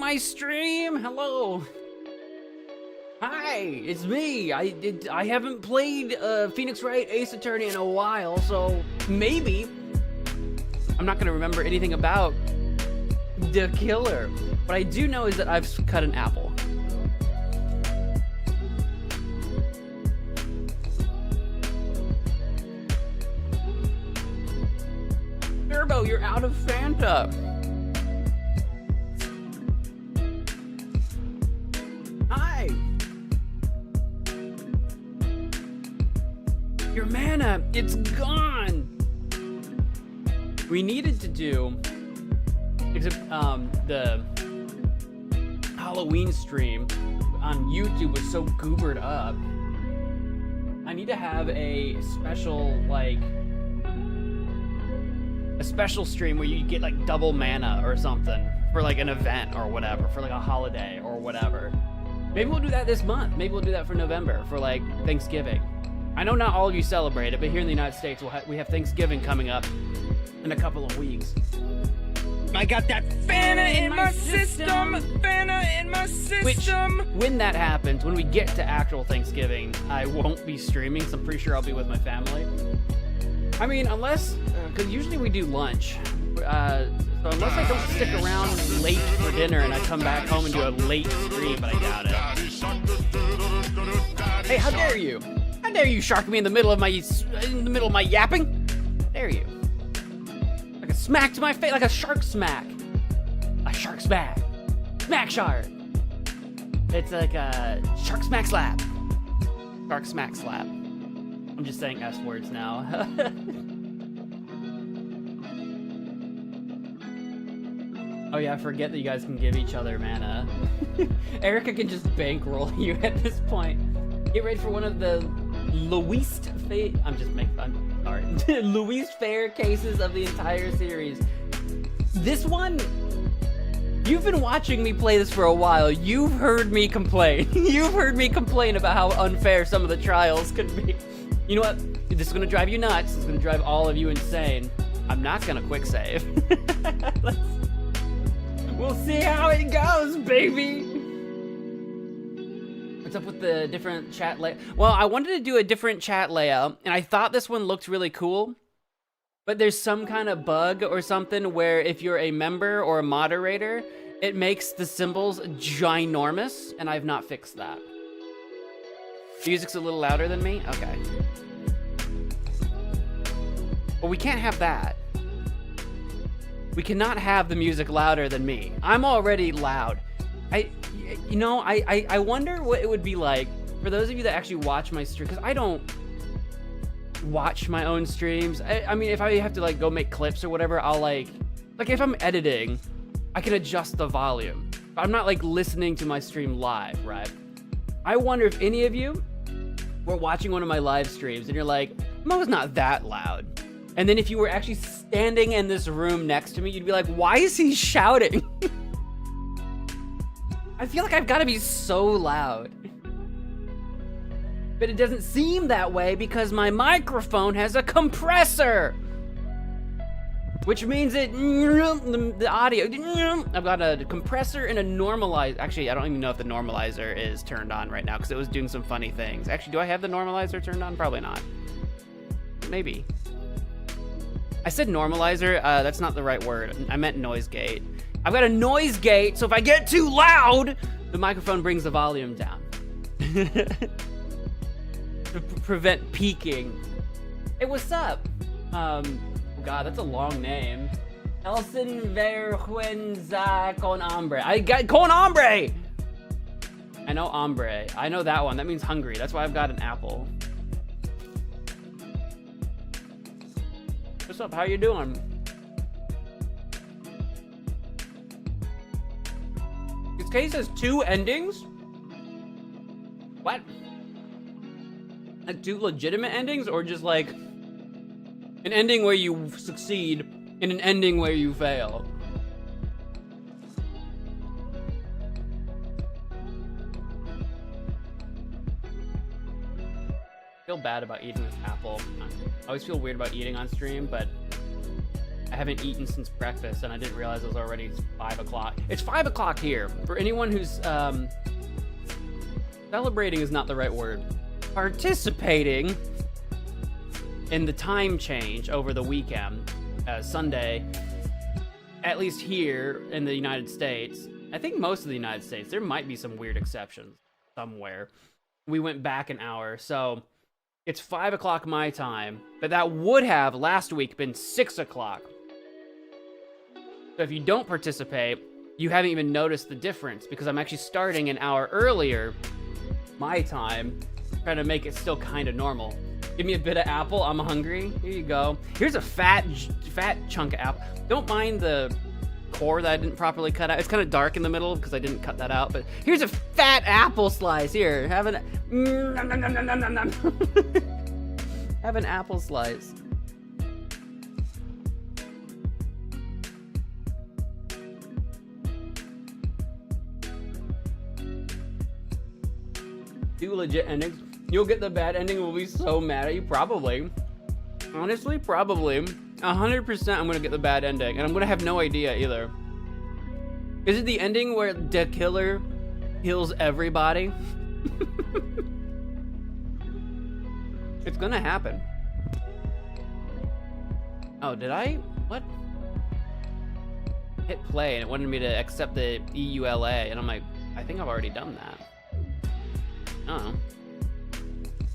my stream. Hello. Hi, it's me. I haven't played Phoenix Wright Ace Attorney in a while, so maybe I'm not gonna remember anything about the killer. What I do know is that I've cut an apple. Turbo, you're out of Fanta. Hi. Your mana, it's gone. We needed to do, except the Halloween stream on YouTube was so goobered up. I need to have a special, like, a special stream where you get like double mana or something for like an event or whatever, for like a holiday or whatever. Maybe we'll do that this month. Maybe we'll do that for November, for like Thanksgiving. I know not all of you celebrate it, but here in the United States, we have Thanksgiving coming up in a couple of weeks. I got that Fanta in my system, Fanta in my system. Which, when that happens, when we get to actual Thanksgiving, I won't be streaming, so I'm pretty sure I'll be with my family. I mean, unless, because usually we do lunch. So unless I don't stick around late for dinner and I come back home and do a late stream, but I doubt it. Hey, how dare you? How dare you shark me in the middle of my yapping? How dare you? Like a smack to my face, like a shark smack. A shark smack. Smack shark. It's like a shark smack slap. Shark smack slap. I'm just saying S words now. Oh yeah, I forget that you guys can give each other mana. Erica can just bankroll you at this point. Get ready for one of the least I'm just making fun. Sorry. least fair cases of the entire series. This one, you've been watching me play this for a while. You've heard me complain. You've heard me complain about how unfair some of the trials could be. You know what? This is gonna drive you nuts. It's gonna drive all of you insane. I'm not gonna quick save. We'll see how it goes, baby. What's up with the different chat layout? Well, I wanted to do a different chat layout, and I thought this one looked really cool. But there's some kind of bug or something where if you're a member or a moderator, it makes the symbols ginormous, and I've not fixed that. Music's a little louder than me? Okay. Well, we can't have that. We cannot have the music louder than me. I'm already loud. I wonder what it would be like for those of you that actually watch my stream, because I don't watch my own streams. I mean, if I have to like go make clips or whatever, I'll like if I'm editing, I can adjust the volume. But I'm not like listening to my stream live, right? I wonder if any of you were watching one of my live streams and you're like, Mo's not that loud. And then if you were actually standing in this room next to me, you'd be like, why is he shouting? I feel like I've got to be so loud. But it doesn't seem that way because my microphone has a compressor. Which means the audio, I've got a compressor and a normalizer. Actually, I don't even know if the normalizer is turned on right now because it was doing some funny things. Actually, do I have the normalizer turned on? Probably not. Maybe. I said normalizer, that's not the right word. I meant noise gate. I've got a noise gate, so if I get too loud, the microphone brings the volume down. To prevent peaking. Hey, what's up? Oh God, that's a long name. Elson Verjuenza con hambre. I got con hambre! I know hambre. I know that one. That means hungry. That's why I've got an apple. What's up? How you doing? This case has 2 endings? What? Like 2 legitimate endings, or just like an ending where you succeed and an ending where you fail? I feel bad about eating this apple. I always feel weird about eating on stream, but I haven't eaten since breakfast, and I didn't realize it was already 5 o'clock. It's 5 o'clock here. For anyone who's celebrating is not the right word. Participating in the time change over the weekend, Sunday, at least here in the United States. I think most of the United States. There might be some weird exceptions somewhere. We went back an hour, so it's 5 o'clock my time, but that would have last week been 6 o'clock. So if you don't participate, you haven't even noticed the difference because I'm actually starting an hour earlier, my time, trying to make it still kind of normal. Give me a bit of apple, I'm hungry. Here you go. Here's a fat chunk of apple. Don't mind the core that I didn't properly cut out. It's kind of dark in the middle because I didn't cut that out, but here's a fat apple slice. Here, have an have an apple slice. Two legit endings. You'll get the bad ending and we'll be so mad at you. Probably. Honestly, probably. 100% I'm gonna get the bad ending, and I'm gonna have no idea either. Is it the ending where the killer kills everybody? It's gonna happen. Oh, did I? What? Hit play and it wanted me to accept the EULA, and I'm like, I think I've already done that. I don't know.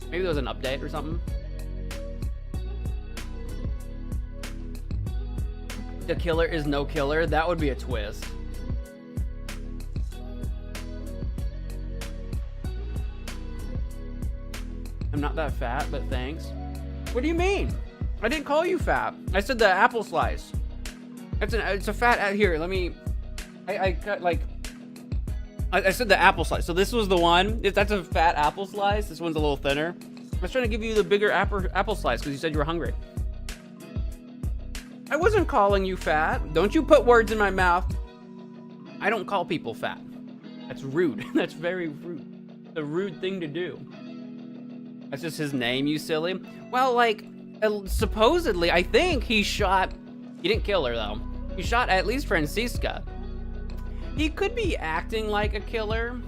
Maybe there was an update or something. The killer is no killer. That would be a twist. I'm not that fat, but thanks. What do you mean? I didn't call you fat. I said the apple slice. It's a fat here. Let me. I cut like. I said the apple slice. So this was the one. That's a fat apple slice. This one's a little thinner. I was trying to give you the bigger apple slice because you said you were hungry. I wasn't calling you fat. Don't you put words in my mouth. I don't call people fat. That's rude. That's very rude. It's a rude thing to do. That's just his name, you silly. Well, like, supposedly, I think he shot... He didn't kill her, though. He shot at least Francisca. He could be acting like a killer.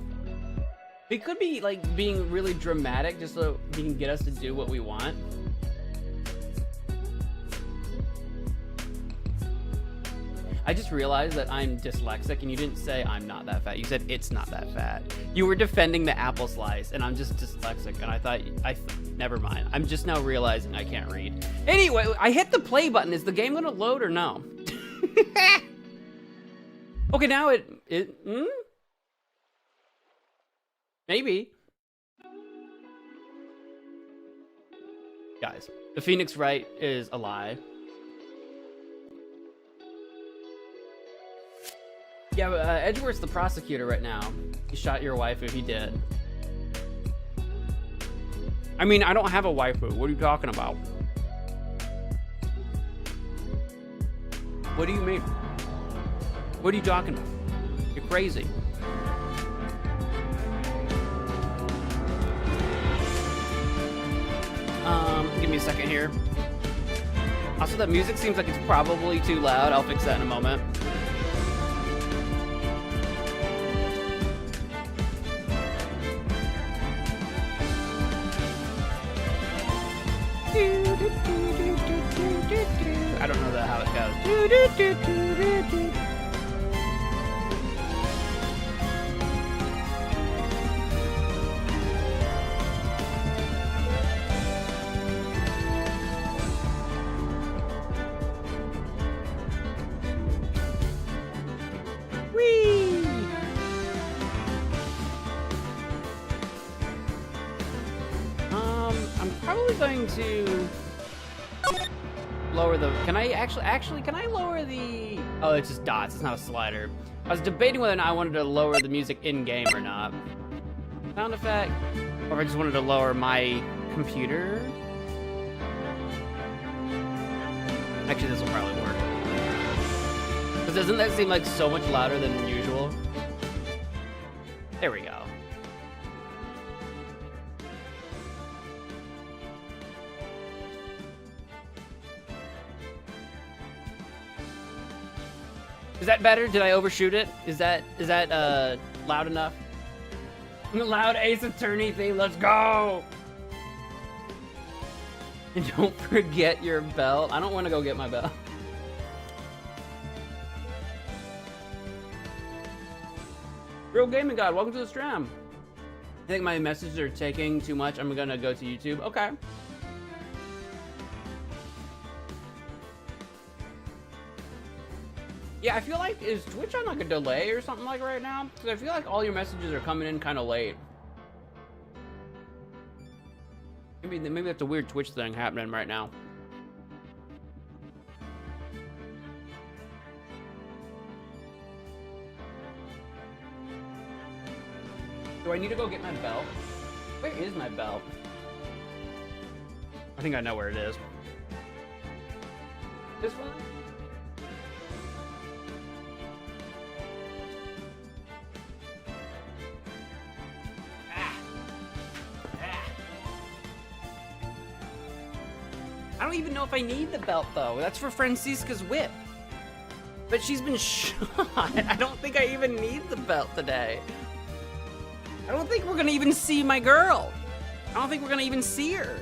He could be, like, being really dramatic just so he can get us to do what we want. I just realized that I'm dyslexic, and you didn't say I'm not that fat. You said it's not that fat. You were defending the apple slice, and I'm just dyslexic, and I thought, never mind. I'm just now realizing I can't read. Anyway, I hit the play button. Is the game gonna load or no? Okay, now Maybe. Guys, the Phoenix Wright is a lie. Yeah, but Edgeworth's the prosecutor right now. He shot your wife if he did. I mean, I don't have a waifu. What are you talking about? What do you mean? What are you talking about? You're crazy. Give me a second here. Also, that music seems like it's probably too loud. I'll fix that in a moment. I don't know how it goes. Whee! I'm probably going to lower the, can I actually, can I lower the, oh, it's just dots, it's not a slider. I was debating whether or not I wanted to lower the music in-game or not. Sound effect, or if I just wanted to lower my computer. Actually, this will probably work. Because doesn't that seem like so much louder than usual? There we go. Is that better? Did I overshoot it? Is that loud enough? Loud Ace Attorney thing, let's go! And don't forget your belt. I don't want to go get my belt. Real Gaming God, welcome to the stream. I think my messages are taking too much. I'm gonna go to YouTube. Okay. Yeah, I feel like, is Twitch on like a delay or something like right now? Because I feel like all your messages are coming in kind of late. Maybe that's a weird Twitch thing happening right now. Do I need to go get my belt? Where is my belt? I think I know where it is. This one? I don't even know if I need the belt though. That's for Francisca's whip. But she's been shot. I don't think I even need the belt today. I don't think we're gonna even see my girl. I don't think we're gonna even see her.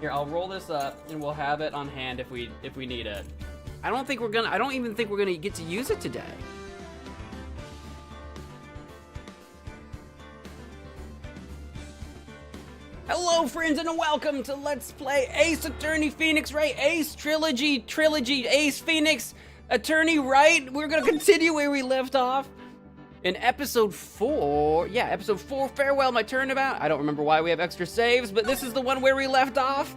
Here, I'll roll this up and we'll have it on hand if we need it. I don't even think we're gonna get to use it today. Hello friends and welcome to Let's Play Ace Attorney Phoenix Wright, Ace Trilogy, Ace Phoenix, Attorney Wright. We're gonna continue where we left off in episode 4. Yeah, episode 4, Farewell My Turnabout. I don't remember why we have extra saves, but this is the one where we left off.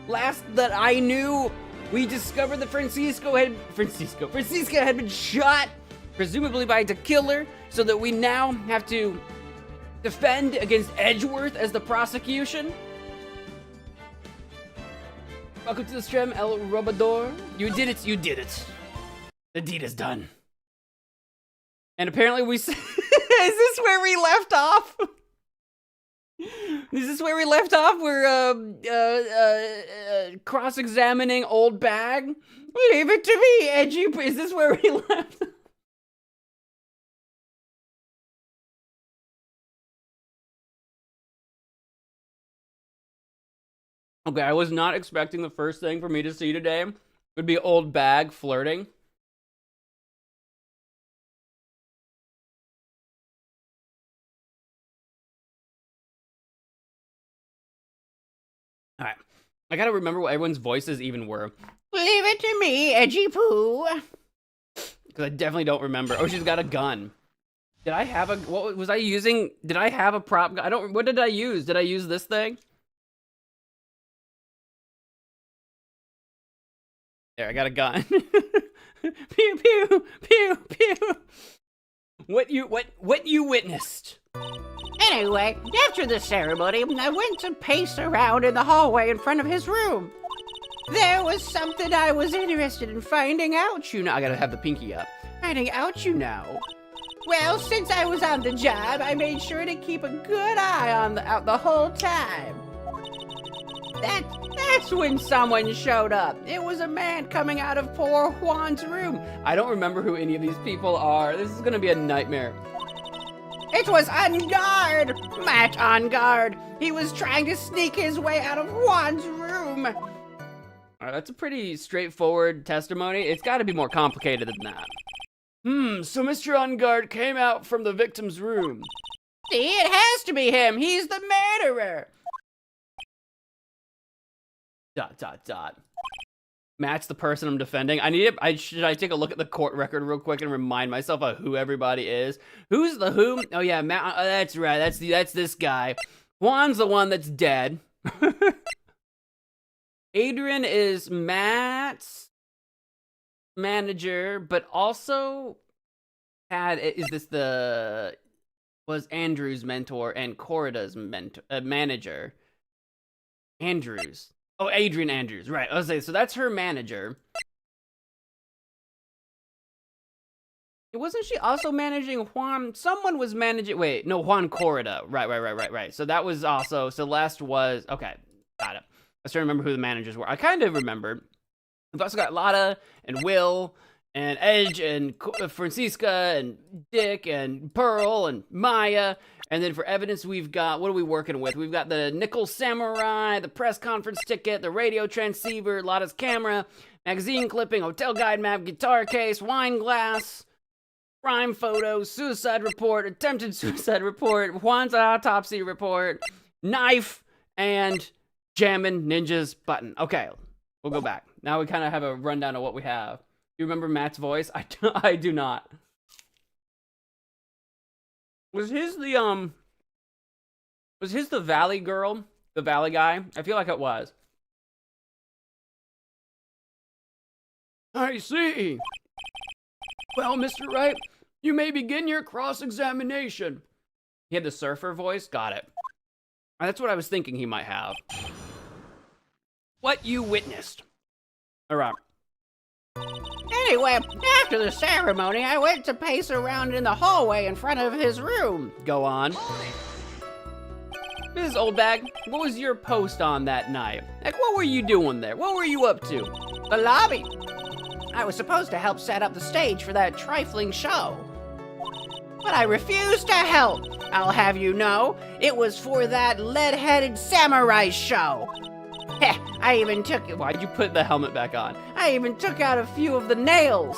Last that I knew, we discovered that Francisca had been shot, presumably by the killer, so that we now have to defend against Edgeworth as the prosecution. Welcome to the stream, El Robador. You did it, you did it. The deed is done. And apparently we... Is this where we left off? Is this where we left off? We're, cross-examining old bag? Leave it to me, Edgy. Is this where we left? Okay, I was not expecting the first thing for me to see today would be old bag flirting. Alright, I gotta remember what everyone's voices even were. Leave it to me, Edgy Poo. Because I definitely don't remember. Oh, she's got a gun. Did I have a... What was I using? Did I have a prop? I don't... What did I use? Did I use this thing? There, I got a gun. Pew, pew, pew, pew. What you witnessed? Anyway, after the ceremony, I went to pace around in the hallway in front of his room. There was something I was interested in finding out, you know. I gotta have the pinky up. Finding out, you know. Well, since I was on the job, I made sure to keep a good eye on the whole time. That's when someone showed up. It was a man coming out of poor Juan's room. I don't remember who any of these people are. This is gonna be a nightmare. It was On Guard! Matt On Guard. He was trying to sneak his way out of Juan's room. All right, that's a pretty straightforward testimony. It's gotta be more complicated than that. So Mr. On Guard came out from the victim's room. See, it has to be him. He's the murderer. ... Matt's the person I'm defending. Should I take a look at the court record real quick and remind myself of who everybody is? Who's the who? Oh yeah, Matt. That's right. That's this guy. Juan's the one that's dead. Adrian is Matt's manager, but also was Andrew's mentor and Corrida's manager. Andrews. Oh, Adrian Andrews, right. I was saying, so that's her manager. Wasn't she also managing Juan? Someone was managing, wait, no, Juan Corrida. Right. So that was also, Celeste was, okay, got it. I was trying to remember who the managers were. I kind of remembered. We've also got Lotta and Will and Edge and Francisca and Dick and Pearl and Maya. And then for evidence, we've got, what are we working with? We've got the nickel samurai, the press conference ticket, the radio transceiver, Lotta's camera, magazine clipping, hotel guide map, guitar case, wine glass, crime photo, suicide report, attempted suicide report, Juan's autopsy report, knife, and Jammin' Ninja's button. Okay, we'll go back. Now we kind of have a rundown of what we have. You remember Matt's voice? I do not. Was his the Valley girl? The Valley guy? I feel like it was. I see. Well, Mr. Wright, you may begin your cross-examination. He had the surfer voice? Got it. That's what I was thinking he might have. What you witnessed. All right. Anyway, after the ceremony, I went to pace around in the hallway in front of his room. Go on. Mrs. Oldbag, what was your post on that night? Like, what were you doing there? What were you up to? The lobby. I was supposed to help set up the stage for that trifling show. But I refused to help. I'll have you know, it was for that lead-headed samurai show. Heh, I even took it. Why'd you put the helmet back on? I even took out a few of the nails.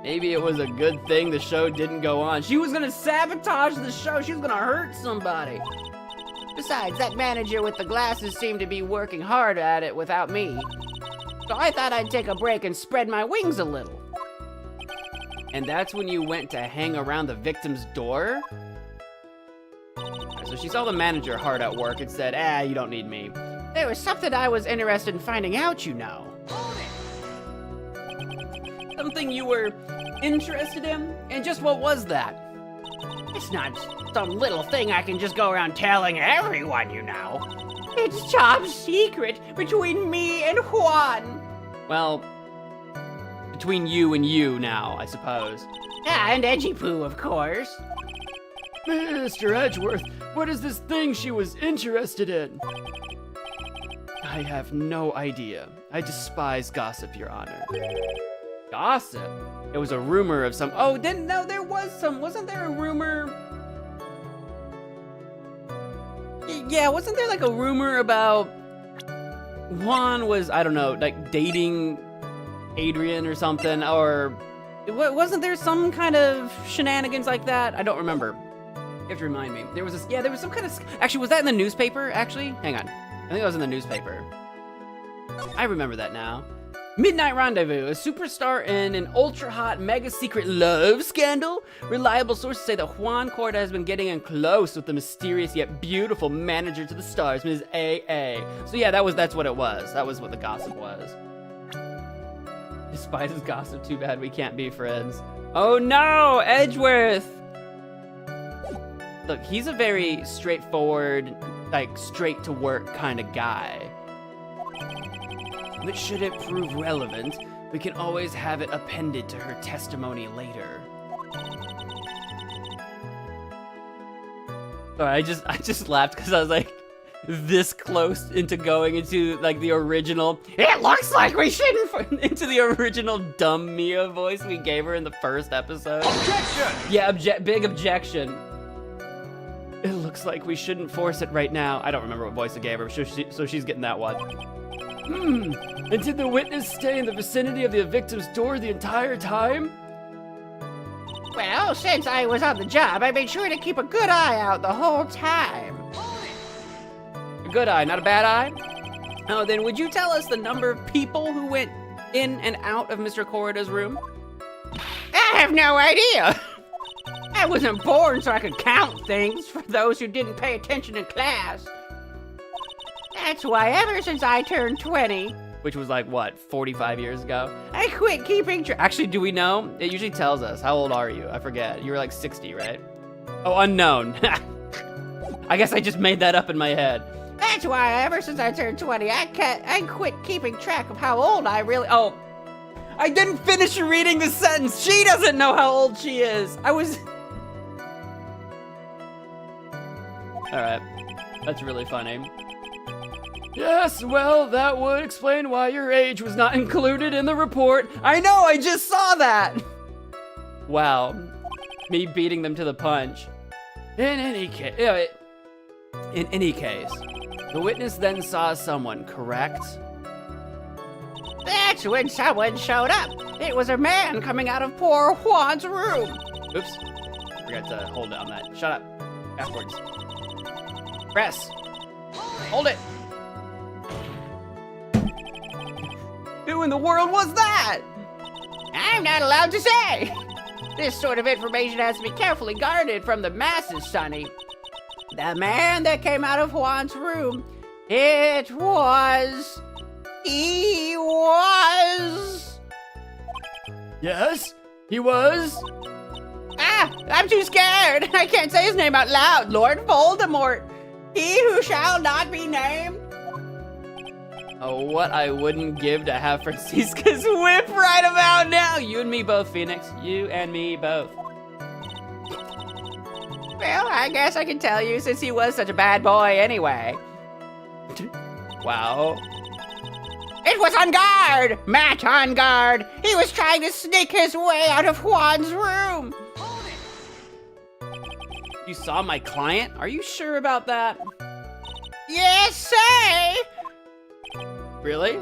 Maybe it was a good thing the show didn't go on. She was gonna sabotage the show. She was gonna hurt somebody. Besides, that manager with the glasses seemed to be working hard at it without me. So I thought I'd take a break and spread my wings a little. And that's when you went to hang around the victim's door? So she saw the manager hard at work and said, you don't need me. There was something I was interested in finding out, you know. Something you were interested in? And just what was that? It's not some little thing I can just go around telling everyone, you know. It's top secret between me and Juan. Well, between you and you now, I suppose. And Edgy Poo, of course. Mr. Edgeworth, what is this thing she was interested in? I have no idea. I despise gossip, Your Honor. Gossip? It was a rumor of some... Oh, no, there was some... Wasn't there a rumor... Yeah, wasn't there like a rumor about... Juan was, I don't know, like dating Adrian or something, or... Wasn't there some kind of shenanigans like that? I don't remember. You have to remind me. There was this... Yeah, there was some kind of... Actually, was that in the newspaper, actually? Hang on. I think that was in the newspaper. I remember that now. Midnight Rendezvous, a superstar in an ultra-hot, mega-secret love scandal. Reliable sources say that Juan Corda has been getting in close with the mysterious yet beautiful manager to the stars, Ms. A.A. So yeah, that's what it was. That was what the gossip was. Despises gossip, too bad we can't be friends. Oh no, Edgeworth! Look, he's a very straightforward, like, straight-to-work kind of guy. But should it prove relevant, we can always have it appended to her testimony later. Sorry, I just laughed because I was like this close into going into like the original. It looks like we shouldn't into the original dumb Mia voice we gave her in the first episode. Objection! Yeah, big objection. It looks like we shouldn't force it right now. I don't remember what voice I gave her, so she's getting that one. And did the witness stay in the vicinity of the victim's door the entire time? Well, since I was on the job, I made sure to keep a good eye out the whole time. A good eye, not a bad eye? Oh, then would you tell us the number of people who went in and out of Mr. Corrida's room? I have no idea. I wasn't born so I could count things for those who didn't pay attention in class. That's why ever since I turned 20, which was like, what, 45 years ago? I quit keeping track. Actually, do we know? It usually tells us. How old are you? I forget. You were like 60, right? Oh, unknown. I guess I just made that up in my head. That's why ever since I turned 20, I quit keeping track of how old I really... Oh, I didn't finish reading the sentence. She doesn't know how old she is. I was... All right. That's really funny. Yes, well, that would explain why your age was not included in the report. I know, I just saw that! Wow, me beating them to the punch. In any case, the witness then saw someone, correct? That's when someone showed up. It was a man coming out of poor Juan's room. Oops, forgot to hold down that. Shut up, backwards. Press, hold it. Who in the world was that? I'm not allowed to say. This sort of information has to be carefully guarded from the masses, Sonny. The man that came out of Juan's room, he was... Yes, he was. I'm too scared. I can't say his name out loud. Lord Voldemort. He who shall not be named. Oh, what I wouldn't give to have Francisca's whip right about now. You and me both, Phoenix. You and me both. Well, I guess I can tell you since he was such a bad boy anyway. Wow. It was on guard! Matt on guard! He was trying to sneak his way out of Juan's room! You saw my client? Are you sure about that? Yes, say! Really?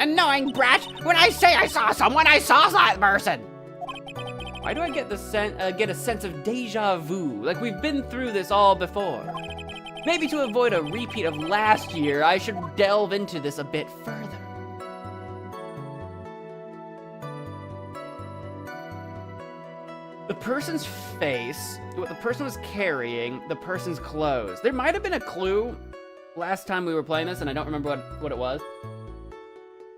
Annoying brat! When I say I saw someone, I saw that person! Why do I get a sense of deja vu? Like we've been through this all before. Maybe to avoid a repeat of last year, I should delve into this a bit further. The person's face, what the person was carrying, the person's clothes. There might have been a clue last time we were playing this, and I don't remember what it was.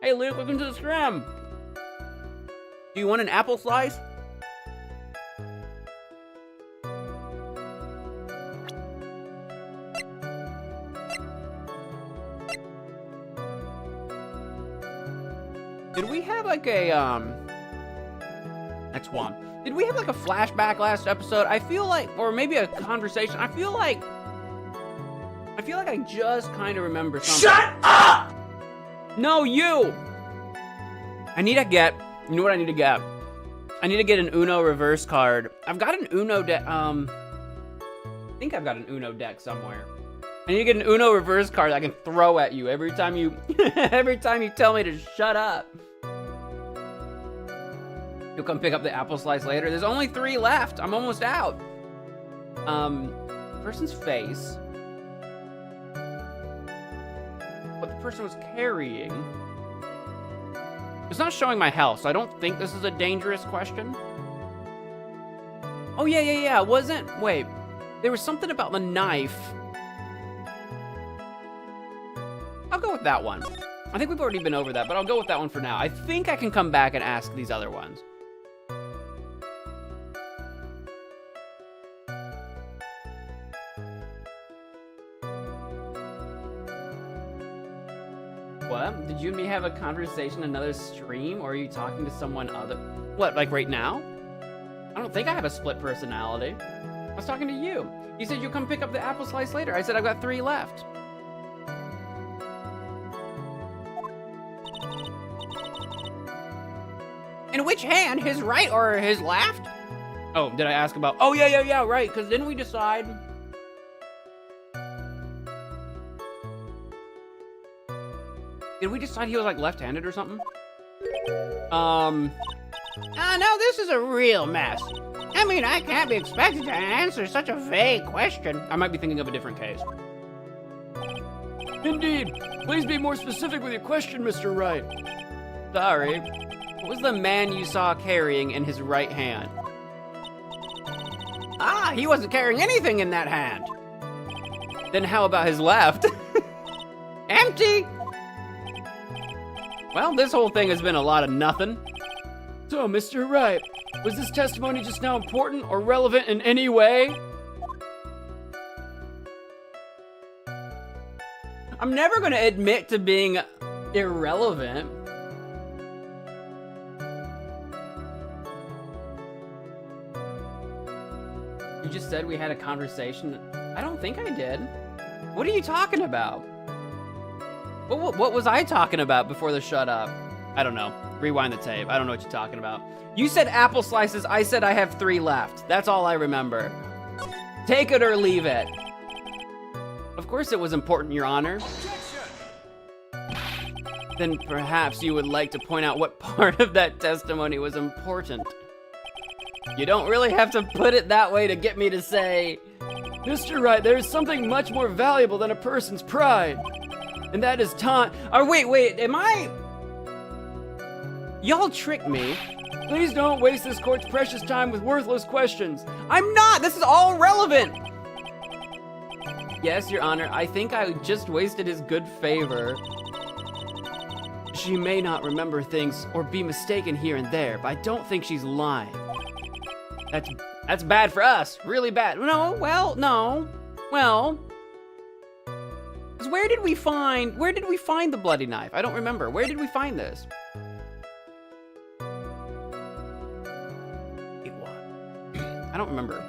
Hey Luke, welcome to the stream. Do you want an apple slice? Did we have like a, next one. Did we have like a flashback last episode? I feel like, or maybe a conversation. I feel like I just kind of remember something. Shut up! No, you! I need to get, you know what I need to get? I need to get an Uno reverse card. I've got an Uno deck, I think I've got an Uno deck somewhere. I need to get an Uno reverse card I can throw at you every time you, every time you tell me to shut up. You'll come pick up the apple slice later. There's only 3 left. I'm almost out. Person's face. What the person was carrying. It's not showing my health, so I don't think this is a dangerous question. Oh, yeah. It wasn't. Wait. There was something about the knife. I'll go with that one. I think we've already been over that, but I'll go with that one for now. I think I can come back and ask these other ones. What? Did you and me have a conversation in another stream, or are you talking to someone other? What, like right now? I don't think I have a split personality. I was talking to you. You said you'll come pick up the apple slice later. I said I've got 3 left. In which hand? His right or his left? Oh, did I ask about? Oh, yeah, right. Because didn't we decide? Did we decide he was like left-handed or something? Oh, no, this is a real mess. I mean, I can't be expected to answer such a vague question. I might be thinking of a different case. Indeed. Please be more specific with your question, Mr. Wright. Sorry. What was the man you saw carrying in his right hand? He wasn't carrying anything in that hand. Then how about his left? Empty. Well, this whole thing has been a lot of nothing. So, Mr. Wright, was this testimony just now important or relevant in any way? I'm never going to admit to being irrelevant. You just said we had a conversation. I don't think I did. What are you talking about? What was I talking about before the shut up? I don't know. Rewind the tape. I don't know what you're talking about. You said apple slices. I said I have 3 left. That's all I remember. Take it or leave it. Of course it was important, Your Honor. Then perhaps you would like to point out what part of that testimony was important. You don't really have to put it that way to get me to say, Mr. Wright, there is something much more valuable than a person's pride. And that is time. oh, wait, am I? Y'all tricked me. Please don't waste this court's precious time with worthless questions. I'm not, this is all relevant. Yes, Your Honor, I think I just wasted his good favor. She may not remember things or be mistaken here and there, but I don't think she's lying. That's bad for us, really bad. No, well, no. Well, 'cause where did we find the bloody knife? I don't remember. Where did we find this? I don't remember.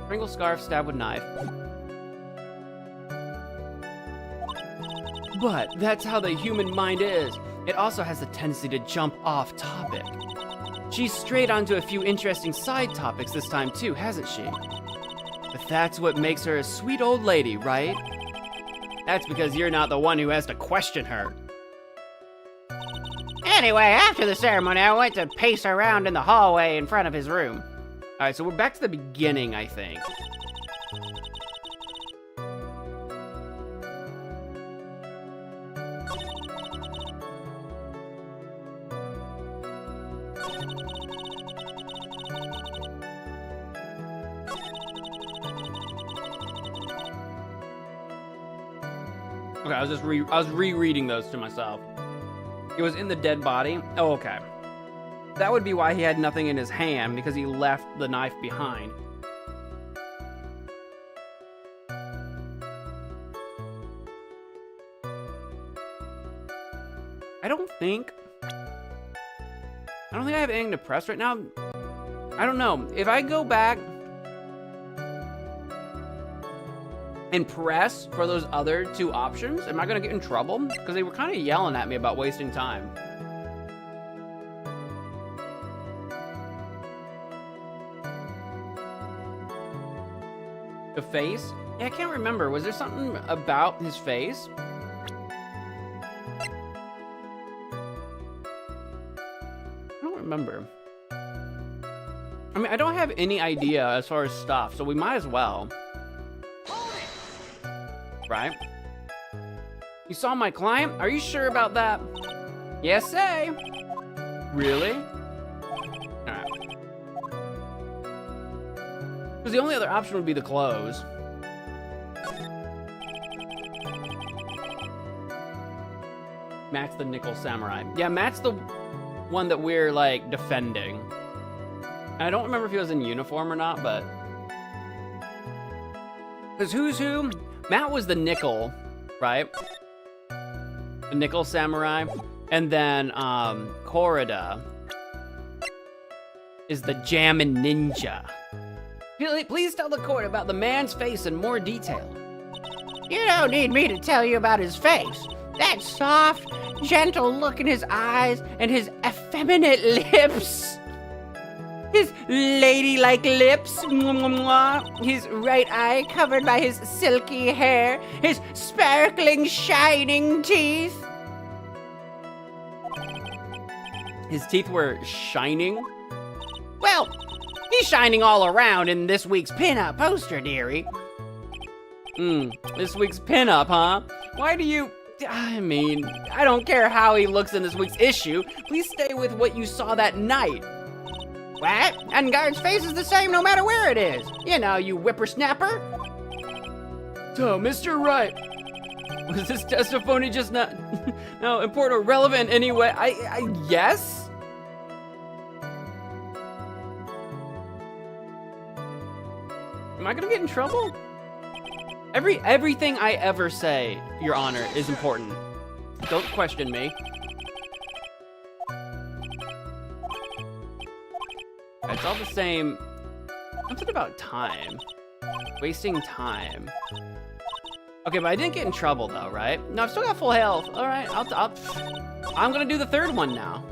Pringle scarf, stab with knife. But that's how the human mind is. It also has the tendency to jump off topic. She's strayed onto a few interesting side topics this time too, hasn't she? But that's what makes her a sweet old lady, right? That's because you're not the one who has to question her. Anyway, after the ceremony, I went to pace around in the hallway in front of his room. All right, so we're back to the beginning, I think. Okay, I was rereading those to myself. It was in the dead body. Oh, okay. That would be why he had nothing in his hand, because he left the knife behind. I don't think I have anything to press right now. I don't know. If I go back and press for those other 2 options, am I gonna get in trouble? Because they were kind of yelling at me about wasting time. The face? Yeah, I can't remember. Was there something about his face? I don't remember. I mean, I don't have any idea as far as stuff, so we might as well. Right? You saw my client? Are you sure about that? Yes, say. Really? Alright. Because the only other option would be the clothes. Matt's the nickel samurai. Yeah, Matt's the one that we're, like, defending. And I don't remember if he was in uniform or not, but... Because who's who? Matt was the nickel, right? The nickel samurai. And then, Korida is the jammin' ninja. Please tell the court about the man's face in more detail. You don't need me to tell you about his face. That soft, gentle look in his eyes and his effeminate lips. His ladylike lips, his right eye covered by his silky hair, his sparkling, shining teeth. His teeth were shining? Well, he's shining all around in this week's pinup poster, dearie. This week's pinup, huh? Why do you... I mean, I don't care how he looks in this week's issue. Please stay with what you saw that night. What? Enguarde's face is the same no matter where it is. You know, you whippersnapper. So, Mr. Wright, Was this testimony just not no important or relevant in any way? I yes? Am I gonna get in trouble? Everything I ever say, Your Honor, is important. Don't question me. It's all the same. Something about time. Wasting time. Okay, but I didn't get in trouble though, right? No, I've still got full health. All right, I'm gonna do the third one now.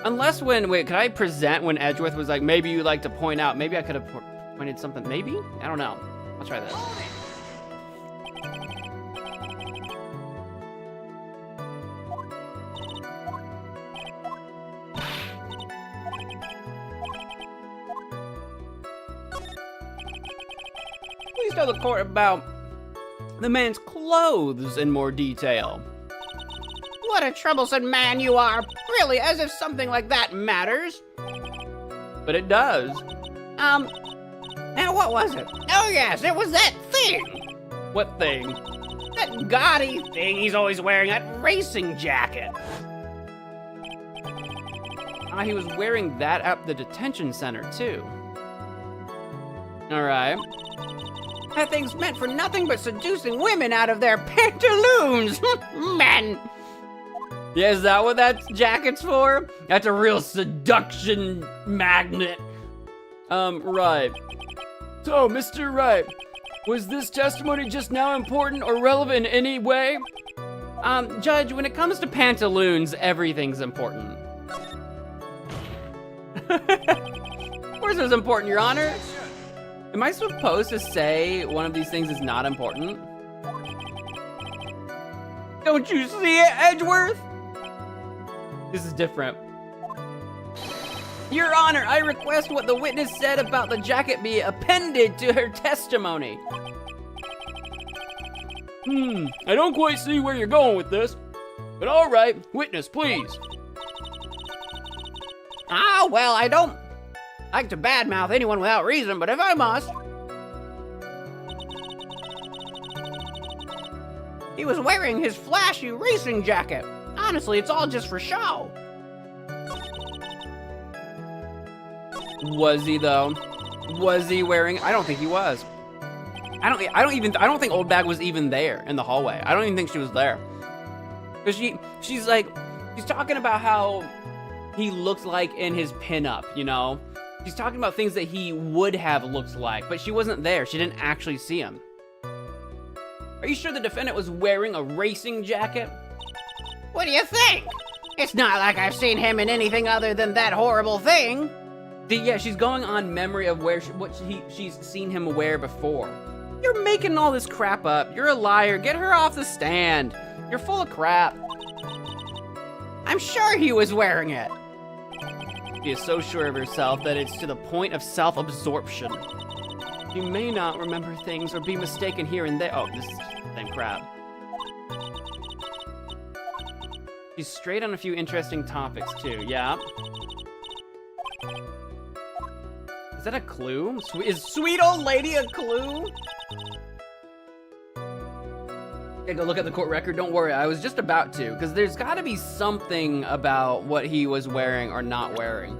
Unless wait, could I present when Edgeworth was like, maybe you'd like to point out, maybe I could have pointed something, maybe? I don't know. I'll try this. Please tell the court about the man's clothes in more detail. What a troublesome man you are. Really, as if something like that matters. But it does. And what was it? Oh yes, it was that thing. What thing? That gaudy thing he's always wearing, that racing jacket. He was wearing that at the detention center too. All right. That thing's meant for nothing but seducing women out of their pantaloons. Men. Yeah, is that what that jacket's for? That's a real seduction magnet. Right. So, Mr. Wright, was this testimony just now important or relevant in any way? Judge, when it comes to pantaloons, everything's important. Of course it's important, Your Honor. Am I supposed to say one of these things is not important? Don't you see it, Edgeworth? This is different. Your Honor, I request what the witness said about the jacket be appended to her testimony. I don't quite see where you're going with this. But all right, witness, please. Ah, well, I don't like to badmouth anyone without reason, but if I must. He was wearing his flashy racing jacket. Honestly, it's all just for show. Was he though? Was he wearing? I don't think he was. I don't think Old Bag was even there in the hallway. I don't even think she was there. Cause she's talking about how he looks like in his pinup, you know? She's talking about things that he would have looked like, but she wasn't there. She didn't actually see him. Are you sure the defendant was wearing a racing jacket? What do you think? It's not like I've seen him in anything other than that horrible thing. Yeah, she's going on memory of what she's seen him wear before. You're making all this crap up. You're a liar. Get her off the stand. You're full of crap. I'm sure he was wearing it. She is so sure of herself that it's to the point of self-absorption. You may not remember things or be mistaken here and there. Oh, this is the same crap. She's straight on a few interesting topics too, yeah. Is that a clue? Is sweet old lady a clue? Take a look at the court record. Don't worry, I was just about to, because there's got to be something about what he was wearing or not wearing.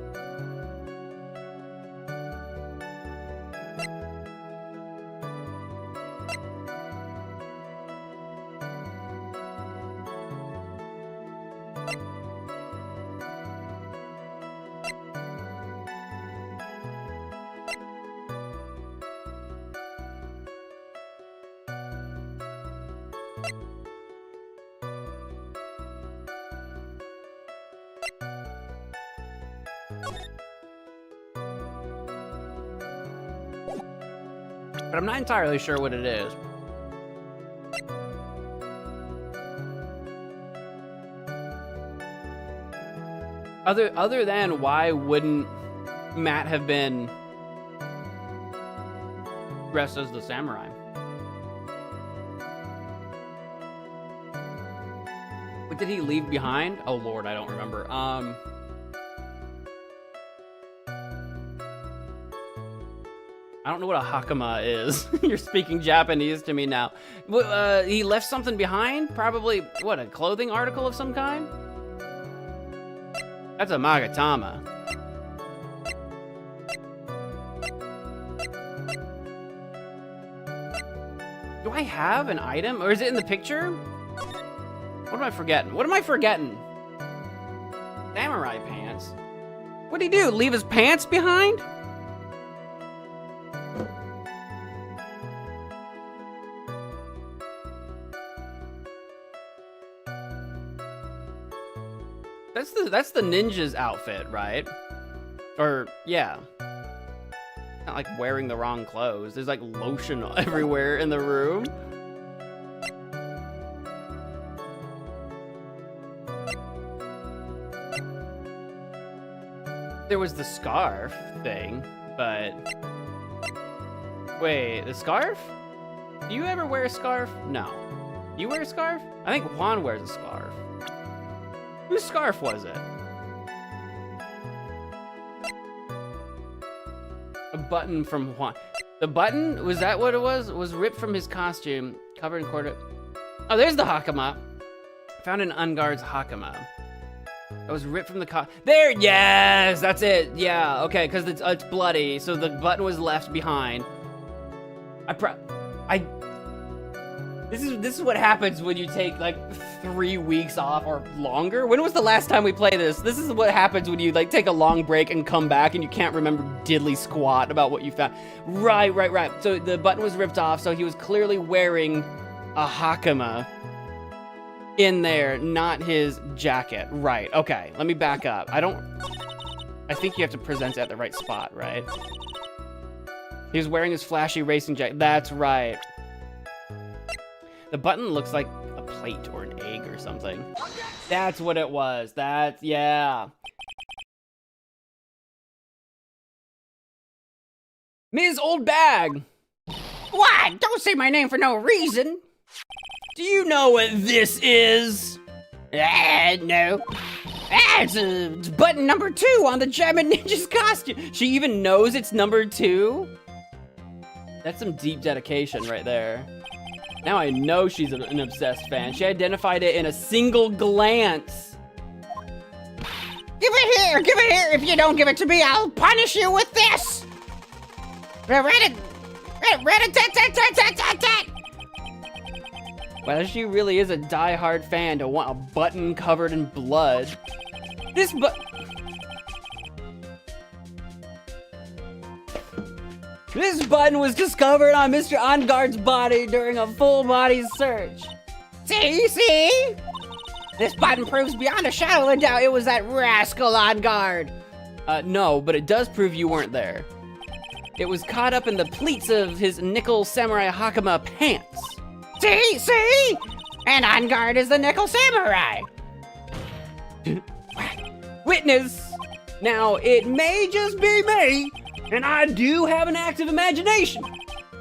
But I'm not entirely sure what it is. Other than why wouldn't Matt have been dressed as the samurai? What did he leave behind? Oh Lord, I don't remember. I don't know what a hakama is. You're speaking Japanese to me now. He left something behind? Probably, what, a clothing article of some kind? That's a magatama. Do I have an item? Or is it in the picture? What am I forgetting? What am I forgetting? Samurai pants. What'd he do? Leave his pants behind? That's the ninja's outfit, right? Or yeah. Not like wearing the wrong clothes. There's like lotion everywhere in the room. There was the scarf thing, but wait, the scarf? Do you ever wear a scarf? No. You wear a scarf? I think Juan wears a scarf. Whose scarf was it? A button from Juan. The button? Was that what it was? Was ripped from his costume, covered in quarter. Oh, there's the Hakama. Found in Unguard's Hakama. That was ripped from the there, yes, that's it. Yeah, okay, because it's bloody, so the button was left behind. This is what happens when you take like 3 weeks off or longer. When was the last time we played this? This is what happens when you like take a long break and come back and you can't remember diddly squat about what you found. Right. So the button was ripped off, so he was clearly wearing a Hakama in there, not his jacket. Right, okay, let me back up. I think you have to present it at the right spot, right? He was wearing his flashy racing jacket. That's right. The button looks like a plate or an egg or something. That's what it was. Yeah. Ms. Old Bag! What? Don't say my name for no reason. Do you know what this is? No. It's button number 2 on the German ninja's costume. She even knows it's number 2? That's some deep dedication right there. Now I know she's an obsessed fan. She identified it in a single glance. Give it here! Give it here! If you don't give it to me, I'll punish you with this! Well, she really is a die-hard fan to want a button covered in blood. This button was discovered on Mr. Onguard's body during a full-body search. See? This button proves beyond a shadow of a doubt it was that rascal on guard. No, but it does prove you weren't there. It was caught up in the pleats of his nickel samurai Hakama pants. See? And on guard is the nickel samurai. Witness! Now, it may just be me, and I do have an active imagination.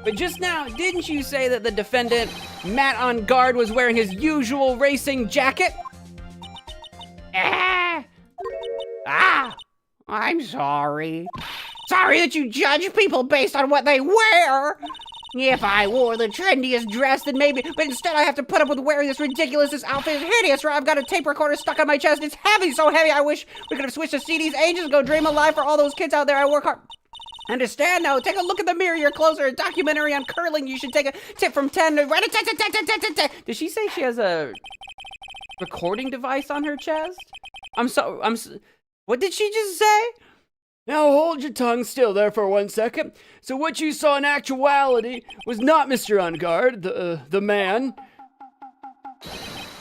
But just now, didn't you say that the defendant, Matt on guard, was wearing his usual racing jacket? I'm sorry. Sorry that you judge people based on what they wear. If I wore the trendiest dress, then maybe, but instead I have to put up with wearing this ridiculous. This outfit is hideous, or I've got a tape recorder stuck on my chest. It's heavy, so heavy, I wish we could have switched to CDs ages ago. Dream of life for all those kids out there. I work hard. Understand now, take a look in the mirror. Your clothes are a documentary on curling. You should take a tip from 10 to... Did she say she has a recording device on her chest? What did she just say? Now hold your tongue still there for 1 second. So what you saw in actuality was not Mr. Onguard, the man,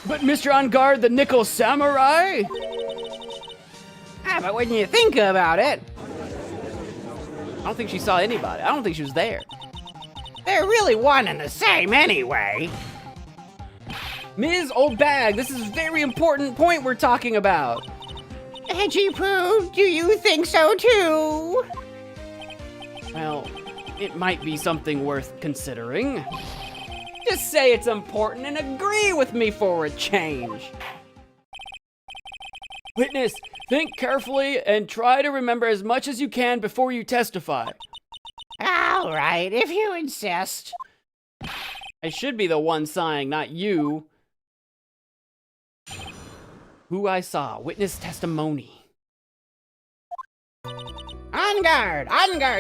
but Mr. Onguard, the nickel samurai? But when you think about it, I don't think she saw anybody. I don't think she was there. they're really one and the same anyway. Ms. Old Bag, this is a very important point we're talking about. Edgy Poo, do you think so too? Well, it might be something worth considering. Just say it's important and agree with me for a change. Witness, think carefully and try to remember as much as you can before you testify. All right, if you insist. I should be the one sighing, not you. Who I saw, witness testimony. On guard,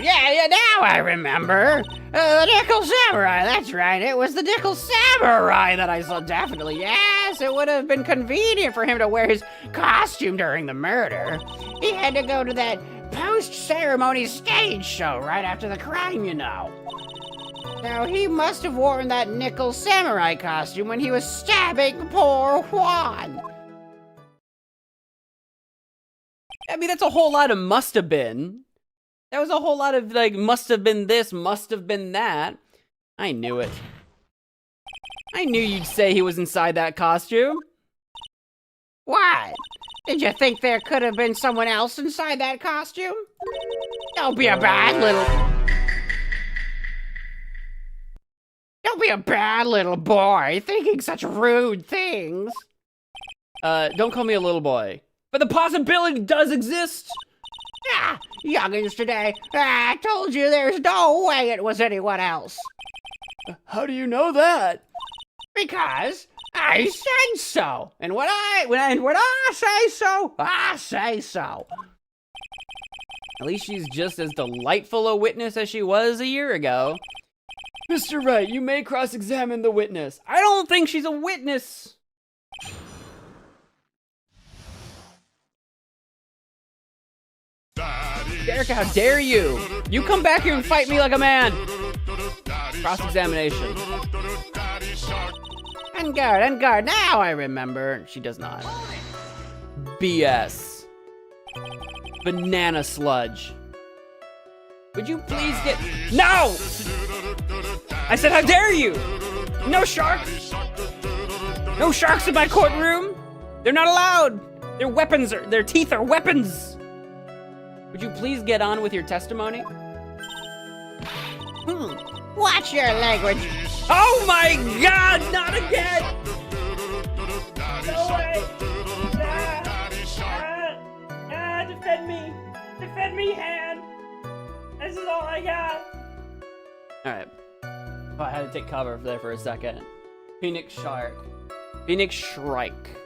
yeah, now I remember. The Nickel Samurai, that's right, it was the Nickel Samurai that I saw, definitely. Yes, it would have been convenient for him to wear his costume during the murder. He had to go to that post-ceremony stage show right after the crime, you know. Now, he must have worn that Nickel Samurai costume when he was stabbing poor Juan. I mean, that's a whole lot of must have been. That was a whole lot of, like, must have been this, must have been that. I knew it. I knew you'd say he was inside that costume. What? Did you think there could have been someone else inside that costume? Don't be a bad little boy thinking such rude things. Don't call me a little boy. But the possibility does exist. Ah, youngins today, I told you there's no way it was anyone else. How do you know that? Because I said so. And when I say so, I say so. At least she's just as delightful a witness as she was a year ago. Mr. Wright, you may cross-examine the witness. I don't think she's a witness. Erica, how dare you? You come back here and fight me like a man. Cross-examination. And guard, now I remember. She does not. BS. Banana sludge. Would you please get... No! I said, how dare you? No sharks. No sharks in my courtroom. They're not allowed. Their weapons are... Their teeth are weapons. Would you please get on with your testimony? Watch your language. Oh my God, not again! No way! Defend me! Defend me, hand! This is all I got! Alright. Oh, I had to take cover there for a second. Phoenix Shark. Phoenix Shrike.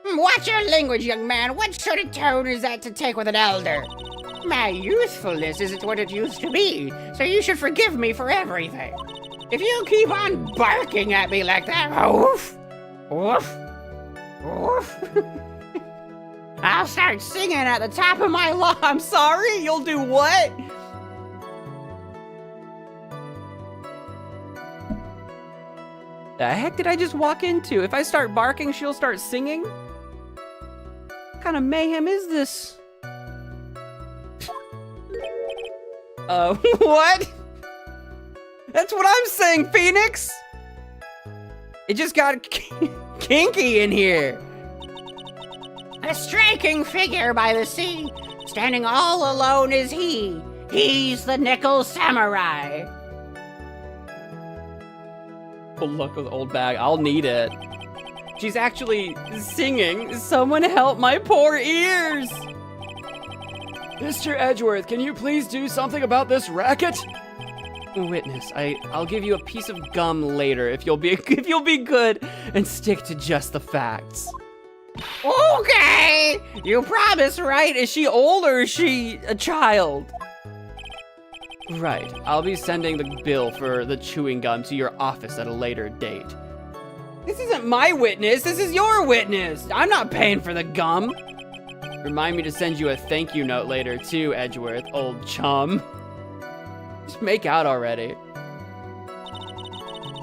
Watch your language, young man. What sort of tone is that to take with an elder? My youthfulness isn't what it used to be, so you should forgive me for everything. If you keep on barking at me like that, woof, woof, woof, I'll start singing at the top of my lungs. I'm sorry, you'll do what? The heck did I just walk into? If I start barking, she'll start singing? What kind of mayhem is this? What? That's what I'm saying, Phoenix! It just got kinky in here. A striking figure by the sea, standing all alone is he. He's the Nickel Samurai. Oh, look, the old bag. I'll need it. She's actually singing. Someone help my poor ears! Mr. Edgeworth, can you please do something about this racket? Witness, I'll give you a piece of gum later if you'll be good and stick to just the facts. Okay! You promise, right? Is she old or is she a child? Right. I'll be sending the bill for the chewing gum to your office at a later date. This isn't my witness. This is your witness. I'm not paying for the gum. Remind me to send you a thank you note later too, Edgeworth, old chum. Just make out already.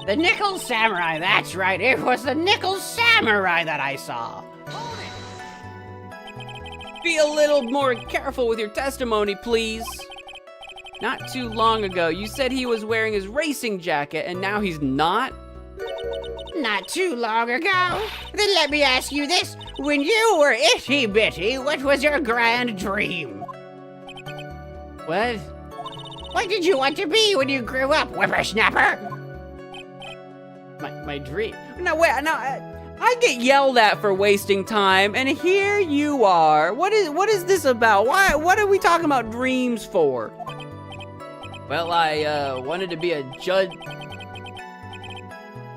The Nickel Samurai, that's right. It was the Nickel Samurai that I saw. Be a little more careful with your testimony, please. Not too long ago, you said he was wearing his racing jacket, and now he's not? Not too long ago? Then let me ask you this. When you were itty-bitty, what was your grand dream? What? What did you want to be when you grew up, whippersnapper? My dream? No, wait, no, I get yelled at for wasting time, and here you are. What is this about? What are we talking about dreams for? Well, I wanted to be a judge.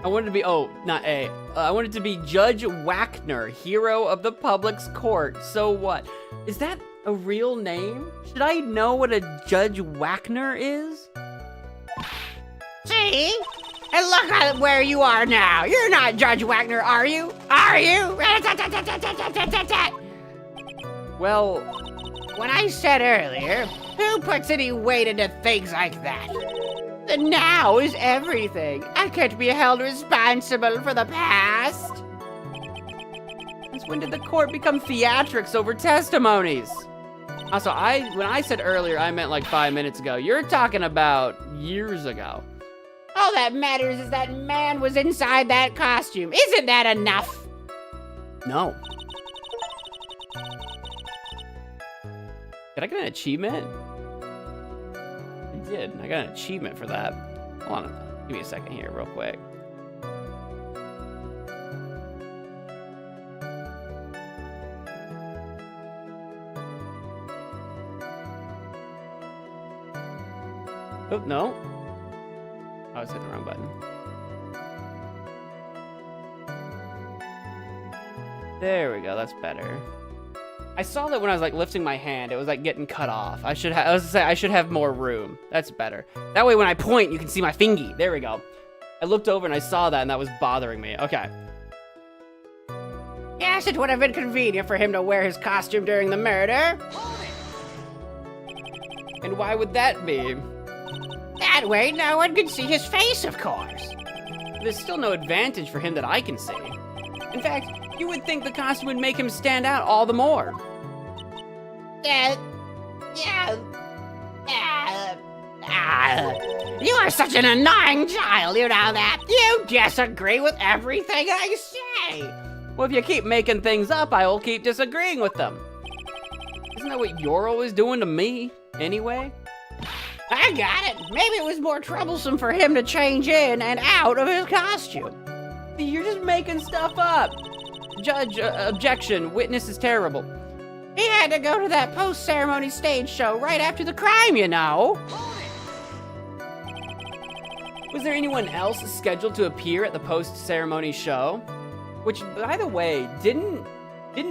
I wanted to be, I wanted to be Judge Whackner, hero of the public's court. So what? Is that a real name? Should I know what a Judge Whackner is? See? And look at where you are now. You're not Judge Whackner, are you? Are you? Well, when I said earlier, who puts any weight into things like that? The now is everything. I can't be held responsible for the past. Since when did the court become theatrics over testimonies? Also, when I said earlier, I meant like 5 minutes ago. You're talking about years ago. All that matters is that man was inside that costume. Isn't that enough? No. Did I get an achievement? I did. I got an achievement for that. Hold on. Give me a second here, real quick. Oh, no. I was hitting the wrong button. There we go. That's better. I saw that when I was like lifting my hand, it was like getting cut off. I was gonna say I should have more room. That's better. That way when I point, you can see my fingy. There we go. I looked over and I saw that and that was bothering me. Okay. Yes, it would have been convenient for him to wear his costume during the murder. And why would that be? That way, no one can see his face, of course. There's still no advantage for him that I can see. In fact, you would think the costume would make him stand out all the more. You are such an annoying child, you know that. You disagree with everything I say. Well, if you keep making things up, I will keep disagreeing with them. Isn't that what you're always doing to me, anyway? I got it. Maybe it was more troublesome for him to change in and out of his costume. You're just making stuff up. Judge, objection, witness is terrible. He had to go to that post-ceremony stage show right after the crime, you know. Was there anyone else scheduled to appear at the post-ceremony show? Which, by the way, didn't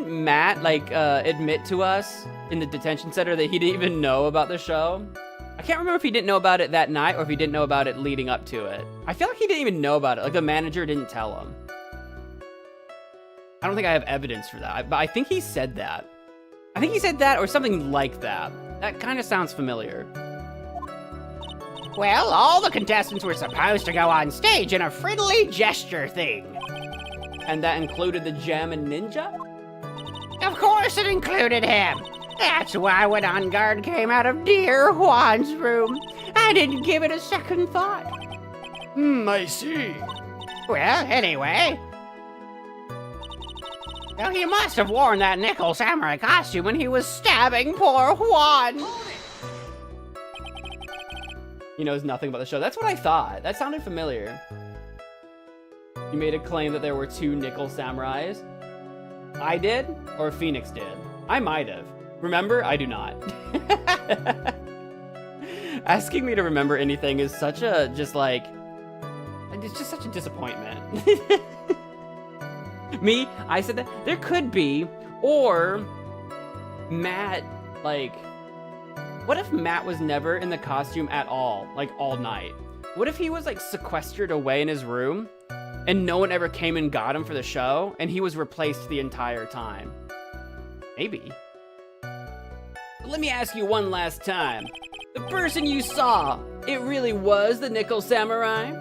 Matt, like, admit to us in the detention center that he didn't even know about the show? I can't remember if he didn't know about it that night or if he didn't know about it leading up to it. I feel like he didn't even know about it. Like, the manager didn't tell him. I don't think I have evidence for that, but I think he said that. I think he said that or something like that. That kind of sounds familiar. Well, all the contestants were supposed to go on stage in a friendly gesture thing. And that included the Jammin' Ninja? Of course it included him. That's why when On Guard came out of dear Juan's room, I didn't give it a second thought. I see. Well, anyway. Well, he must have worn that nickel samurai costume when he was stabbing poor Juan. He knows nothing about the show. That's what I thought. That sounded familiar. You made a claim that there were 2 nickel samurais. I did, or Phoenix did. I might have. Remember? I do not. Asking me to remember anything is such a, it's just such a disappointment. Me, I said that. There could be, or Matt, like, what if Matt was never in the costume at all, like all night? What if he was like sequestered away in his room and no one ever came and got him for the show and he was replaced the entire time? Maybe. But let me ask you one last time. The person you saw, it really was the Nickel Samurai?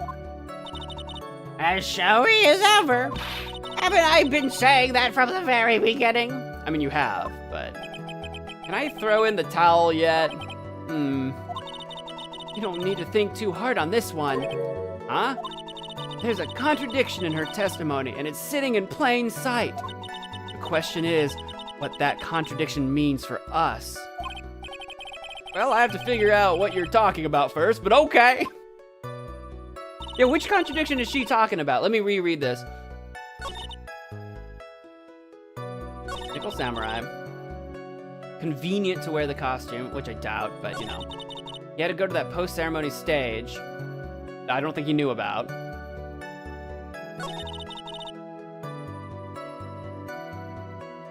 As showy as ever. Haven't I been saying that from the very beginning? I mean, you have, but... Can I throw in the towel yet? You don't need to think too hard on this one. Huh? There's a contradiction in her testimony, and it's sitting in plain sight. The question is, what that contradiction means for us. Well, I have to figure out what you're talking about first, but okay. Yeah, which contradiction is she talking about? Let me reread this. Nickel Samurai. Convenient to wear the costume, which I doubt, but you know. He had to go to that post-ceremony stage I don't think he knew about.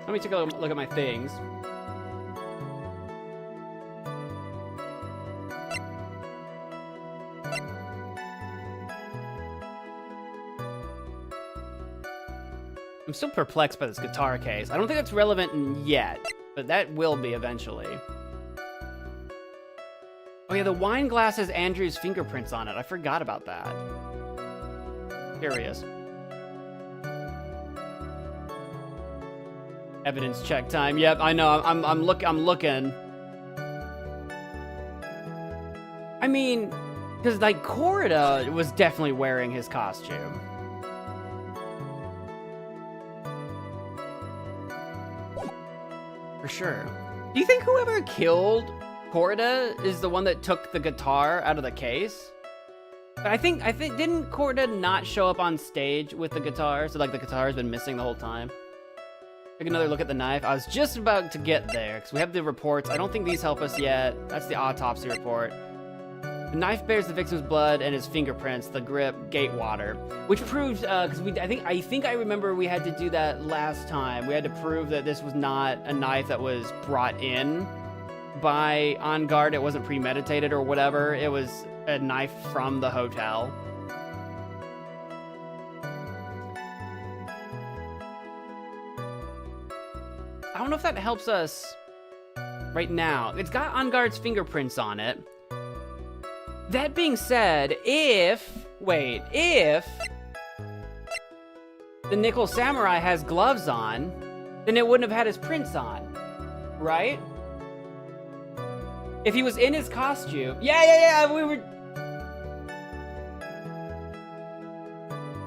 Let me take a look at my things. I'm still perplexed by this guitar case. I don't think that's relevant yet, but that will be eventually. Oh yeah, the wine glass has Andrew's fingerprints on it. I forgot about that. Here he is. Evidence check time. Yep, I know. I'm looking. I mean, because like Corrida was definitely wearing his costume. For sure. Do you think whoever killed Corrida is the one that took the guitar out of the case? But I think didn't Corrida not show up on stage with the guitar? So like the guitar has been missing the whole time. Take another look at the knife. I was just about to get there because we have the reports. I don't think these help us yet. That's the autopsy report. The knife bears the victim's blood and his fingerprints, the grip, gate water, which proves because I think I remember we had to do that last time. We had to prove that this was not a knife that was brought in by On Guard. It wasn't premeditated or whatever. It was a knife from the hotel. I don't know if that helps us right now. It's got On Guard's fingerprints on it. That being said, if the Nickel Samurai has gloves on, then it wouldn't have had his prints on, right? If he was in his costume, yeah, we were.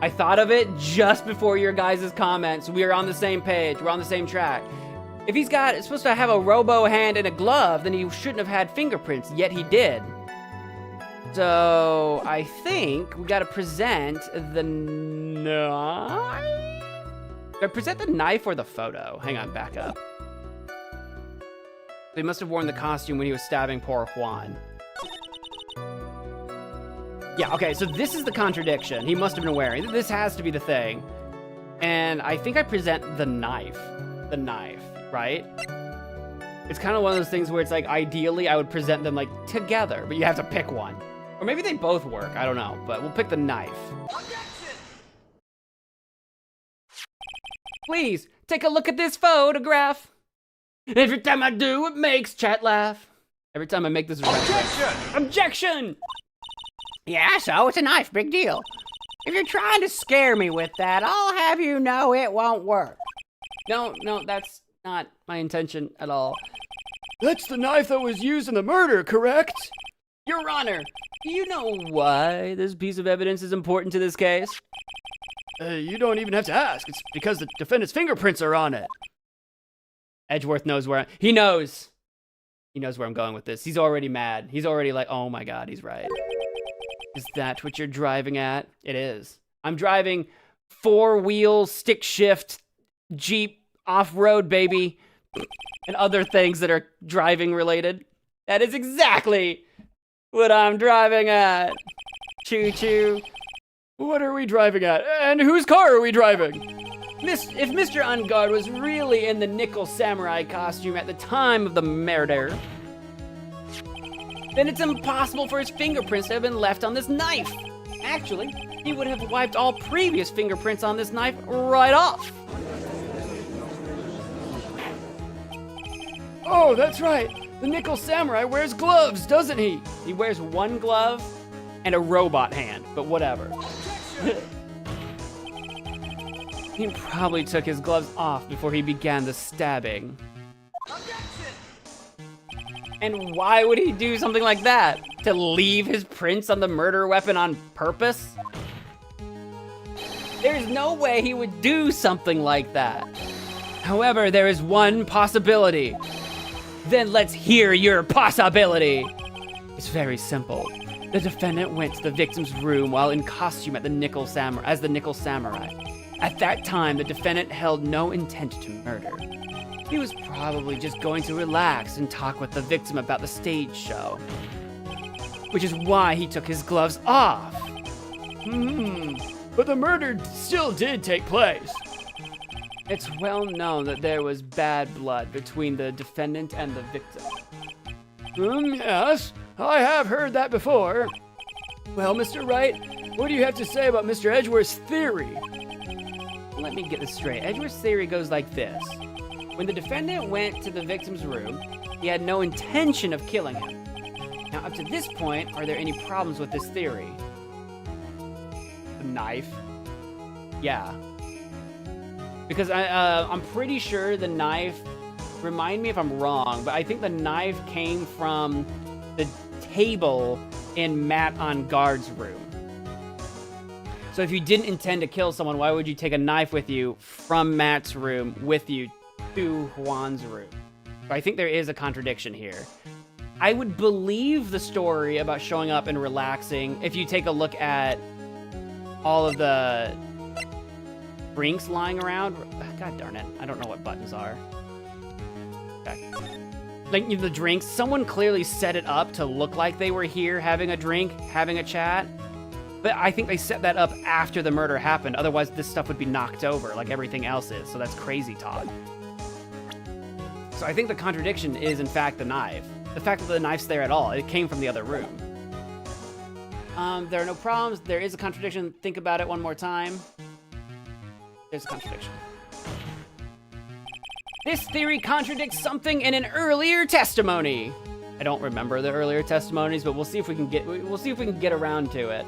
I thought of it just before your guys' comments. We are on the same page. We're on the same track. If he's supposed to have a robo hand and a glove, then he shouldn't have had fingerprints, yet he did. So, I think we gotta present the knife? Do I present the knife or the photo? Hang on, back up. He must have worn the costume when he was stabbing poor Juan. Yeah, okay, so this is the contradiction. He must have been wearing. This has to be the thing. And I think I present the knife. The knife, right? It's kind of one of those things where it's like, ideally, I would present them like together, but you have to pick one. Or maybe they both work, I don't know, but we'll pick the knife. Please, take a look at this photograph. Every time I do, it makes chat laugh. Every time I make this Objection! Yeah, so it's a knife, big deal. If you're trying to scare me with that, I'll have you know it won't work. No, that's not my intention at all. That's the knife that was used in the murder, correct? Your Honor, do you know why this piece of evidence is important to this case? You don't even have to ask. It's because the defendant's fingerprints are on it. Edgeworth knows where he knows. He knows where I'm going with this. He's already mad. He's already like, oh my God, he's right. Is that what you're driving at? It is. I'm driving 4-wheel stick shift Jeep off-road, baby, and other things that are driving related. That is exactly what I'm driving at. Choo choo. What are we driving at? And whose car are we driving? If Mr. Ungard was really in the Nickel Samurai costume at the time of the murder, then it's impossible for his fingerprints to have been left on this knife. Actually, he would have wiped all previous fingerprints on this knife right off. Oh, that's right. The Nickel Samurai wears gloves, doesn't he? He wears one glove and a robot hand, but whatever. He probably took his gloves off before he began the stabbing. And why would he do something like that? To leave his prints on the murder weapon on purpose? There's no way he would do something like that. However, there is one possibility. Then let's hear your possibility. It's very simple. The defendant went to the victim's room while in costume as the Nickel Samurai. At that time, the defendant held no intent to murder. He was probably just going to relax and talk with the victim about the stage show. Which is why he took his gloves off. But the murder still did take place. It's well known that there was bad blood between the defendant and the victim. Yes, I have heard that before. Well, Mr. Wright, what do you have to say about Mr. Edgeworth's theory? Let me get this straight. Edgeworth's theory goes like this. When the defendant went to the victim's room, he had no intention of killing him. Now, up to this point, are there any problems with this theory? The knife? Yeah. Because I'm pretty sure the knife, remind me if I'm wrong, but I think the knife came from the table in Matt on guard's room. So if you didn't intend to kill someone, why would you take a knife with you from Matt's room with you to Juan's room? So I think there is a contradiction here. I would believe the story about showing up and relaxing if you take a look at all of the drinks lying around. God darn it, I don't know what buttons are. Okay. Like the drinks, someone clearly set it up to look like they were here having a drink, having a chat. But I think they set that up after the murder happened. Otherwise, this stuff would be knocked over like everything else is. So that's crazy talk. So I think the contradiction is, in fact, the knife. The fact that the knife's there at all. It came from the other room. There are no problems. There is a contradiction. Think about it one more time. There's a contradiction. This theory contradicts something in an earlier testimony. I don't remember the earlier testimonies, but we'll see if we can get around to it.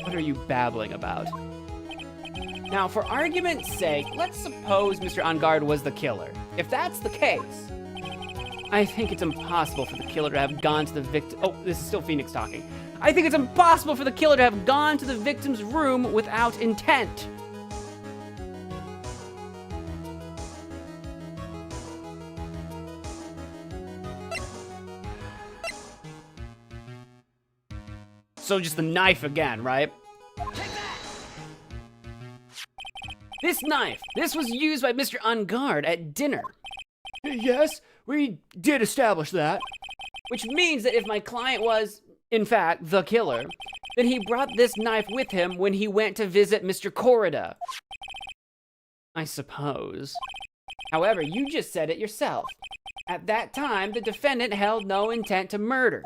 What are you babbling about? Now, for argument's sake, let's suppose Mr. On Guard was the killer. If that's the case, I think it's impossible for the killer to have gone to the victim. Oh, this is still Phoenix talking. I think it's impossible for the killer to have gone to the victim's room without intent. So just the knife again, right? This knife, this was used by Mr. On Guard at dinner. Yes, we did establish that. Which means that if my client was, in fact, the killer, then he brought this knife with him when he went to visit Mr. Corrida. I suppose. However, you just said it yourself. At that time, the defendant held no intent to murder.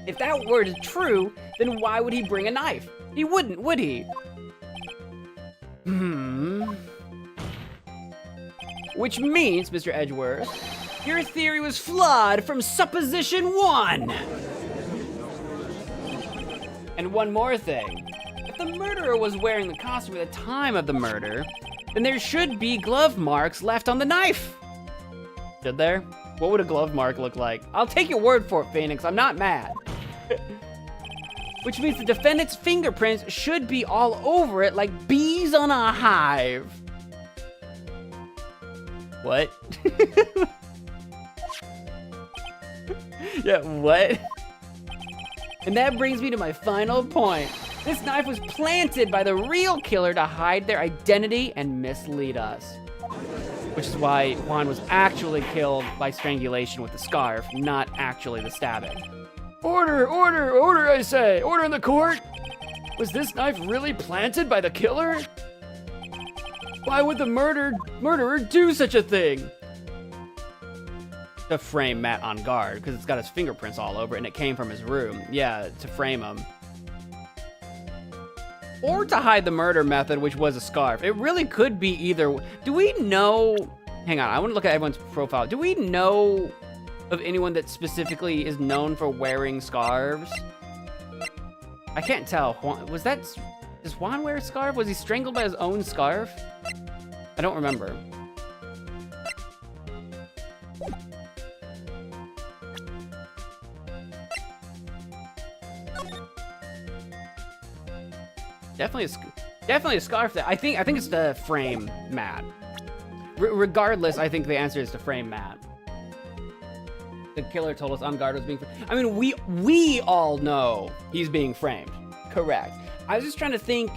If that word is true, then why would he bring a knife? He wouldn't, would he? Which means, Mr. Edgeworth, your theory was flawed from supposition 1. And one more thing. If the murderer was wearing the costume at the time of the murder, then there should be glove marks left on the knife. Should there? What would a glove mark look like? I'll take your word for it, Phoenix. I'm not mad. Which means the defendant's fingerprints should be all over it like bees on a hive. What? Yeah, what? And that brings me to my final point. This knife was planted by the real killer to hide their identity and mislead us. Which is why Juan was actually killed by strangulation with the scarf, not actually the stabbing. Order, order, order, I say! Order in the court! Was this knife really planted by the killer? Why would the murderer do such a thing? To frame Matt on guard, because it's got his fingerprints all over it and it came from his room. Yeah, to frame him. Or to hide the murder method, which was a scarf. It really could be either. Do we know... Hang on, I want to look at everyone's profile. Do we know of anyone that specifically is known for wearing scarves? I can't tell. Was that... Does Juan wear a scarf? Was he strangled by his own scarf? I don't remember. Definitely a scarf. That I think it's to frame Matt. Regardless, I think the answer is to frame Matt. The killer told us On Guard was being framed. I mean, we all know he's being framed. Correct. I was just trying to think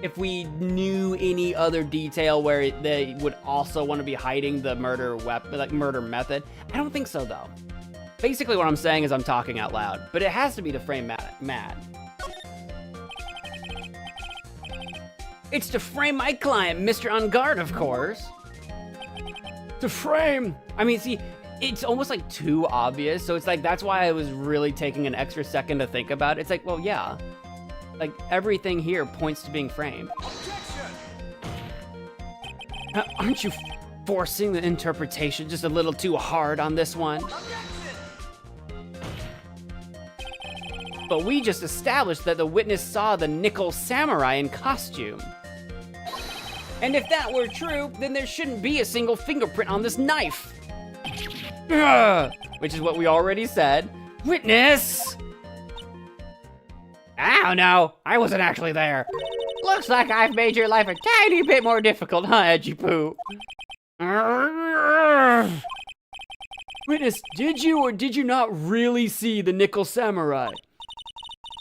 if we knew any other detail where they would also want to be hiding the murder weapon, like murder method. I don't think so, though. Basically, what I'm saying is I'm talking out loud, but it has to be to frame Matt. It's to frame my client, Mr. On Guard, of course. To frame. I mean, see, it's almost like too obvious. So it's like, that's why I was really taking an extra second to think about it. It's like, well, yeah. Like, everything here points to being framed. Aren't you forcing the interpretation just a little too hard on this one? But we just established that the witness saw the nickel samurai in costume. And if that were true, then there shouldn't be a single fingerprint on this knife. Ugh, which is what we already said. Witness! I don't know. I wasn't actually there. Looks like I've made your life a tiny bit more difficult, huh, Edgy Poo? Witness, did you or did you not really see the nickel samurai?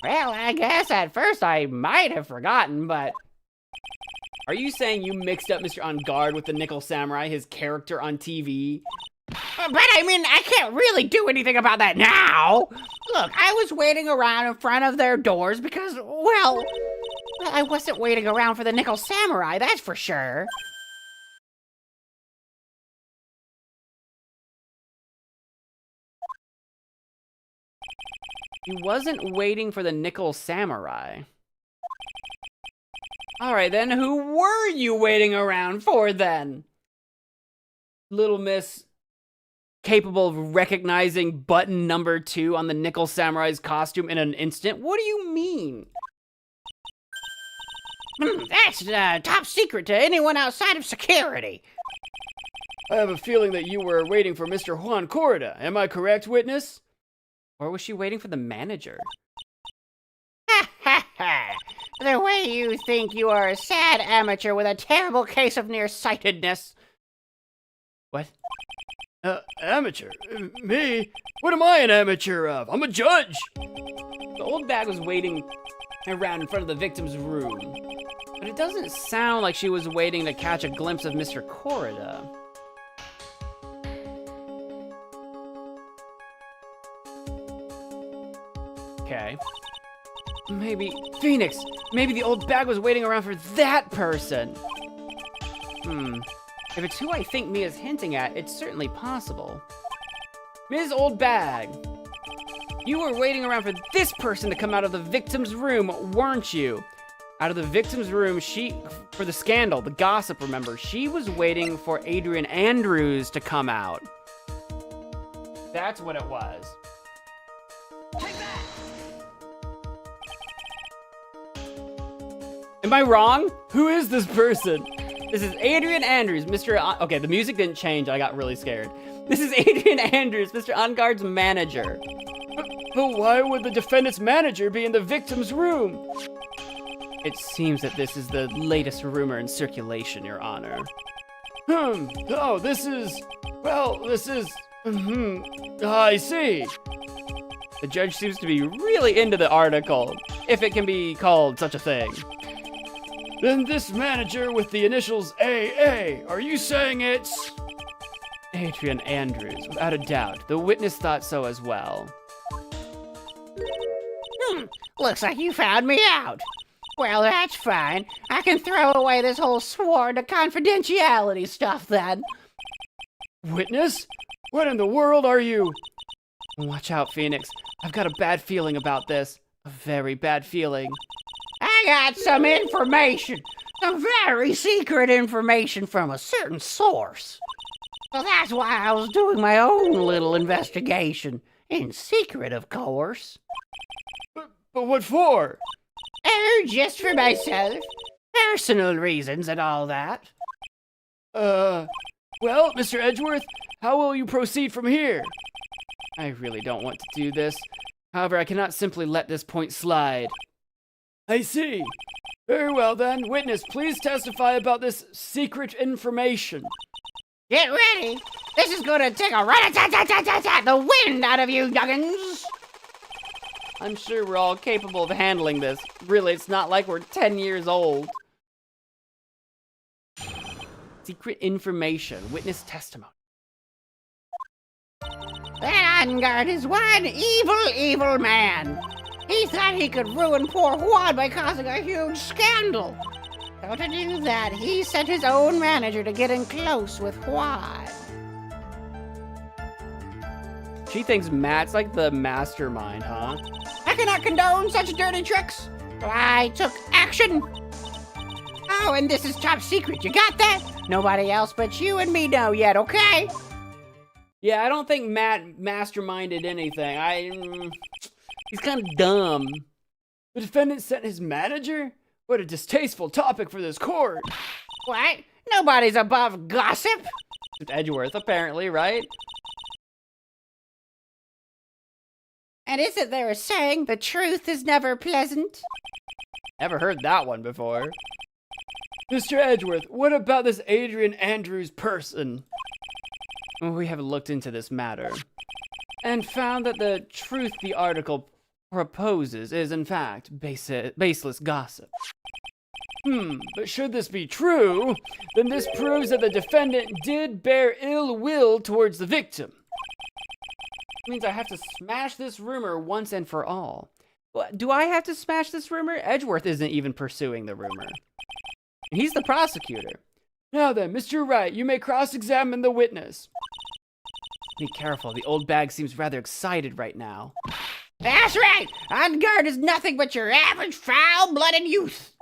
Well, I guess at first I might have forgotten, but... Are you saying you mixed up Mr. On Guard with the nickel samurai, his character on TV? But I mean, I can't really do anything about that now. Look, I was waiting around in front of their doors because, well, I wasn't waiting around for the nickel samurai, that's for sure. He wasn't waiting for the nickel samurai. All right, then who were you waiting around for then? Little Miss, capable of recognizing button number 2 on the nickel samurai's costume in an instant? What do you mean? That's top secret to anyone outside of security. I have a feeling that you were waiting for Mr. Juan Corrida. Am I correct, witness? Or was she waiting for the manager? Ha ha ha! The way you think you are a sad amateur with a terrible case of nearsightedness. What? Amateur? Me? What am I an amateur of? I'm a judge! The old bag was waiting around in front of the victim's room. But it doesn't sound like she was waiting to catch a glimpse of Mr. Corrida. Okay. Maybe Phoenix. Maybe the old bag was waiting around for that person. If it's who I think Mia's hinting at, it's certainly possible. Ms. Old Bag, you were waiting around for this person to come out of the victim's room, weren't you? Out of the victim's room, for the scandal, the gossip, remember, she was waiting for Adrian Andrews to come out. That's what it was. Am I wrong? Who is this person? This is Adrian Andrews, okay, the music didn't change. I got really scared. This is Adrian Andrews, Mr. On Guard's manager. But why would the defendant's manager be in the victim's room? It seems that this is the latest rumor in circulation, Your Honor. Oh, this is, I see. The judge seems to be really into the article, if it can be called such a thing. Then this manager with the initials AA, are you saying it's... Adrian Andrews, without a doubt. The witness thought so as well. Looks like you found me out. Well, that's fine. I can throw away this whole sworn to confidentiality stuff then. Witness? What in the world are you? Watch out, Phoenix. I've got a bad feeling about this. A very bad feeling. I got some information. Some very secret information from a certain source. So that's why I was doing my own little investigation. In secret, of course. But what for? Just for myself. Personal reasons and all that. Well, Mr. Edgeworth, how will you proceed from here? I really don't want to do this. However, I cannot simply let this point slide. I see. Very well then. Witness, please testify about this secret information. Get ready. This is gonna take a rat-a-tat-tat-tat-tat the wind out of you, youngins. I'm sure we're all capable of handling this. Really, it's not like we're 10 years old. Secret information. Witness testimony. That on-guard is one evil man. He thought he could ruin poor Juan by causing a huge scandal. So to do that, he sent his own manager to get in close with Juan. She thinks Matt's like the mastermind, huh? I cannot condone such dirty tricks, so I took action. Oh, and this is top secret, you got that? Nobody else but you and me know yet, okay? Yeah, I don't think Matt masterminded anything. He's kind of dumb. The defendant sent his manager? What a distasteful topic for this court. What? Nobody's above gossip. With Edgeworth, apparently, right? And isn't there a saying, the truth is never pleasant? Never heard that one before. Mr. Edgeworth, what about this Adrian Andrews person? Well, we have looked into this matter and found that the truth the article proposes is, in fact, baseless gossip. But should this be true, then this proves that the defendant did bear ill will towards the victim. It means I have to smash this rumor once and for all. Do I have to smash this rumor? Edgeworth isn't even pursuing the rumor. He's the prosecutor. Now then, Mr. Wright, you may cross-examine the witness. Be careful, the old bag seems rather excited right now. That's right! On guard is nothing but your average foul-blooded youth.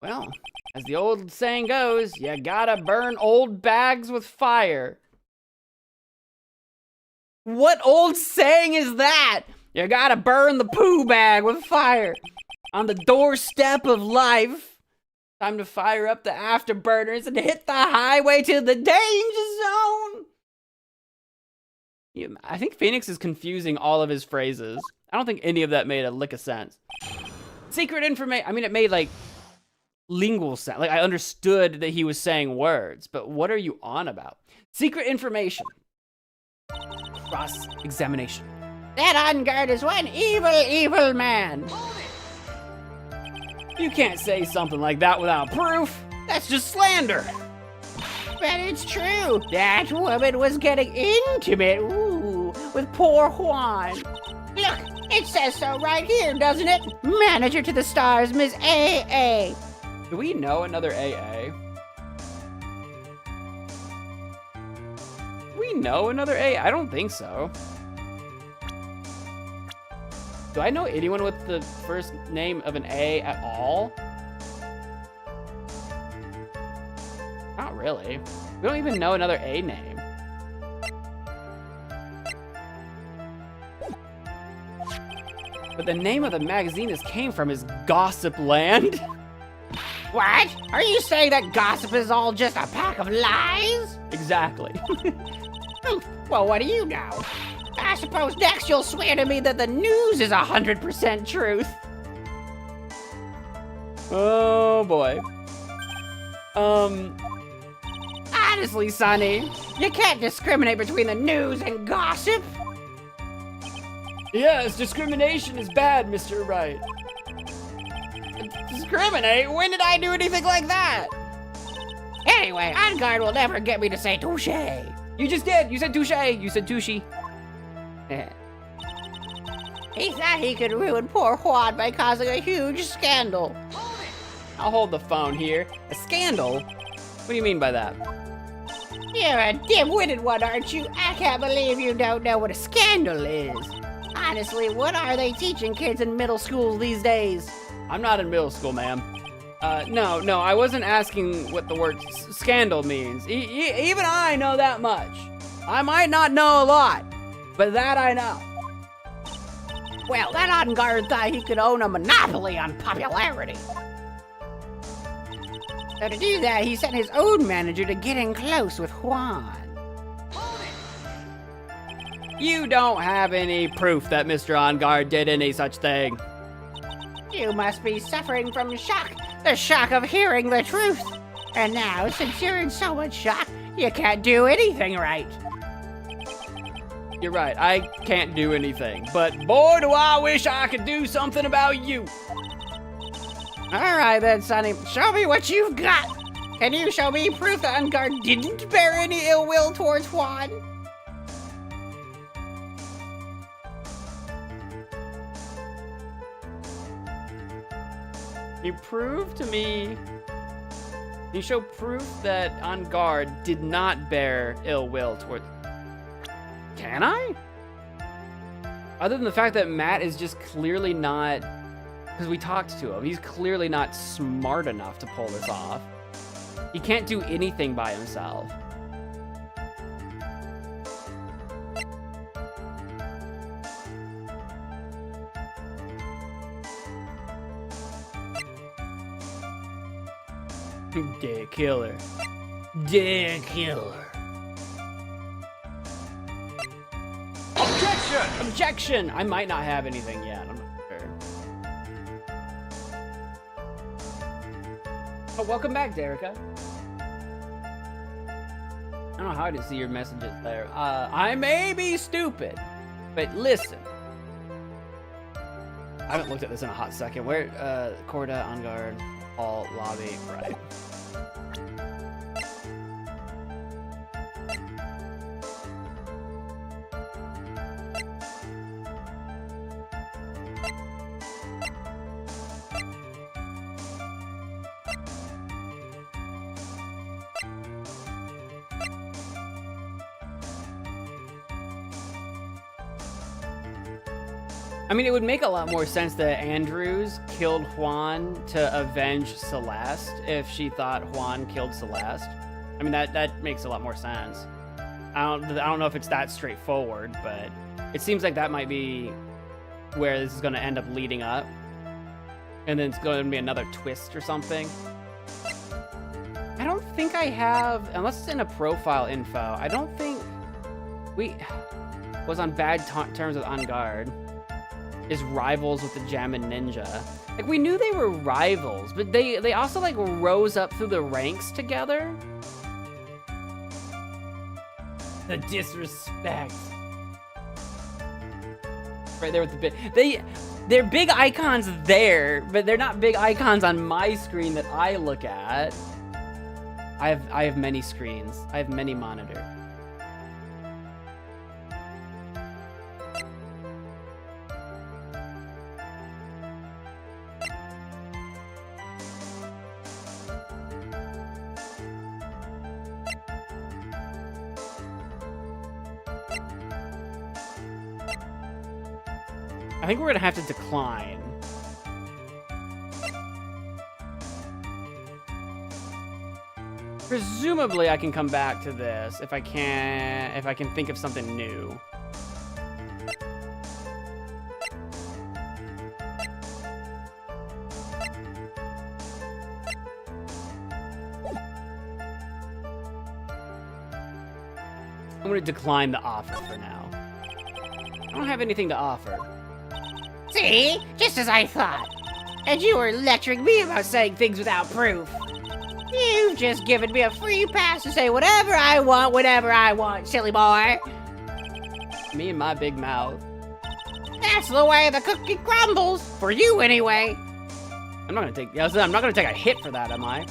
Well, as the old saying goes, you gotta burn old bags with fire. What old saying is that? You gotta burn the poo bag with fire. On the doorstep of life. Time to fire up the afterburners and hit the highway to the danger zone. I think Phoenix is confusing all of his phrases. I don't think any of that made a lick of sense. Secret information. I mean, it made like lingual sense. Like I understood that he was saying words, but what are you on about? Secret information. Cross-examination. That on guard is one evil man. You can't say something like that without proof. That's just slander. But it's true. That woman was getting intimate, with poor Juan. Look, it says so right here, doesn't it? Manager to the stars, Miss A.A. Do we know another AA? Do we know another AA? I don't think so. Do I know anyone with the first name of an A at all? Not really. We don't even know another A name. But the name of the magazine this came from is Gossip Land. What? Are you saying that gossip is all just a pack of lies? Exactly. Well, what do you know? I suppose next you'll swear to me that the news is 100% truth. Oh boy. Honestly, Sonny, you can't discriminate between the news and gossip. Yes, discrimination is bad, Mr. Wright. Discriminate? When did I do anything like that? Anyway, on guard will never get me to say touche. You just did. You said touche. You said touche. He thought he could ruin poor Juan by causing a huge scandal. I'll hold the phone here. A scandal? What do you mean by that? You're a dim-witted one, aren't you? I can't believe you don't know what a scandal is. Honestly, what are they teaching kids in middle school these days? I'm not in middle school, ma'am. No, I wasn't asking what the word scandal means. Even I know that much. I might not know a lot, but that I know. Well, that on-guard thought he could own a monopoly on popularity. So to do that, he sent his own manager to get in close with Juan. You don't have any proof that Mr. On Guard did any such thing. You must be suffering from shock, the shock of hearing the truth. And now, since you're in so much shock, you can't do anything right. You're right, I can't do anything, but boy do I wish I could do something about you. All right then, Sonny, show me what you've got. Can you show me proof that On Guard didn't bear any ill will towards Juan? You prove to me. You show proof that On Guard did not bear ill will towards. Can I? Other than the fact that Matt is just clearly not, because we talked to him, he's clearly not smart enough to pull this off. He can't do anything by himself. Dick killer. Dick killer. Objection! Objection! I might not have anything yet. I'm not sure. Oh, welcome back, Derica. I don't know how I didn't see your messages there. I may be stupid, but listen. I haven't looked at this in a hot second. Where, Corda, on guard, all lobby, right. I mean, it would make a lot more sense that Andrews killed Juan to avenge Celeste if she thought Juan killed Celeste. I mean, that makes a lot more sense. I don't know if it's that straightforward, but it seems like that might be where this is going to end up leading up. And then it's going to be another twist or something. I don't think I have, unless it's in a profile info, I don't think we was on bad terms with On Guard. Is rivals with the Jammin' Ninja. Like, we knew they were rivals, but they also, like, rose up through the ranks together. The disrespect. Right there with the big... They're big icons there, but they're not big icons on my screen that I look at. I have many screens. I have many monitors. I think we're gonna have to decline. Presumably, I can come back to this if I can think of something new. I'm gonna decline the offer for now. I don't have anything to offer. See? Just as I thought. And you were lecturing me about saying things without proof. You've just given me a free pass to say whatever I want, whenever I want, silly boy. Me and my big mouth. That's the way the cookie crumbles. For you, anyway. I'm not gonna take a hit for that, am I?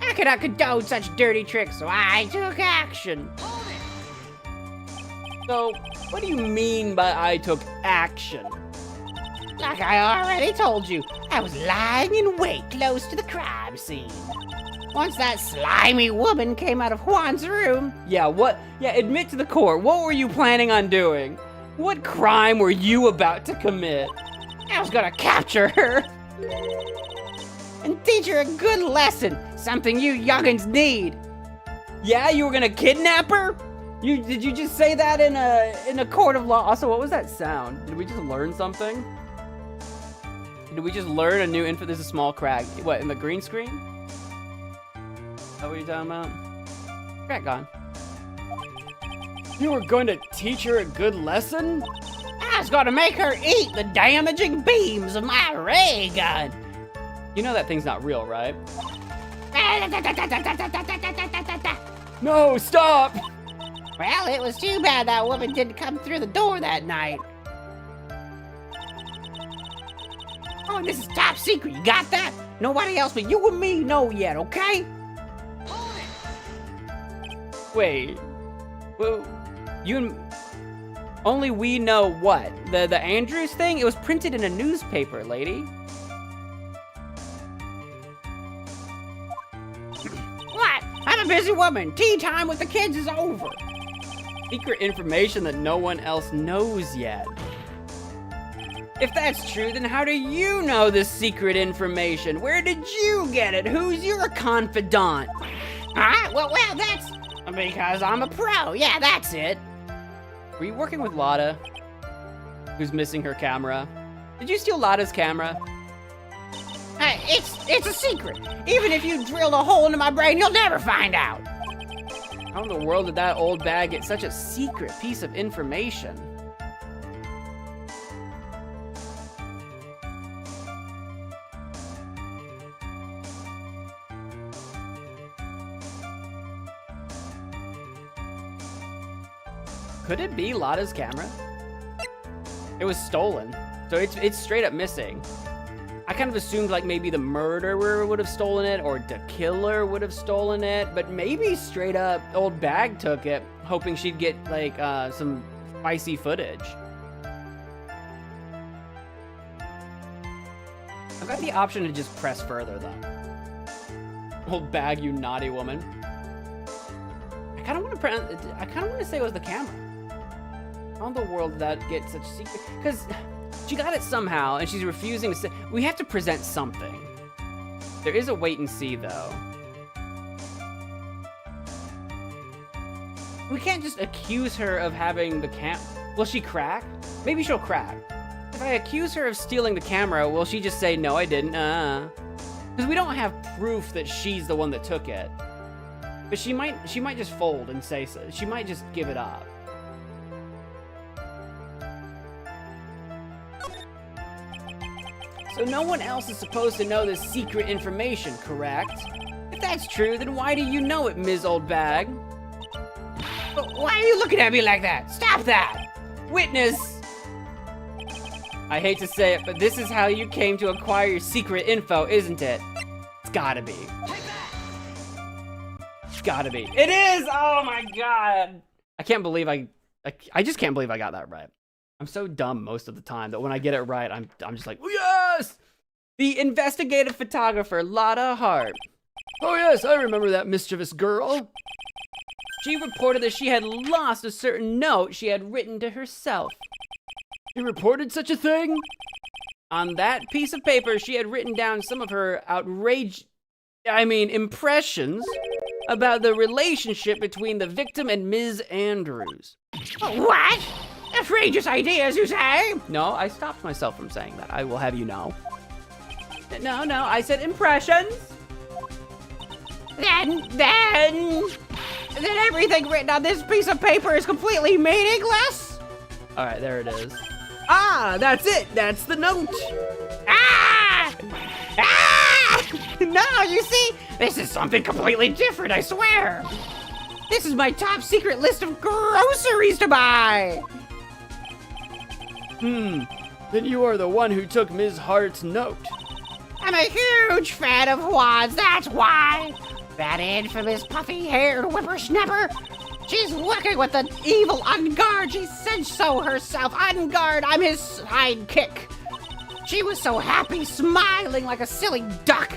I cannot condone such dirty tricks, so I took action. So, what do you mean by I took action? Like I already told you, I was lying in wait close to the crime scene. Once that slimy woman came out of Juan's room... Yeah, admit to the court. What were you planning on doing? What crime were you about to commit? I was gonna capture her. And teach her a good lesson. Something you youngins need. Yeah, you were gonna kidnap her? Did you just say that in a court of law? Also, what was that sound? Did we just learn something? Did we just learn a new info? There's a small crack. What, in the green screen? Is that what you're talking about? Crack gone. You were going to teach her a good lesson? I was gonna make her eat the damaging beams of my ray gun. You know that thing's not real, right? No, stop! Well, it was too bad that woman didn't come through the door that night. Oh, and this is top secret, you got that? Nobody else but you and me know yet, okay? Wait. Well, you and... Only we know what? The Andrews thing? It was printed in a newspaper, lady. What? I'm a busy woman. Tea time with the kids is over. Secret information that no one else knows yet. If that's true, then how do you know this secret information? Where did you get it? Who's your confidant? Well, that's because I'm a pro. Yeah, that's it. Were you working with Lotta, who's missing her camera? Did you steal Lotta's camera? Hey, It's a secret. Even if you drilled a hole into my brain, you'll never find out. How in the world did that old bag get such a secret piece of information? Could it be Lotta's camera? It was stolen, so it's straight up missing. I kind of assumed like maybe the murderer would have stolen it or the killer would have stolen it, but maybe straight up old bag took it, hoping she'd get like some spicy footage. I've got the option to just press further though. Old bag, you naughty woman. I kind of want to say it was the camera. How in the world did that get such secret? Because she got it somehow, and she's refusing to say. We have to present something. There is a wait and see, though. We can't just accuse her of having the Will she crack? Maybe she'll crack. If I accuse her of stealing the camera, will she just say, no, I didn't? Because we don't have proof that she's the one that took it. But she might just fold and say so. She might just give it up. So no one else is supposed to know this secret information, correct? If that's true, then why do you know it, Ms. Old Bag? Why are you looking at me like that? Stop that! Witness! I hate to say it, but this is how you came to acquire your secret info, isn't it? It's gotta be. It's gotta be. It is! Oh my god! I can't believe I just can't believe I got that right. I'm so dumb most of the time that when I get it right, I'm just like, oh, yes! The investigative photographer, Lotta Hart. Oh yes, I remember that mischievous girl. She reported that she had lost a certain note she had written to herself. You reported such a thing? On that piece of paper, she had written down some of her impressions about the relationship between the victim and Ms. Andrews. What? Outrageous ideas, you say? No, I stopped myself from saying that. I will have you know. No, I said impressions. Then everything written on this piece of paper is completely meaningless? All right, there it is. Ah, that's it. That's the note. Ah! No, you see? This is something completely different, I swear. This is my top secret list of groceries to buy. Then you are the one who took Ms. Hart's note. I'm a huge fan of Juan's, that's why. That infamous puffy-haired whippersnapper. She's working with the evil Ungard. She said so herself. Ungard, I'm his sidekick. She was so happy, smiling like a silly duck.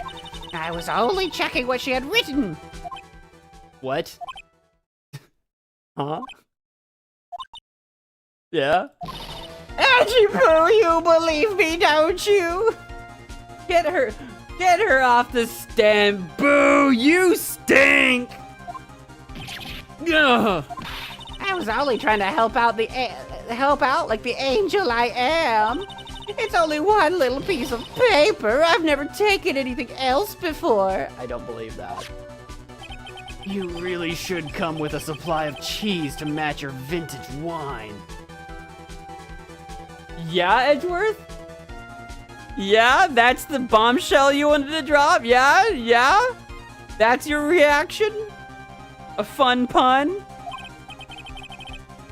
I was only checking what she had written. What? Huh? Yeah? Edgy Poo, you believe me, don't you? Get her off the stand. Boo, you stink. Ugh. I was only trying to help out like the angel I am. It's only one little piece of paper. I've never taken anything else before. I don't believe that. You really should come with a supply of cheese to match your vintage wine. Yeah, Edgeworth? Yeah, that's the bombshell you wanted to drop? Yeah? That's your reaction? A fun pun?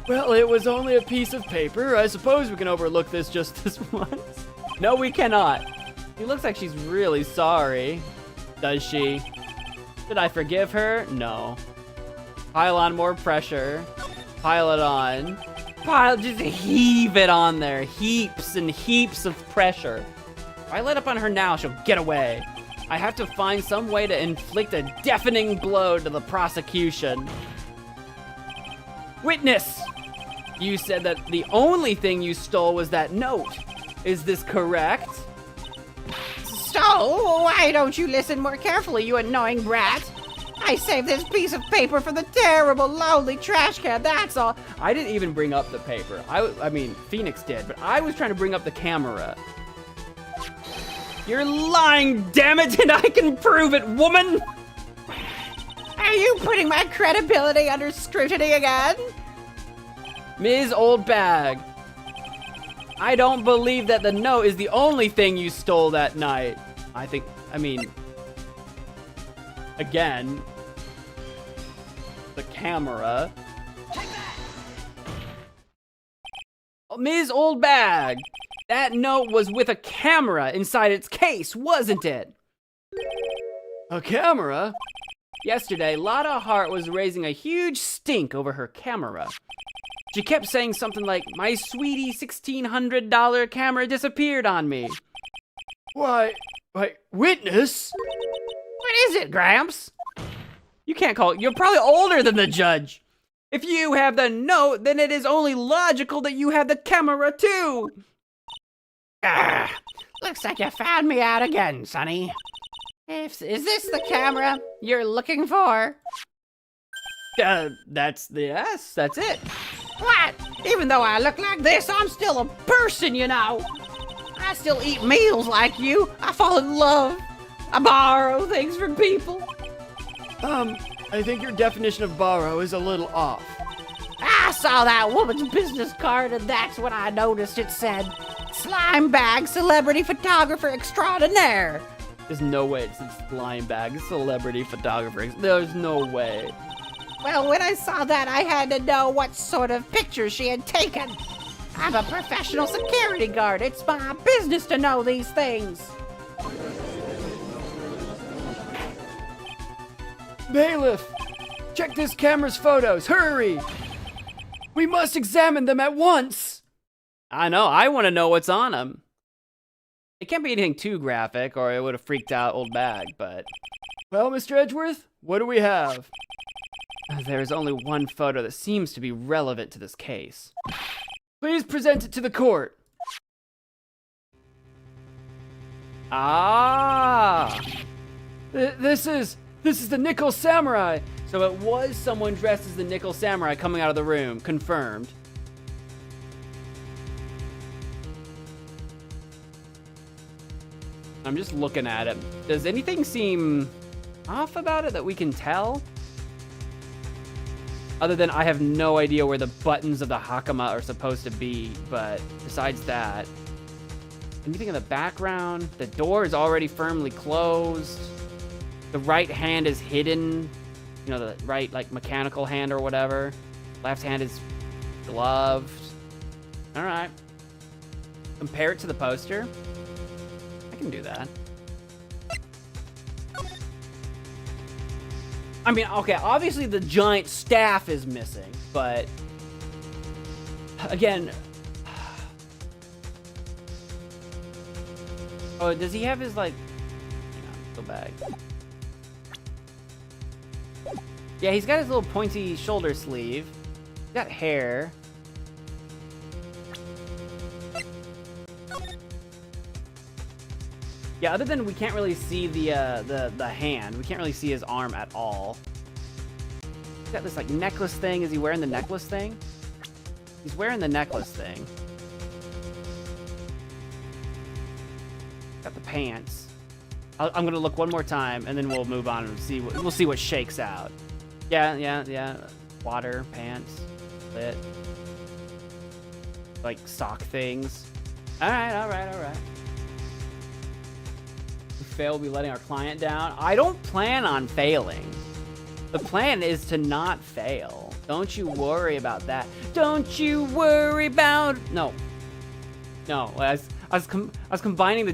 Well, it was only a piece of paper. I suppose we can overlook this just this once. No, we cannot. She looks like she's really sorry. Does she? Should I forgive her? No. Pile on more pressure. Pile it on. Just heave it on there. Heaps and heaps of pressure. If I let up on her now, she'll get away. I have to find some way to inflict a deafening blow to the prosecution. Witness! You said that the only thing you stole was that note. Is this correct? Stole? Why don't you listen more carefully, you annoying brat? I saved this piece of paper for the terrible, lonely trash can, that's all. I didn't even bring up the paper. I mean, Phoenix did, but I was trying to bring up the camera. You're lying, damn it, and I can prove it, woman! Are you putting my credibility under scrutiny again? Ms. Old Bag, I don't believe that the note is the only thing you stole that night. I mean, again, the camera. Ms. Old Bag, that note was with a camera inside its case, wasn't it? A camera? Yesterday, Lotta Hart was raising a huge stink over her camera. She kept saying something like, my sweetie $1,600 camera disappeared on me. Why, witness? What is it, Gramps? You can't call it, you're probably older than the judge. If you have the note, then it is only logical that you have the camera too. Looks like you found me out again, Sonny. Is this the camera you're looking for? That's it. What? Even though I look like this, I'm still a person, you know. I still eat meals like you. I fall in love. I borrow things from people. I think your definition of borrow is a little off. I saw that woman's business card, and that's when I noticed it said, Slime Bag Celebrity Photographer Extraordinaire. There's no way it's Slime Bag Celebrity Photographer. There's no way. Well, when I saw that, I had to know what sort of pictures she had taken. I'm a professional security guard. It's my business to know these things. Bailiff, check this camera's photos, hurry! We must examine them at once! I know, I want to know what's on them. It can't be anything too graphic, or it would have freaked out Old Bag, but... Well, Mr. Edgeworth, what do we have? There is only one photo that seems to be relevant to this case. Please present it to the court. Ah! This is the Nickel Samurai. So it was someone dressed as the Nickel Samurai coming out of the room. Confirmed. I'm just looking at it. Does anything seem off about it that we can tell? Other than I have no idea where the buttons of the Hakama are supposed to be, but besides that, anything in the background? The door is already firmly closed. The right hand is hidden. You know, the right, like, mechanical hand or whatever. Left hand is gloved. All right. Compare it to the poster. I can do that. I mean, okay, obviously the giant staff is missing, but again, oh, does he have his, like, hang on, go back. Yeah, he's got his little pointy shoulder sleeve. He's got hair. Yeah, other than we can't really see the hand. We can't really see his arm at all. He's got this, like, necklace thing. Is he wearing the necklace thing? He's wearing the necklace thing. Got the pants. I'm gonna look one more time, and then we'll move on and see. We'll see what shakes out. Yeah. Water, pants, lit. Like sock things. All right. Fail, we'll be letting our client down. I don't plan on failing. The plan is to not fail. Don't you worry about that. Don't you worry about... No. I was combining the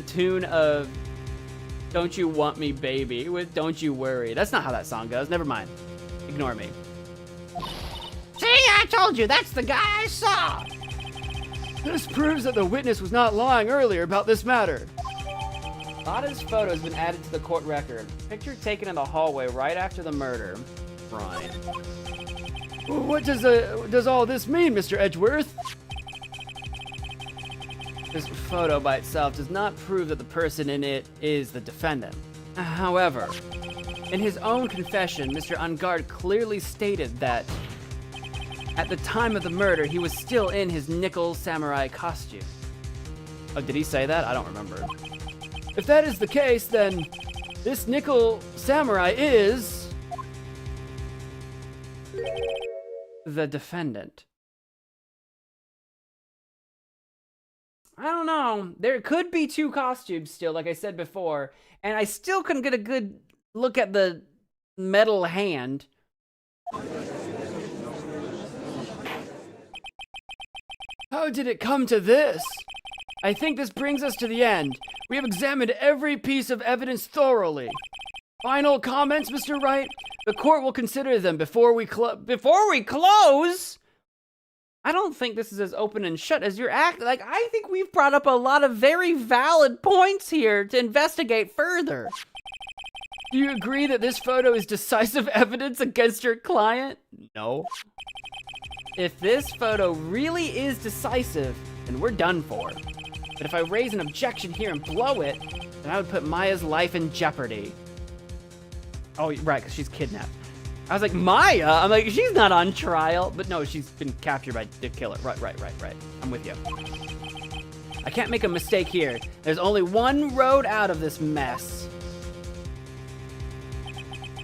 tune of Don't You Want Me Baby with Don't You Worry. That's not how that song goes. Never mind. Ignore me. See, I told you, that's the guy I saw. This proves that the witness was not lying earlier about this matter. Lotta's photo has been added to the court record. Picture taken in the hallway right after the murder. Right. What does all this mean, Mr. Edgeworth? This photo by itself does not prove that the person in it is the defendant. However, in his own confession, Mr. Ungard clearly stated that at the time of the murder, he was still in his nickel samurai costume. Oh, did he say that? I don't remember. If that is the case, then this nickel samurai is the defendant. I don't know. There could be two costumes still, like I said before, and I still couldn't get a good look at the metal hand. How did it come to this? I think this brings us to the end. We have examined every piece of evidence thoroughly. Final comments, Mr. Wright? The court will consider them before we close? I don't think this is as open and shut as you're acting. Like, I think we've brought up a lot of very valid points here to investigate further. Do you agree that this photo is decisive evidence against your client? No. If this photo really is decisive, then we're done for. But if I raise an objection here and blow it, then I would put Maya's life in jeopardy. Oh, right, because she's kidnapped. I was like, Maya? I'm like, she's not on trial. But no, she's been captured by the killer. Right. I'm with you. I can't make a mistake here. There's only one road out of this mess.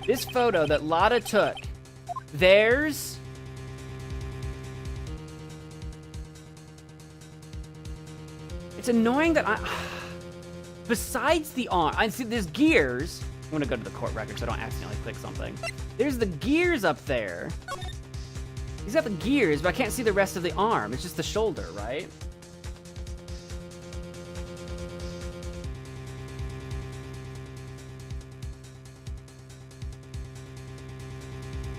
This photo that Lotta took, there's... It's annoying that besides the arm, I see there's gears. I'm gonna go to the court record so I don't accidentally click something. There's the gears up there. He's got the gears, but I can't see the rest of the arm. It's just the shoulder, right?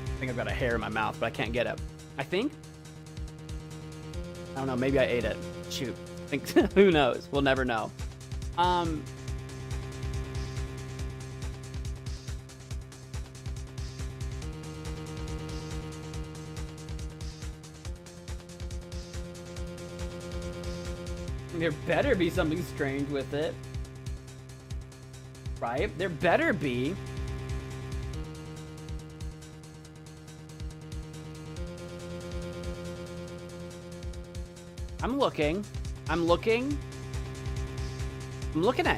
I think I've got a hair in my mouth, but I can't get it. I think? I don't know, maybe I ate it. Shoot. I think, who knows? We'll never know. There better be something strange with it. Right? There better be. I'm looking at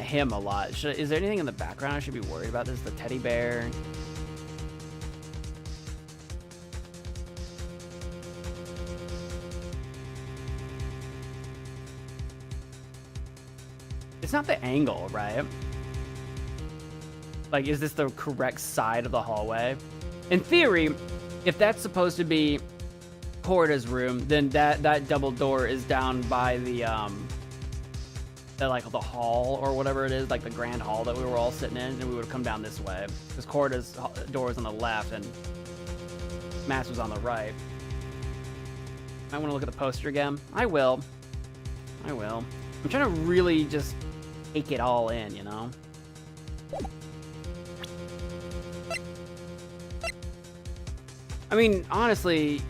him a lot. Is there anything in the background I should be worried about? This is the teddy bear. It's not the angle, right? Like, is this the correct side of the hallway? In theory, if that's supposed to be Corda's room, then that double door is down by the like the hall or whatever it is, like the grand hall that we were all sitting in, and we would have come down this way because Corda's door is on the left and Matt's was on the right. I want to look at the poster again. I will. I'm trying to really just take it all in, you know? I mean, honestly,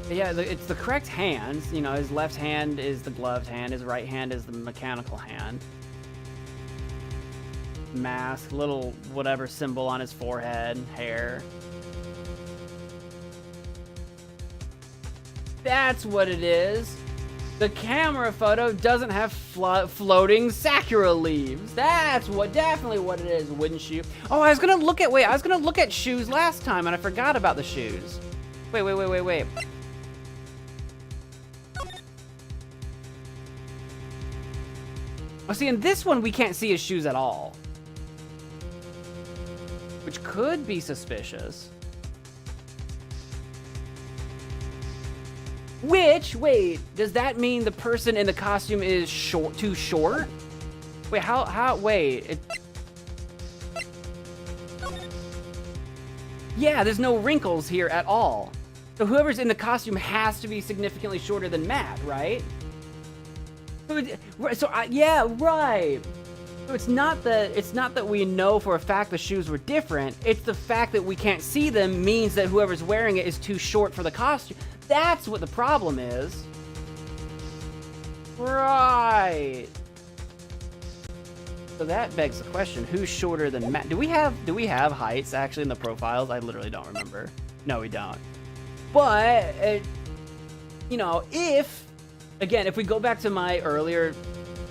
yeah, it's the correct hands. You know, his left hand is the gloved hand, his right hand is the mechanical hand. Mask, little whatever symbol on his forehead, hair. That's what it is. The camera photo doesn't have floating sakura leaves. That's definitely what it is, wouldn't you? Oh, I was gonna look at shoes last time and I forgot about the shoes. Wait. Oh, see, in this one, we can't see his shoes at all. Which could be suspicious. Wait, does that mean the person in the costume is too short? Wait, yeah, there's no wrinkles here at all. So whoever's in the costume has to be significantly shorter than Matt, right? Yeah, right. So it's not that we know for a fact the shoes were different. It's the fact that we can't see them means that whoever's wearing it is too short for the costume. That's what the problem is. Right. So that begs the question, who's shorter than Matt? Do we have heights actually in the profiles? I literally don't remember. No, we don't. But, you know, if we go back to my earlier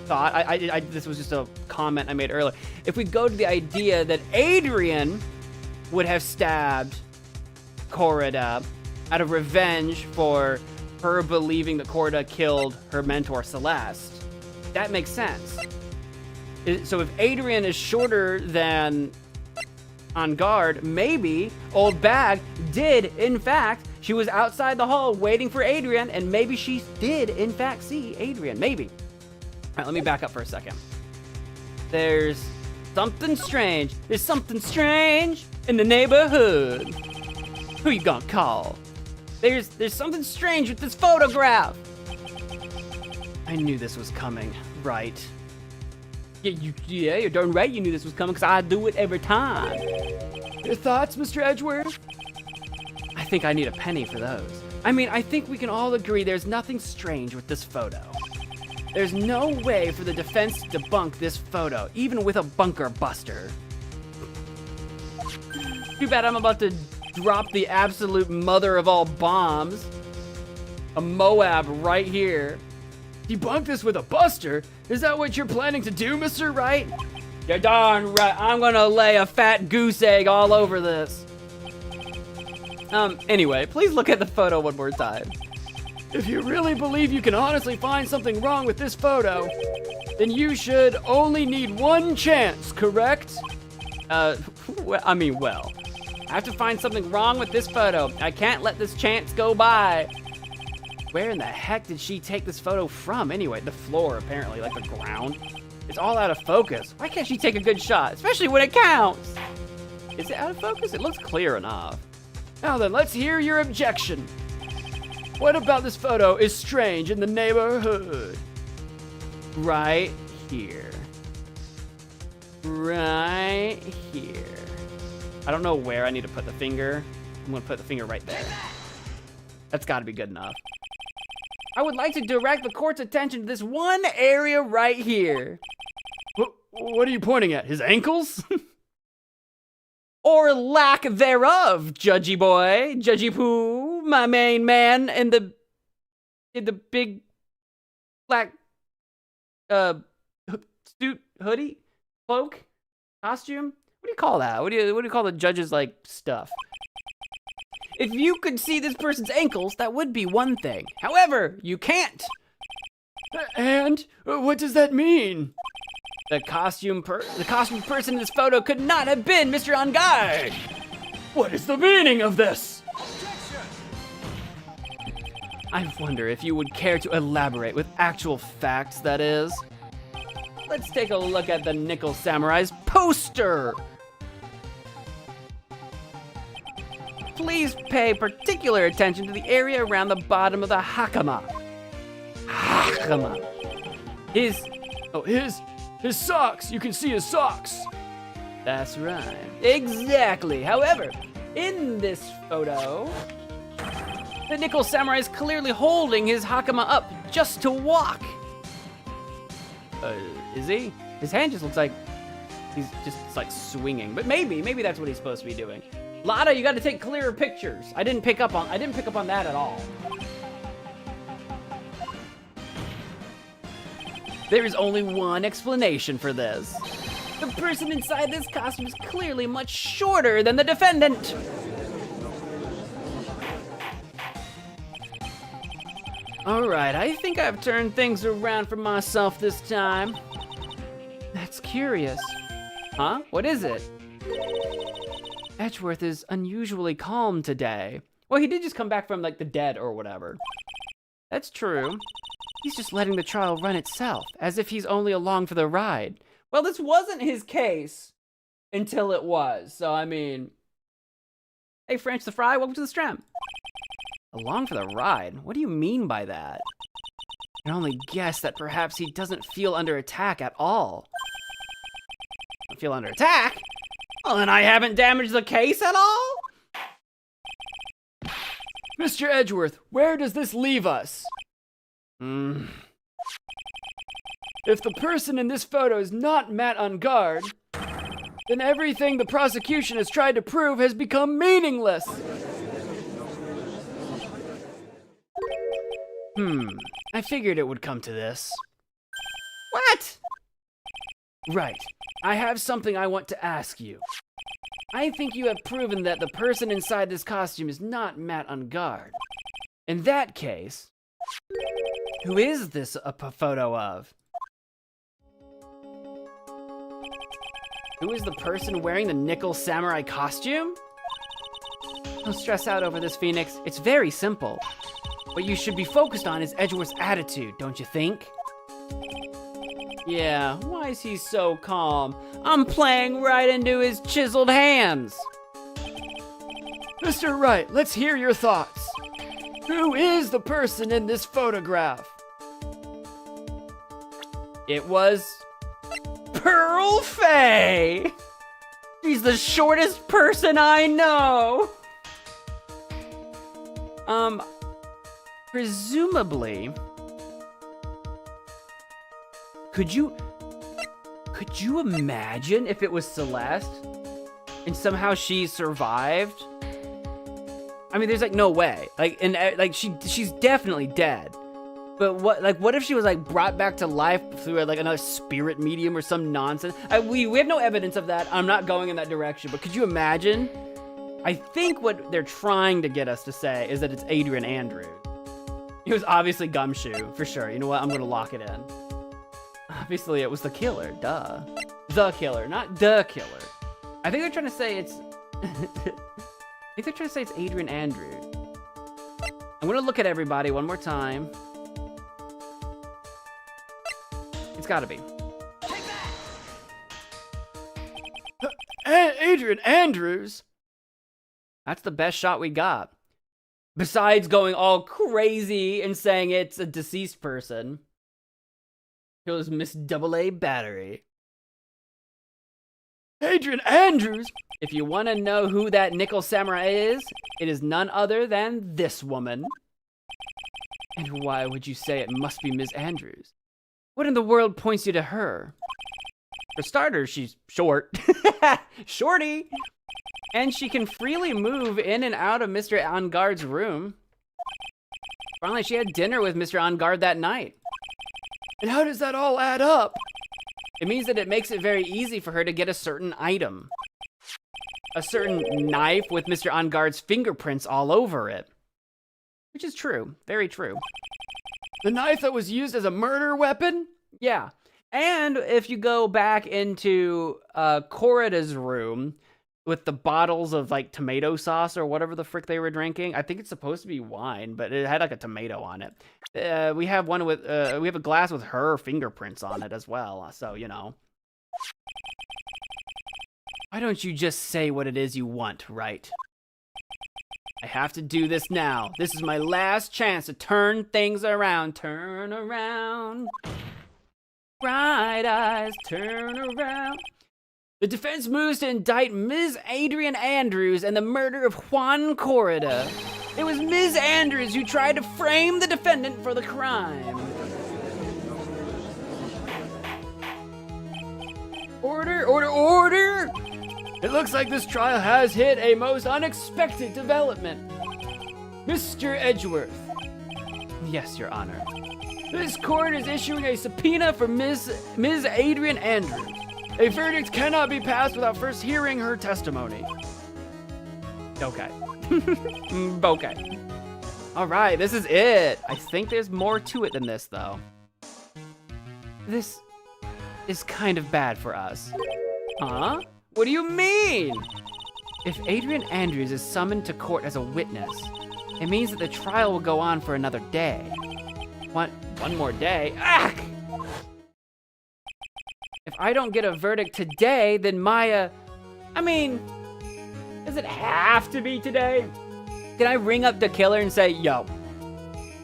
thought, this was just a comment I made earlier. If we go to the idea that Adrian would have stabbed Corrida out of revenge for her believing that Corrida killed her mentor Celeste, that makes sense. So if Adrian is shorter than On Guard, maybe Old Bag did, in fact, she was outside the hall waiting for Adrian, and maybe she did, in fact, see Adrian. Maybe. All right, let me back up for a second. There's something strange. There's something strange in the neighborhood. Who you gonna call? There's something strange with this photograph. I knew this was coming, right? Yeah, you're darn right you knew this was coming, because I do it every time. Your thoughts, Mr. Edgeworth? I think I need a penny for those. I mean, I think we can all agree there's nothing strange with this photo. There's no way for the defense to debunk this photo, even with a bunker buster. Too bad I'm about to drop the absolute mother of all bombs. A Moab right here. Debunk this with a buster? Is that what you're planning to do, Mr. Wright? You're darn right. I'm gonna lay a fat goose egg all over this. Anyway, please look at the photo one more time. If you really believe you can honestly find something wrong with this photo, then you should only need one chance, correct? Well, I have to find something wrong with this photo. I can't let this chance go by. Where in the heck did she take this photo from anyway? The floor, apparently, like the ground. It's all out of focus. Why can't she take a good shot, especially when it counts? Is it out of focus? It looks clear enough. Now then, let's hear your objection. What about this photo is strange in the neighborhood? Right here. Right here. I don't know where I need to put the finger. I'm gonna put the finger right there. That's gotta be good enough. I would like to direct the court's attention to this one area right here. What are you pointing at? His ankles? Or lack thereof, Judgy boy, Judgy Poo, my main man in the big black suit, hoodie, cloak, costume. What do you call that? What do you call the judge's like stuff? If you could see this person's ankles, that would be one thing. However, you can't. And what does that mean? The costume person in this photo could not have been Mr. On Guard. What is the meaning of this? I wonder if you would care to elaborate with actual facts, that is. Let's take a look at the Nickel Samurai's poster. Please pay particular attention to the area around the bottom of the hakama. Hakama. His socks. You can see his socks. That's right. Exactly. However, in this photo, the Nickel Samurai is clearly holding his hakama up just to walk. Is he? His hand just looks like he's just like swinging, but maybe that's what he's supposed to be doing. Lada, you got to take clearer pictures. I didn't pick up on that at all. There is only one explanation for this. The person inside this costume is clearly much shorter than the defendant. All right, I think I've turned things around for myself this time. That's curious. Huh? What is it? Edgeworth is unusually calm today. Well, he did just come back from, like, the dead or whatever. That's true. He's just letting the trial run itself, as if he's only along for the ride. Well, this wasn't his case until it was, so I mean... Hey, French the Fry, welcome to the stream. Along for the ride? What do you mean by that? I can only guess that perhaps he doesn't feel under attack at all. Don't feel under attack? Well, then I haven't damaged the case at all? Mr. Edgeworth, where does this leave us? If the person in this photo is not Matt on guard, then everything the prosecution has tried to prove has become meaningless. I figured it would come to this. What? Right. I have something I want to ask you. I think you have proven that the person inside this costume is not Matt on guard. In that case, who is this a photo of? Who is the person wearing the nickel samurai costume? Don't stress out over this, Phoenix. It's very simple. What you should be focused on is Edgeworth's attitude, don't you think? Yeah, why is he so calm? I'm playing right into his chiseled hands. Mr. Wright, let's hear your thoughts. Who is the person in this photograph? It was Pearl Fay. She's the shortest person I know. Presumably, could you imagine if it was Celeste and somehow she survived? I mean, there's like no way. She's definitely dead. But what if she was like brought back to life through like another spirit medium or some nonsense? We have no evidence of that. I'm not going in that direction. But could you imagine? I think what they're trying to get us to say is that it's Adrian Andrews. It was obviously Gumshoe, for sure. You know what? I'm gonna lock it in. Obviously, it was the killer. Duh. The killer, not the killer. I think they're trying to say it's... I think they're trying to say it's Adrian Andrews. I'm gonna look at everybody one more time. It's gotta be. Adrian Andrews? That's the best shot we got. Besides going all crazy and saying it's a deceased person. It was Miss AA Battery. Adrian Andrews! If you want to know who that nickel samurai is, it is none other than this woman. And why would you say it must be Miss Andrews? What in the world points you to her? For starters, she's short. Shorty! And she can freely move in and out of Mr. Enguarde's room. Finally, she had dinner with Mr. Enguarde that night. And how does that all add up? It means that it makes it very easy for her to get a certain item. A certain knife with Mr. Enguarde's fingerprints all over it. Which is true. Very true. The knife that was used as a murder weapon? Yeah. And if you go back into Corrida's room with the bottles of like tomato sauce or whatever the frick they were drinking, I think it's supposed to be wine, but it had like a tomato on it. We have one with we have a glass with her fingerprints on it as well. So, you know. Why don't you just say what it is you want, Wright? I have to do this now. This is my last chance to turn things around. Turn around. Bright eyes, turn around. The defense moves to indict Ms. Adrian Andrews and the murder of Juan Corrida. It was Ms. Andrews who tried to frame the defendant for the crime. Order, order, order! It looks like this trial has hit a most unexpected development. Mr. Edgeworth. Yes, Your Honor. This court is issuing a subpoena for Ms. Adrian Andrews. A verdict cannot be passed without first hearing her testimony. Okay. Okay. All right, this is it. I think there's more to it than this, though. This is kind of bad for us. Huh? What do you mean? If Adrian Andrews is summoned to court as a witness, it means that the trial will go on for another day. One more day? Ah! If I don't get a verdict today, then Maya... I mean, does it have to be today? Can I ring up the killer and say, yo,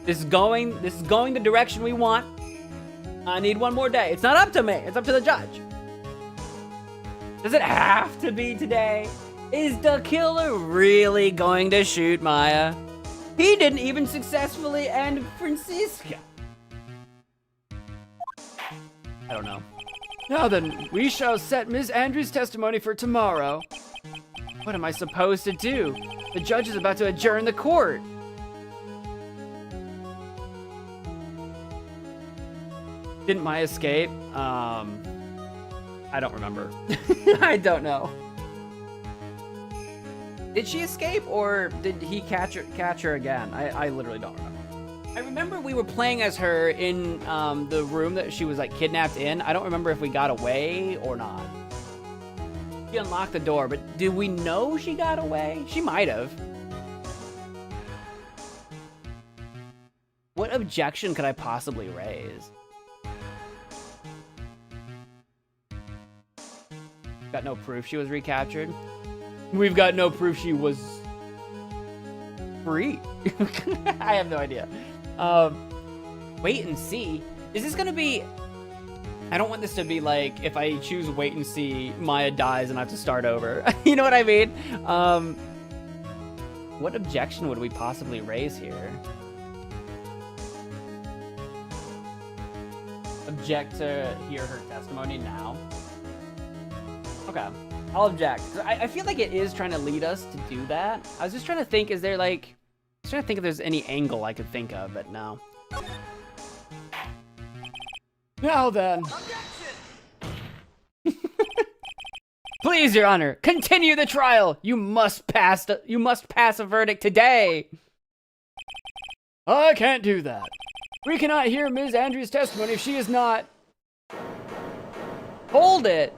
this is going the direction we want. I need one more day. It's not up to me. It's up to the judge. Does it have to be today? Is the killer really going to shoot Maya? He didn't even successfully end Francisca. I don't know. Now then, we shall set Ms. Andrews' testimony for tomorrow. What am I supposed to do? The judge is about to adjourn the court. Didn't my escape? I don't remember. I don't know. Did she escape or did he catch her again? I literally don't remember. I remember we were playing as her in the room that she was like kidnapped in. I don't remember if we got away or not. She unlocked the door, but did we know she got away? She might have. What objection could I possibly raise? Got no proof she was recaptured. We've got no proof she was free. I have no idea. Wait and see. Is this gonna be... I don't want this to be like, if I choose wait and see, Maya dies and I have to start over. You know what I mean? What objection would we possibly raise here? Object to hear her testimony now. Okay, I'll object. I feel like it is trying to lead us to do that. I was just trying to think, is there like... I was trying to think if there's any angle I could think of, but no. Now then. Please, Your Honor, continue the trial. You must pass a verdict today. I can't do that. We cannot hear Ms. Andrews' testimony if she is not... Hold it.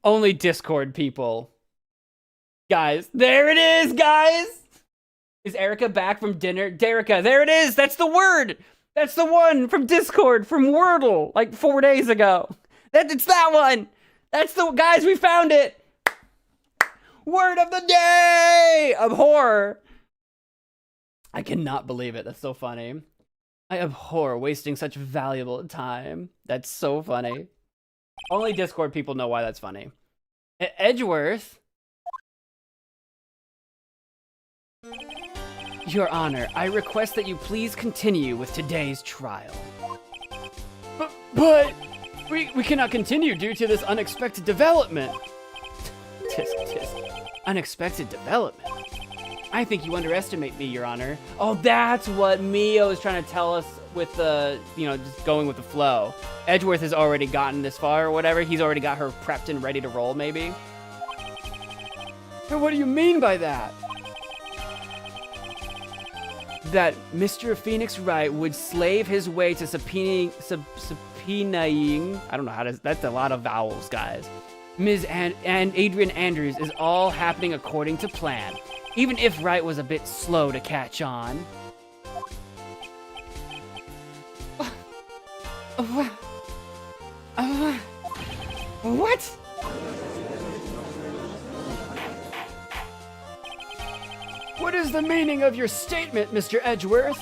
Only Discord people. Guys, there it is, guys! Is Erica back from dinner? Derica, there it is! That's the word! That's the one from Discord, from Wordle, like 4 days ago. It's that one! That's the... Guys, we found it! Word of the day! Of horror! I cannot believe it. That's so funny. I abhor wasting such valuable time. That's so funny. Only Discord people know why that's funny. Edgeworth? Your Honor, I request that you please continue with today's trial. But we cannot continue due to this unexpected development. Tisk. Unexpected development? I think you underestimate me, Your Honor. Oh, that's what Mio is trying to tell us with the, you know, just going with the flow. Edgeworth has already gotten this far or whatever. He's already got her prepped and ready to roll, maybe. But what do you mean by that? That Mr. Phoenix Wright would slave his way to subpoenaing, I don't know how to, that's a lot of vowels, guys. Ms. and Adrian Andrews is all happening according to plan, even if Wright was a bit slow to catch on. What? What is the meaning of your statement, Mr. Edgeworth?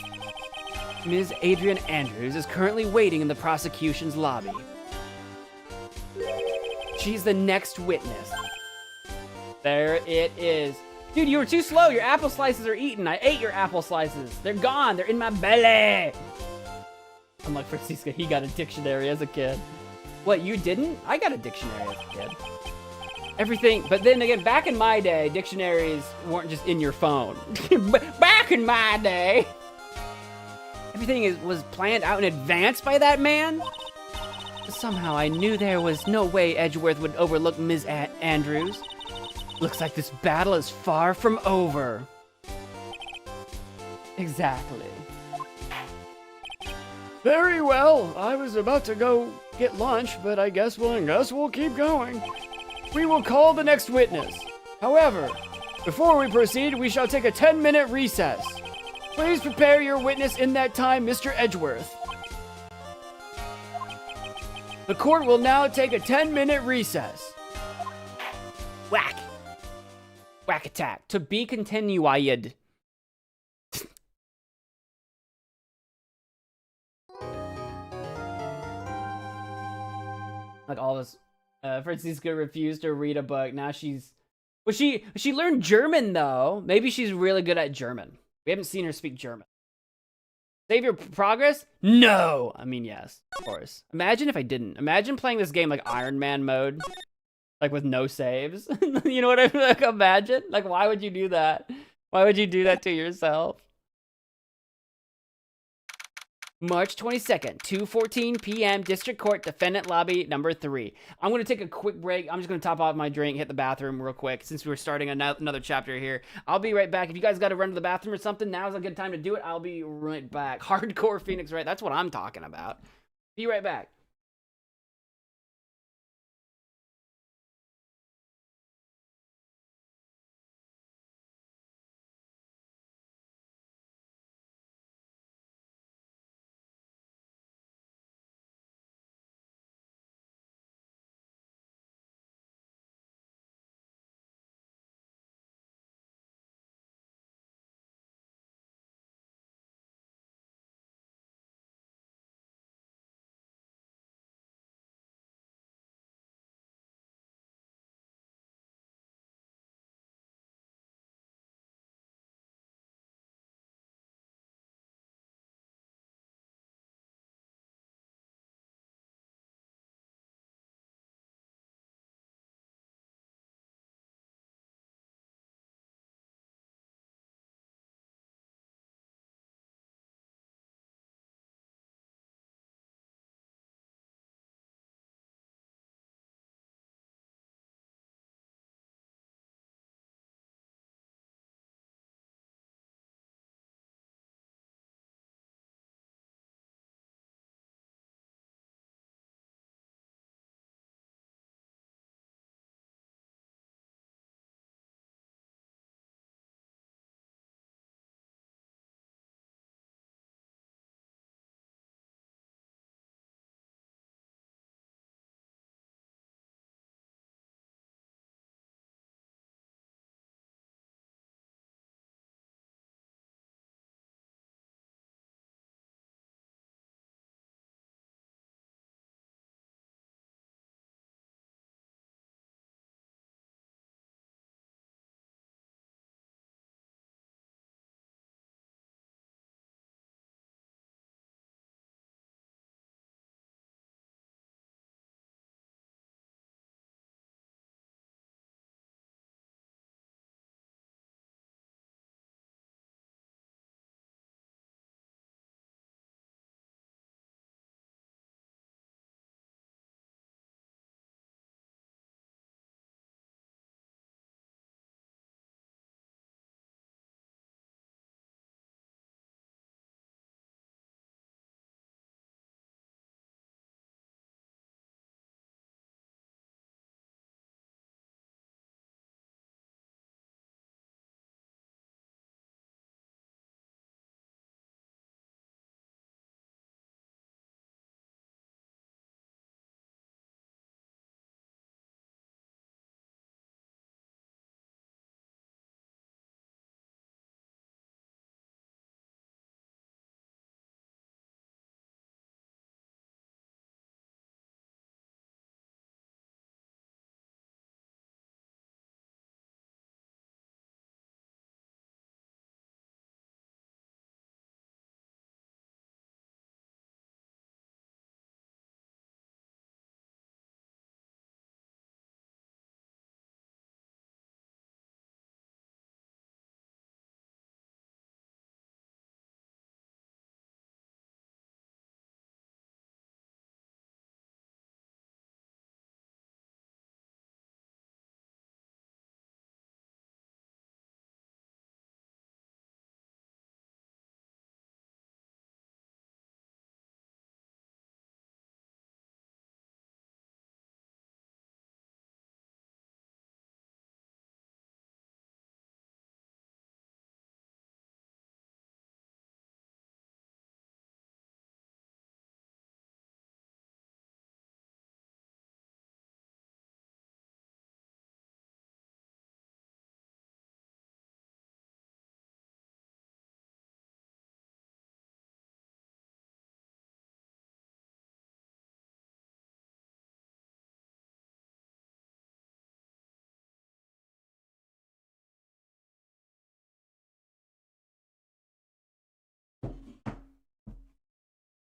Ms. Adrian Andrews is currently waiting in the prosecution's lobby. She's the next witness. There it is. Dude, you were too slow. Your apple slices are eaten. I ate your apple slices. They're gone. They're in my belly. Unlike Francisca, he got a dictionary as a kid. What, you didn't? I got a dictionary as a kid. Everything, but then again, back in my day, dictionaries weren't just in your phone. Back in my day. Everything was planned out in advance by that man? Somehow I knew there was no way Edgeworth would overlook Ms. Andrews. Looks like this battle is far from over. Exactly. Very well. I was about to go get lunch, but I guess we'll keep going. We will call the next witness. However, before we proceed, we shall take a 10-minute recess. Please prepare your witness in that time, Mr. Edgeworth. The court will now take a 10-minute recess. Whack. Whack attack. To be continued. Like all this. Francisca refused to read a book. Now she's... Well, she learned German, though. Maybe she's really good at German. We haven't seen her speak German. Save your progress? No! I mean, yes, of course. Imagine if I didn't. Imagine playing this game like Iron Man mode. Like with no saves. You know what I mean? Like, imagine? Like, why would you do that? Why would you do that to yourself? March 22nd, 2:14 p.m. District Court, Defendant Lobby number 3. I'm going to take a quick break. I'm just going to top off my drink, hit the bathroom real quick since we're starting another chapter here. I'll be right back. If you guys got to run to the bathroom or something, now's a good time to do it. I'll be right back. Hardcore Phoenix, right? That's what I'm talking about. Be right back.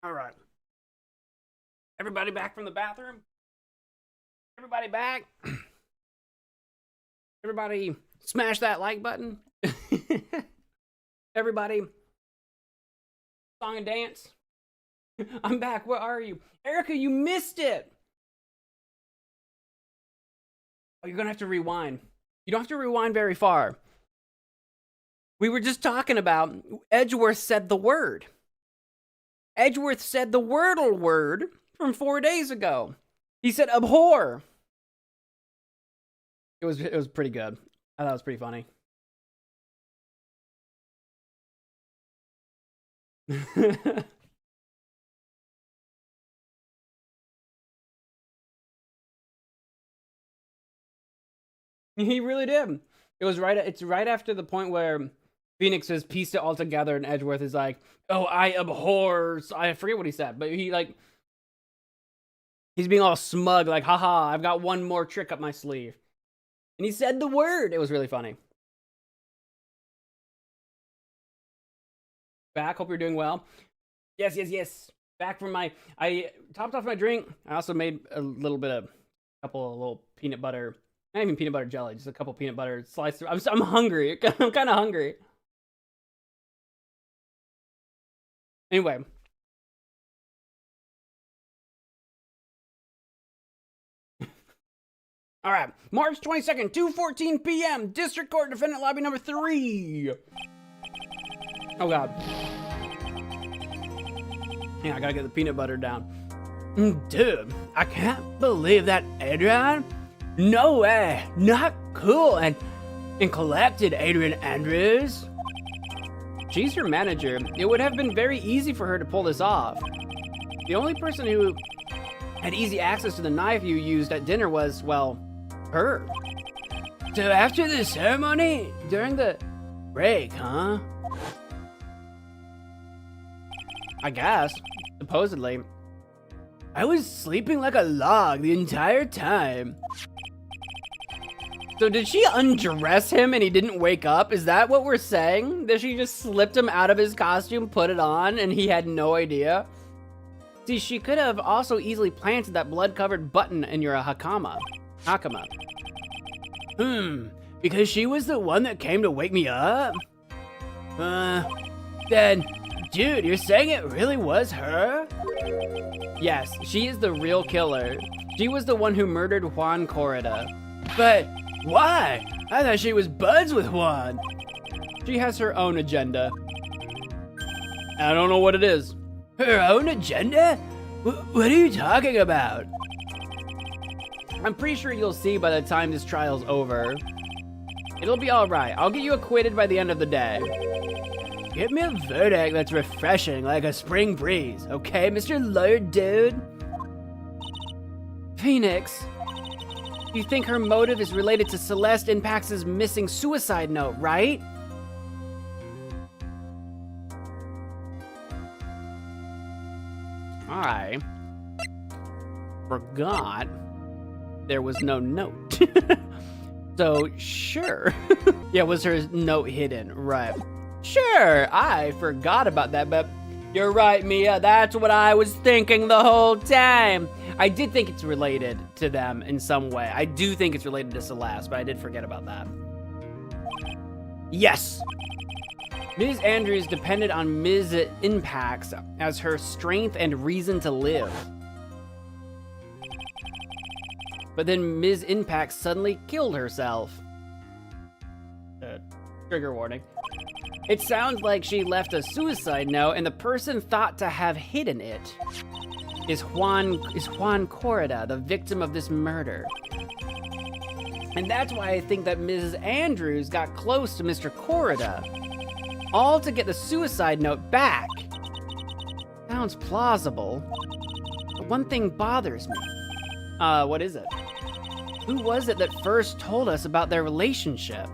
All right. Everybody back from the bathroom? Everybody back? Everybody smash that like button. Everybody song and dance. I'm back. Where are you? Erica, you missed it. Oh, you're going to have to rewind. You don't have to rewind very far. We were just talking about Edgeworth said the word. Edgeworth said the Wordle word from 4 days ago. He said abhor. It was pretty good. I thought it was pretty funny. He really did. It's right after the point where Phoenix has pieced it all together and Edgeworth is like, oh, I abhor. I forget what he said, but he's being all smug, like, haha, I've got one more trick up my sleeve. And he said the word. It was really funny. Back, hope you're doing well. Yes. Back from I topped off my drink. I also made a couple of little peanut butter, not even peanut butter jelly, just a couple peanut butter slices. I'm hungry. I'm kind of hungry. Anyway. All right, March 22nd, 2:14 p.m., District Court, Defendant Lobby number 3. Oh, God. Yeah, I gotta get the peanut butter down. Dude, I can't believe that Adrian. No way, not cool and collected, Adrian Andrews. She's your manager. It would have been very easy for her to pull this off. The only person who had easy access to the knife you used at dinner was, well, her. So after the ceremony, during the break, huh? I guess, supposedly. I was sleeping like a log the entire time. So did she undress him and he didn't wake up? Is that what we're saying? That she just slipped him out of his costume, put it on, and he had no idea? See, she could have also easily planted that blood-covered button in your hakama. Because she was the one that came to wake me up? Then, dude, you're saying it really was her? Yes, she is the real killer. She was the one who murdered Juan Corrida. But why? I thought she was buds with Juan. She has her own agenda. I don't know what it is. Her own agenda? What are you talking about? I'm pretty sure you'll see by the time this trial's over. It'll be alright. I'll get you acquitted by the end of the day. Give me a verdict that's refreshing like a spring breeze, okay, Mr. Lawyer Dude? Phoenix, you think her motive is related to Celeste Impax's missing suicide note, right? I forgot there was no note. So, sure. Yeah, was her note hidden? Right. Sure, I forgot about that, but you're right, Mia. That's what I was thinking the whole time. I did think it's related to them in some way. I do think it's related to Celeste, but I did forget about that. Yes! Ms. Andrews depended on Ms. Impax as her strength and reason to live. But then Ms. Impax suddenly killed herself. Trigger warning. It sounds like she left a suicide note and the person thought to have hidden it is Juan Corrida, the victim of this murder. And that's why I think that Mrs. Andrews got close to Mr. Corrida, all to get the suicide note back. Sounds plausible, but one thing bothers me. What is it? Who was it that first told us about their relationship?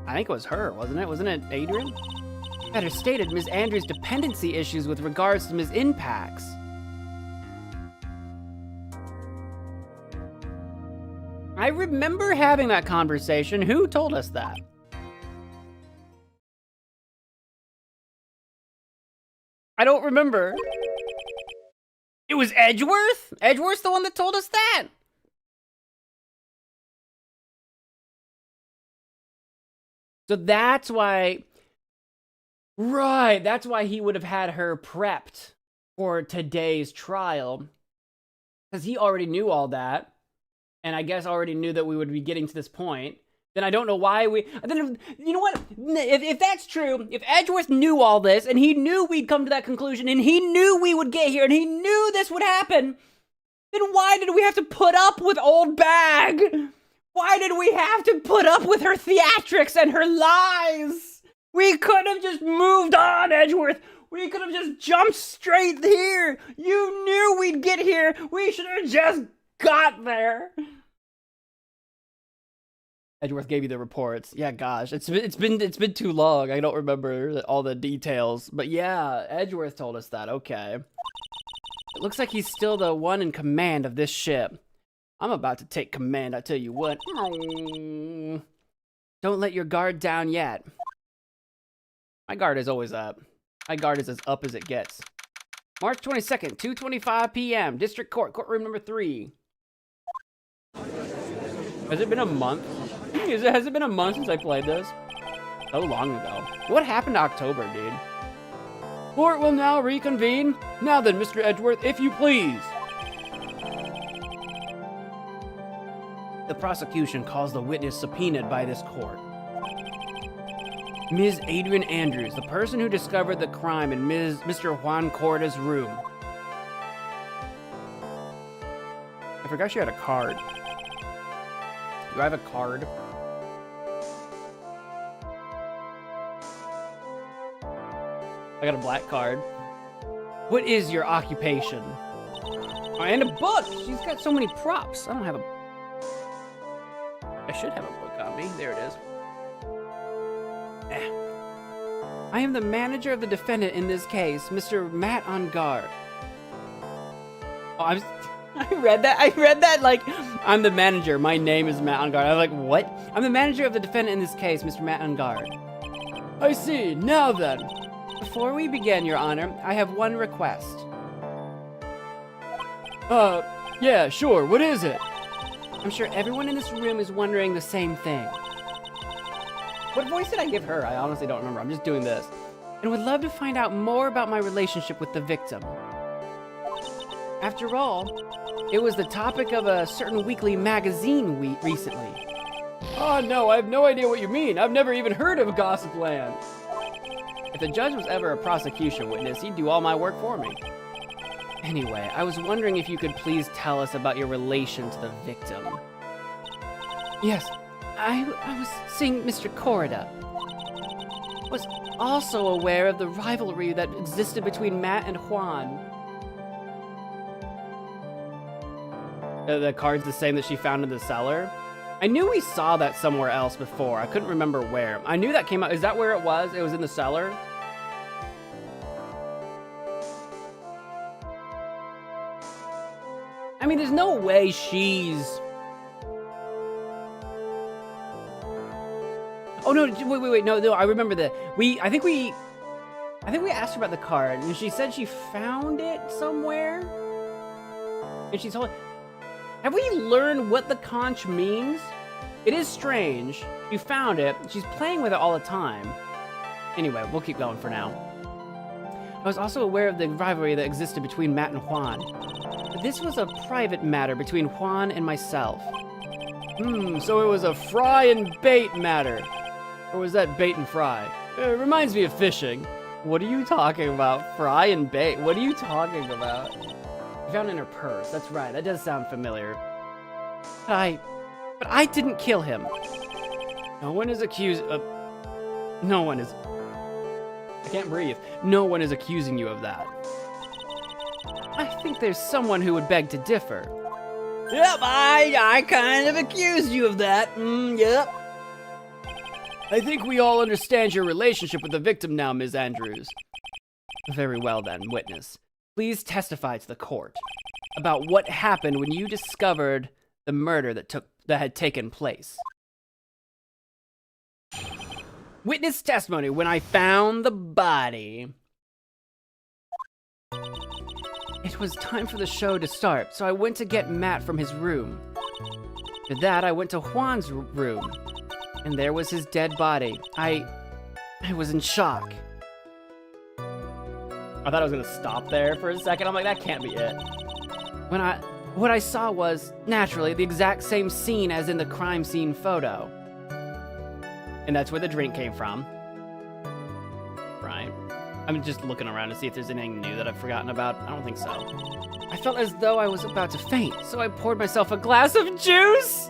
I think it was her, wasn't it? Wasn't it Adrian? Better stated, Ms. Andrews' dependency issues with regards to Ms. Impax. I remember having that conversation. Who told us that? I don't remember. It was Edgeworth? Edgeworth's the one that told us that? So that's why... Right, that's why he would have had her prepped for today's trial. Because he already knew all that. And I guess already knew that we would be getting to this point. Then I don't know why we... Then, you know what? If that's true, if Edgeworth knew all this, and he knew we'd come to that conclusion, and he knew we would get here, and he knew this would happen, then why did we have to put up with Old Bag? Why did we have to put up with her theatrics and her lies? We could have just moved on, Edgeworth. We could have just jumped straight here. You knew we'd get here. We should have just got there. Edgeworth gave you the reports. Yeah, gosh, it's been too long. I don't remember all the details, but yeah, Edgeworth told us that. Okay, it looks like he's still the one in command of this ship. I'm about to take command. I tell you what. Don't let your guard down yet. My guard is always up. My guard is as up as it gets. March 22nd, 2:25 p.m. District Court, courtroom number 3. Has it been a month? Has it been a month since I played this? So long ago. What happened to October, dude? Court will now reconvene. Now then, Mr. Edgeworth, if you please. The prosecution calls the witness subpoenaed by this court. Ms. Adrian Andrews, the person who discovered the crime in Mr. Juan Corda's room. I forgot she had a card. Do I have a card? I got a black card. What is your occupation? Oh, and a book! She's got so many props. I don't have a... I should have a book on me. There it is. I am the manager of the defendant in this case, Mr. Matt on guard. Oh, I read that like, I'm the manager. My name is Matt on guard. I was like, what? I'm the manager of the defendant in this case, Mr. Matt on guard. I see. Now then. Before we begin, Your Honor, I have one request. Yeah, sure. What is it? I'm sure everyone in this room is wondering the same thing. What voice did I give her? I honestly don't remember. I'm just doing this. And would love to find out more about my relationship with the victim. After all, it was the topic of a certain weekly magazine recently. Oh no, I have no idea what you mean. I've never even heard of Gossip Land. If the judge was ever a prosecution witness, he'd do all my work for me. Anyway, I was wondering if you could please tell us about your relation to the victim. Yes, I was seeing Mr. Corda. Was also aware of the rivalry that existed between Matt and Juan. The card's the same that she found in the cellar? I knew we saw that somewhere else before. I couldn't remember where. I knew that came out. Is that where it was? It was in the cellar? I mean, there's no way she's... Oh no! Wait! No! I remember that. I think we asked her about the card, and she said she found it somewhere. And she told. Have we learned what the conch means? It is strange. She found it. She's playing with it all the time. Anyway, we'll keep going for now. I was also aware of the rivalry that existed between Matt and Juan. But this was a private matter between Juan and myself. So it was a fry and bait matter. Or was that bait and fry? It reminds me of fishing. What are you talking about? Fry and bait? What are you talking about? I found it in her purse. That's right. That does sound familiar. But I didn't kill him. No one is accused of... No one is... I can't breathe. No one is accusing you of that. I think there's someone who would beg to differ. Yep, I kind of accused you of that. Yep. I think we all understand your relationship with the victim now, Ms. Andrews. Very well then, witness. Please testify to the court about what happened when you discovered the murder that had taken place. Witness testimony when I found the body. It was time for the show to start, so I went to get Matt from his room. After that, I went to Juan's room, and there was his dead body. I was in shock. I thought I was gonna stop there for a second. I'm like, that can't be it. What I saw was, naturally, the exact same scene as in the crime scene photo. And that's where the drink came from. Right. I'm just looking around to see if there's anything new that I've forgotten about. I don't think so. I felt as though I was about to faint, so I poured myself a glass of juice.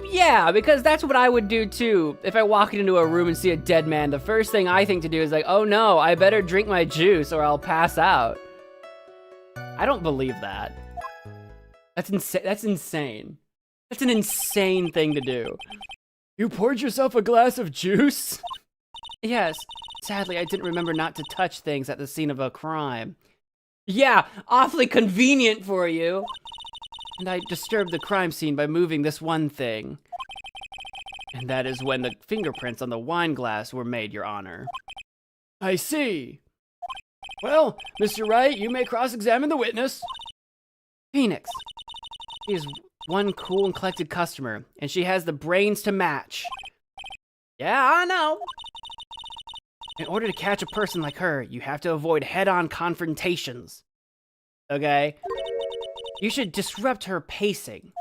Yeah, because that's what I would do too. If I walk into a room and see a dead man, the first thing I think to do is like, oh no, I better drink my juice or I'll pass out. I don't believe that. That's insane. That's insane. That's an insane thing to do. You poured yourself a glass of juice? Yes. Sadly, I didn't remember not to touch things at the scene of a crime. Yeah, awfully convenient for you. And I disturbed the crime scene by moving this one thing. And that is when the fingerprints on the wine glass were made, Your Honor. I see. Well, Mr. Wright, you may cross-examine the witness. Phoenix. She is one cool and collected customer, and she has the brains to match. Yeah, I know. In order to catch a person like her, you have to avoid head-on confrontations. Okay? You should disrupt her pacing.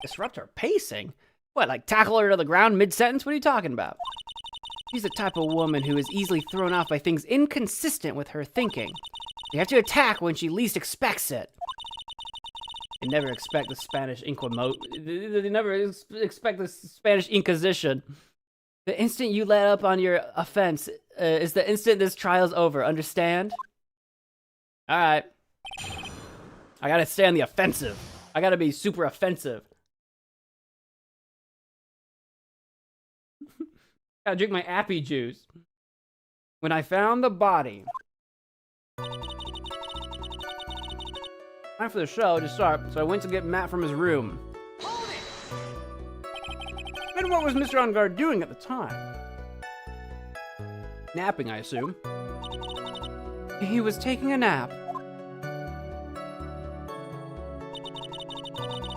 Disrupt her pacing? What, like tackle her to the ground mid-sentence? What are you talking about? She's the type of woman who is easily thrown off by things inconsistent with her thinking. You have to attack when she least expects it. They never expect the Spanish They never expect the Spanish Inquisition. The instant you let up on your offense is the instant this trial's over. Understand? All right. I gotta stay on the offensive. I gotta be super offensive. Gotta drink my appy juice. When I found the body. Time for the show to start, so I went to get Matt from his room. And what was Mr. On Guard doing at the time? Napping, I assume. He was taking a nap.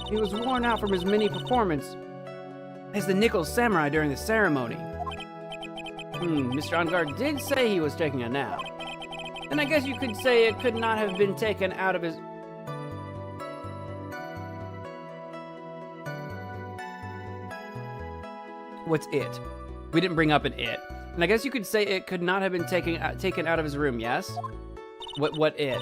He was worn out from his mini-performance as the Nickel Samurai during the ceremony. Mr. On Guard did say he was taking a nap. Then I guess you could say it could not have been taken out of his... What's it? We didn't bring up an it. And I guess you could say it could not have been taken out of his room, yes? What it?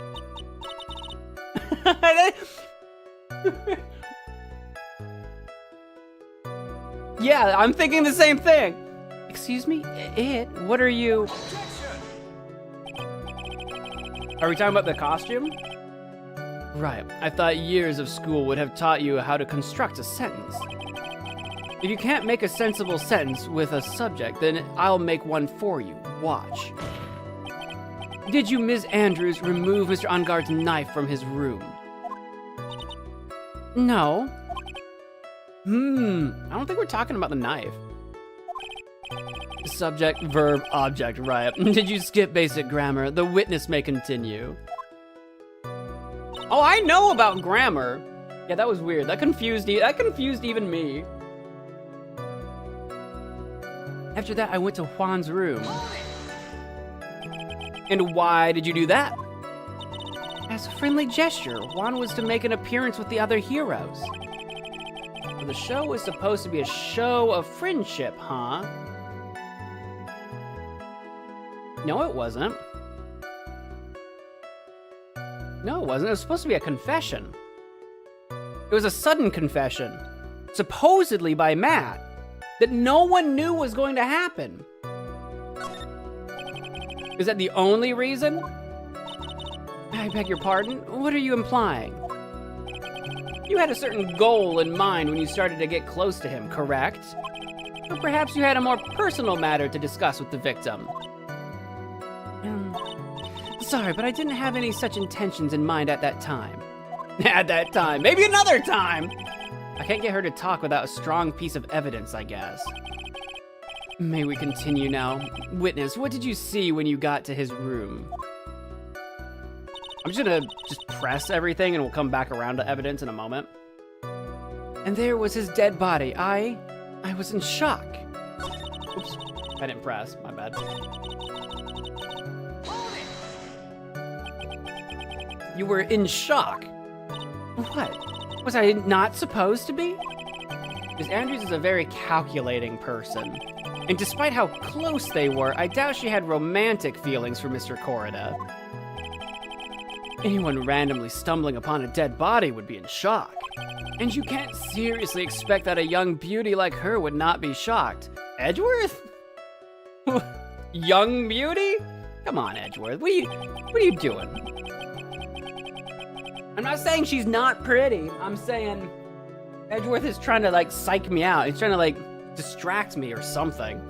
Yeah, I'm thinking the same thing. Excuse me? It? What are you... Are we talking about the costume? Right. I thought years of school would have taught you how to construct a sentence. If you can't make a sensible sentence with a subject, then I'll make one for you. Watch. Did you, Ms. Andrews, remove Mr. On Guard's knife from his room? No. I don't think we're talking about the knife. Subject, verb, object, right. Did you skip basic grammar? The witness may continue. Oh, I know about grammar. Yeah, that was weird. That confused even me. After that, I went to Juan's room. And why did you do that? As a friendly gesture, Juan was to make an appearance with the other heroes. Well, the show was supposed to be a show of friendship, huh? No, it wasn't. No, it wasn't. It was supposed to be a confession. It was a sudden confession, supposedly by Matt, that no one knew was going to happen. Is that the only reason? I beg your pardon? What are you implying? You had a certain goal in mind when you started to get close to him, correct? Or perhaps you had a more personal matter to discuss with the victim. Sorry, but I didn't have any such intentions in mind at that time. At that time. Maybe another time! I can't get her to talk without a strong piece of evidence, I guess. May we continue now? Witness, what did you see when you got to his room? I'm just gonna press everything and we'll come back around to evidence in a moment. And there was his dead body. I was in shock. Oops, I didn't press, my bad. You were in shock? What? Was I not supposed to be? Miss Andrews is a very calculating person. And despite how close they were, I doubt she had romantic feelings for Mr. Corrida. Anyone randomly stumbling upon a dead body would be in shock. And you can't seriously expect that a young beauty like her would not be shocked. Edgeworth? Young beauty? Come on, Edgeworth. What are you doing? I'm not saying she's not pretty. I'm saying Edgeworth is trying to like psych me out. He's trying to like distract me or something.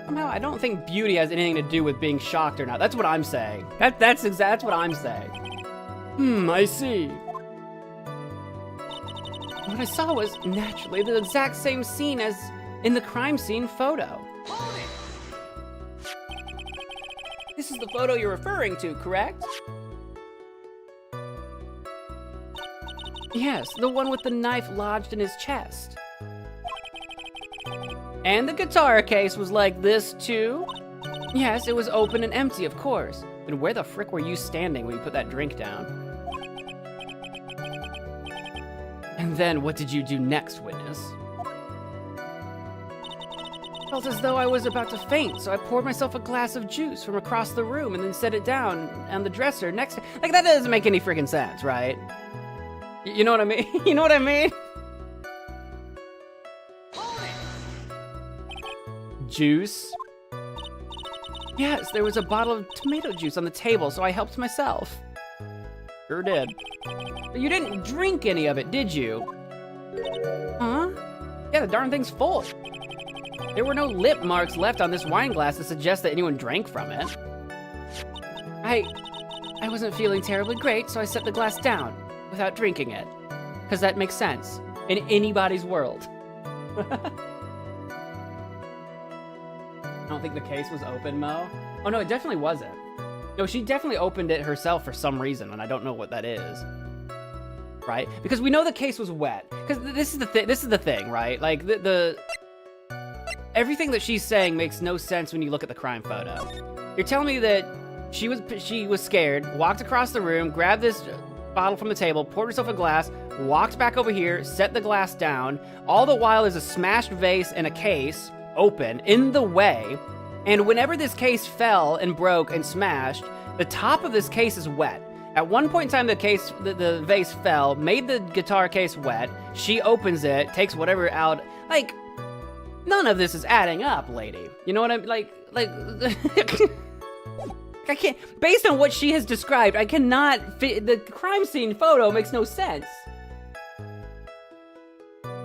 Somehow I don't think beauty has anything to do with being shocked or not. That's what I'm saying. That's what I'm saying. I see. What I saw was naturally the exact same scene as in the crime scene photo. This is the photo you're referring to, correct? Yes, the one with the knife lodged in his chest. And the guitar case was like this too? Yes, it was open and empty, of course. Then where the frick were you standing when you put that drink down? And then what did you do next, witness? Felt as though I was about to faint, so I poured myself a glass of juice from across the room and then set it down on the dresser next to... Like, that doesn't make any freaking sense, right? You know what I mean? You know what I mean? Juice? Yes, there was a bottle of tomato juice on the table, so I helped myself. Sure did. But you didn't drink any of it, did you? Huh? Yeah, the darn thing's full. There were no lip marks left on this wine glass to suggest that anyone drank from it. I wasn't feeling terribly great, so I set the glass down without drinking it. Because that makes sense in anybody's world. I don't think the case was open, Mo. Oh no, it definitely wasn't. No, she definitely opened it herself for some reason, and I don't know what that is. Right? Because we know the case was wet. Because this is the thing, right? Like the everything that she's saying makes no sense when you look at the crime photo. You're telling me that she was scared, walked across the room, grabbed this bottle from the table, poured herself a glass, walked back over here, set the glass down. All the while there's a smashed vase and a case open in the way. And whenever this case fell and broke and smashed, the top of this case is wet. At one point in time, the vase fell, made the guitar case wet. She opens it, takes whatever out. Like, none of this is adding up, lady. You know what I'm like? I can't. Based on what she has described, I cannot. The crime scene photo makes no sense.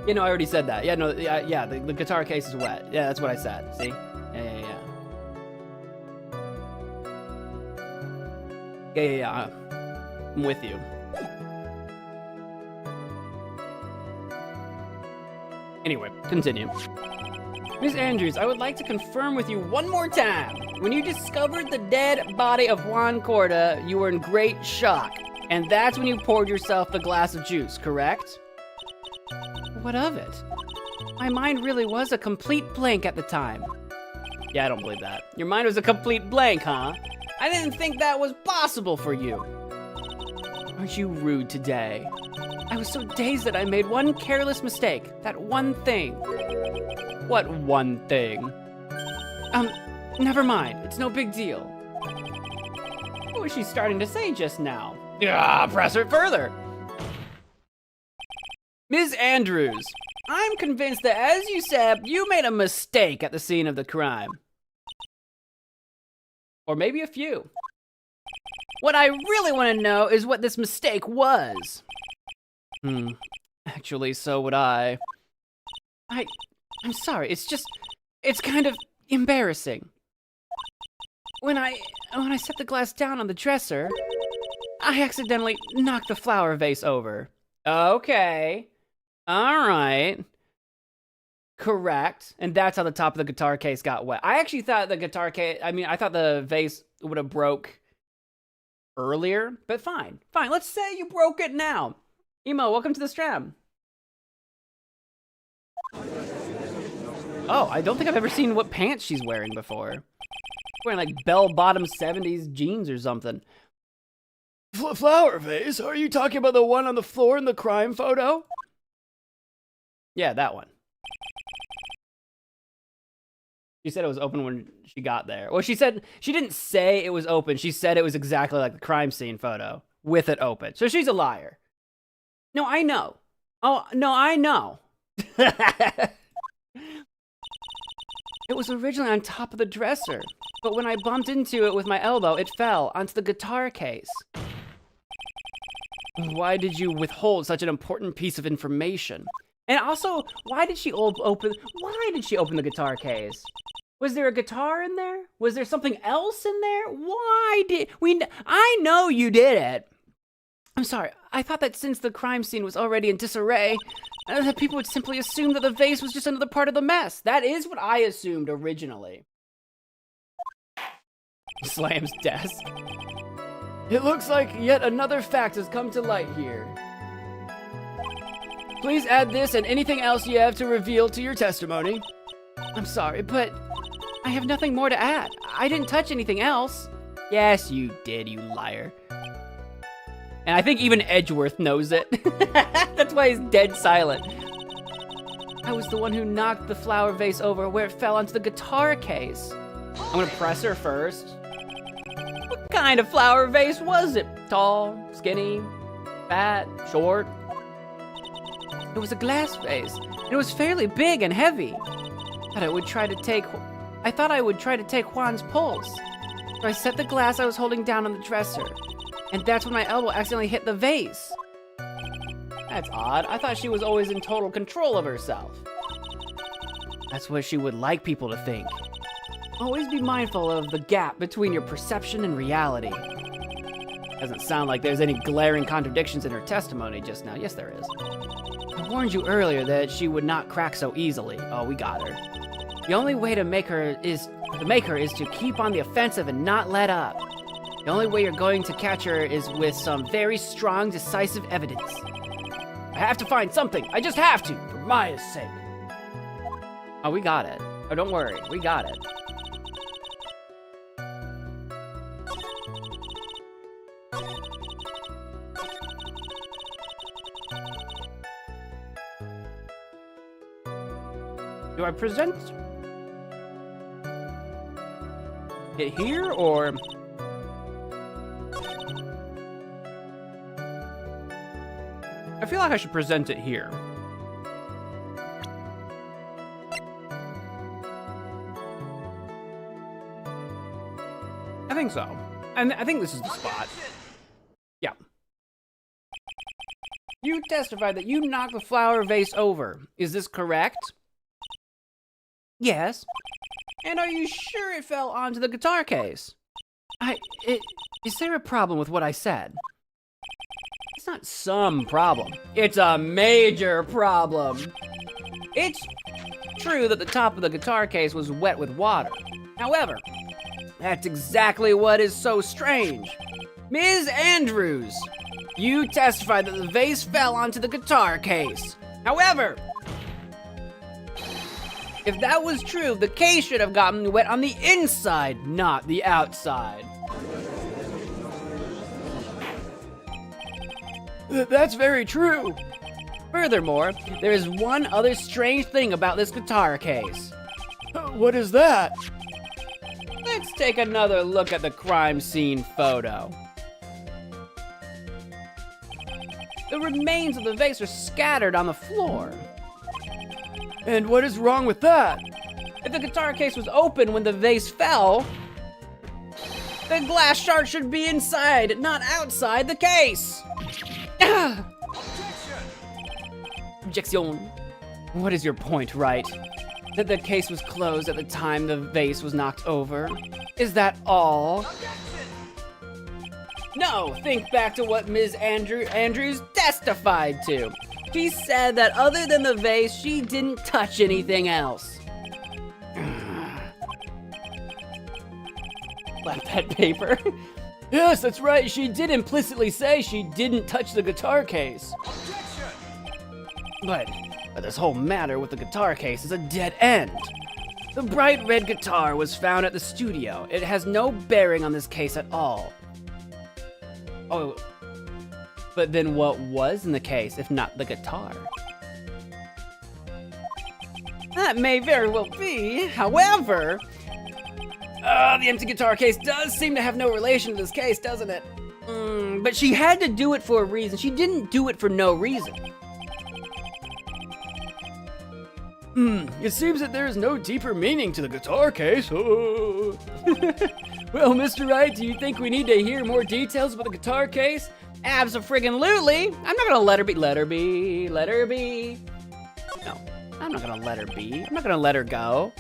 You know, I already said that. Yeah, no, yeah. The guitar case is wet. Yeah, that's what I said. See? Yeah. I'm with you. Anyway, continue. Miss Andrews, I would like to confirm with you one more time. When you discovered the dead body of Juan Corda, you were in great shock. And that's when you poured yourself the glass of juice, correct? What of it? My mind really was a complete blank at the time. Yeah, I don't believe that. Your mind was a complete blank, huh? I didn't think that was possible for you. Aren't you rude today? I was so dazed that I made one careless mistake. That one thing. What one thing? Never mind. It's no big deal. What was she starting to say just now? Press it further. Ms. Andrews, I'm convinced that, as you said, you made a mistake at the scene of the crime. Or maybe a few. What I really want to know is what this mistake was. Actually, so would I. I'm sorry, it's kind of embarrassing. When I set the glass down on the dresser, I accidentally knocked the flower vase over. Okay. All right. Correct. And that's how the top of the guitar case got wet. I actually thought the guitar case, I thought the vase would have broke earlier, but fine. Fine, let's say you broke it now. Emo, welcome to the stream. Oh, I don't think I've ever seen what pants she's wearing before. Wearing like bell-bottom 70s jeans or something. Flower vase? Are you talking about the one on the floor in the crime photo? Yeah, that one. She said it was open when she got there. Well, she said, she didn't say it was open. She said it was exactly like the crime scene photo with it open. So she's a liar. No, I know. Oh, no, I know. It was originally on top of the dresser, but when I bumped into it with my elbow, it fell onto the guitar case. Why did you withhold such an important piece of information? And also, why did she open the guitar case? Was there a guitar in there? Was there something else in there? I know you did it. I'm sorry, I thought that since the crime scene was already in disarray, that people would simply assume that the vase was just another part of the mess. That is what I assumed originally. Slams desk. It looks like yet another fact has come to light here. Please add this and anything else you have to reveal to your testimony. I'm sorry, but I have nothing more to add. I didn't touch anything else. Yes, you did, you liar. And I think even Edgeworth knows it. That's why he's dead silent. I was the one who knocked the flower vase over where it fell onto the guitar case. I'm gonna press her first. What kind of flower vase was it? Tall, skinny, fat, short? It was a glass vase. It was fairly big and heavy. I thought I would try to take Juan's pulse. So I set the glass I was holding down on the dresser. And that's when my elbow accidentally hit the vase. That's odd. I thought she was always in total control of herself. That's what she would like people to think. Always be mindful of the gap between your perception and reality. Doesn't sound like there's any glaring contradictions in her testimony just now. Yes, there is. I warned you earlier that she would not crack so easily. Oh, we got her. The only way to make her is to keep on the offensive and not let up. The only way you're going to catch her is with some very strong, decisive evidence. I have to find something. I just have to, for Maya's sake. Oh, we got it. Oh, don't worry. We got it. Do I present it here, or... I feel like I should present it here. I think so. And I think this is the spot. Yeah. You testified that you knocked the flower vase over. Is this correct? Yes. And are you sure it fell onto the guitar case? Is there a problem with what I said? It's not some problem. It's a major problem. It's true that the top of the guitar case was wet with water. However, that's exactly what is so strange. Ms. Andrews, you testified that the vase fell onto the guitar case. However, if that was true, the case should have gotten wet on the inside, not the outside. That's very true. Furthermore, there is one other strange thing about this guitar case. What is that? Let's take another look at the crime scene photo. The remains of the vase are scattered on the floor. And what is wrong with that? If the guitar case was open when the vase fell, the glass shard should be inside, not outside the case. Objection. What is your point, Wright? That the case was closed at the time the vase was knocked over? Is that all? No, think back to what Ms. Andrews testified to. She said that other than the vase, she didn't touch anything else. Left that paper. Yes, that's right. She did implicitly say she didn't touch the guitar case. But this whole matter with the guitar case is a dead end. The bright red guitar was found at the studio. It has no bearing on this case at all. Oh, but then what was in the case if not the guitar? That may very well be. However, the empty guitar case does seem to have no relation to this case, doesn't it? But she had to do it for a reason. She didn't do it for no reason. It seems that there is no deeper meaning to the guitar case. Well, Mr. Wright, do you think we need to hear more details about the guitar case? Abso-friggin-lutely. I'm not gonna let her be. Let her be. Let her be. No, I'm not gonna let her be. I'm not gonna let her go.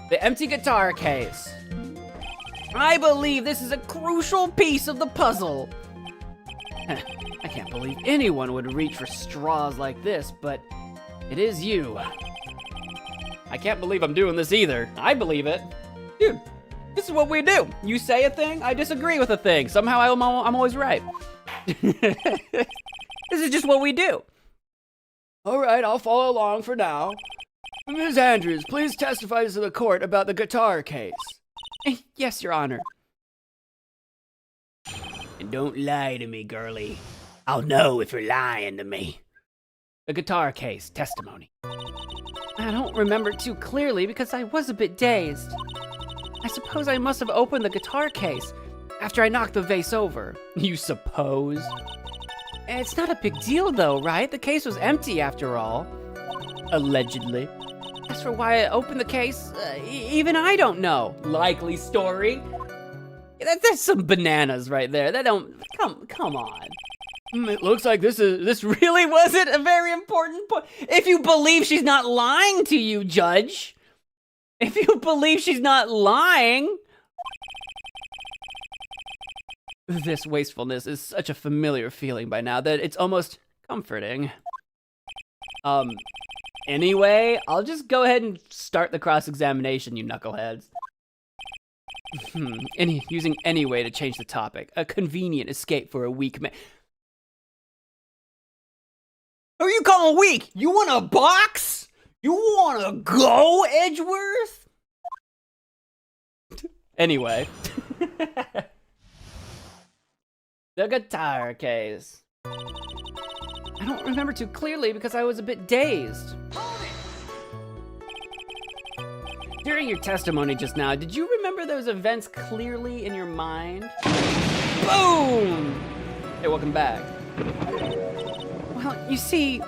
The empty guitar case. I believe this is a crucial piece of the puzzle. I can't believe anyone would reach for straws like this, but it is you. I can't believe I'm doing this either. I believe it. Dude, this is what we do. You say a thing, I disagree with a thing. Somehow I'm always right. This is just what we do. All right, I'll follow along for now. Ms. Andrews, please testify to the court about the guitar case. Yes, Your Honor. And don't lie to me, girlie. I'll know if you're lying to me. The guitar case, testimony. I don't remember too clearly because I was a bit dazed. I suppose I must have opened the guitar case after I knocked the vase over. You suppose? It's not a big deal though, right? The case was empty after all. Allegedly. As for why I opened the case, even I don't know. Likely story. That's some bananas right there. That don't, come on. It looks like this really wasn't a very important point. If you believe she's not lying to you, Judge. If you believe she's not lying. This wastefulness is such a familiar feeling by now that it's almost comforting. Anyway, I'll just go ahead and start the cross-examination, you knuckleheads. Using any way to change the topic. A convenient escape for a weak man. Who are you calling weak? You want a box? You want to go, Edgeworth? Anyway. The guitar case. I don't remember too clearly because I was a bit dazed. During your testimony just now, did you remember those events clearly in your mind? Boom! Hey, welcome back. Well, you see,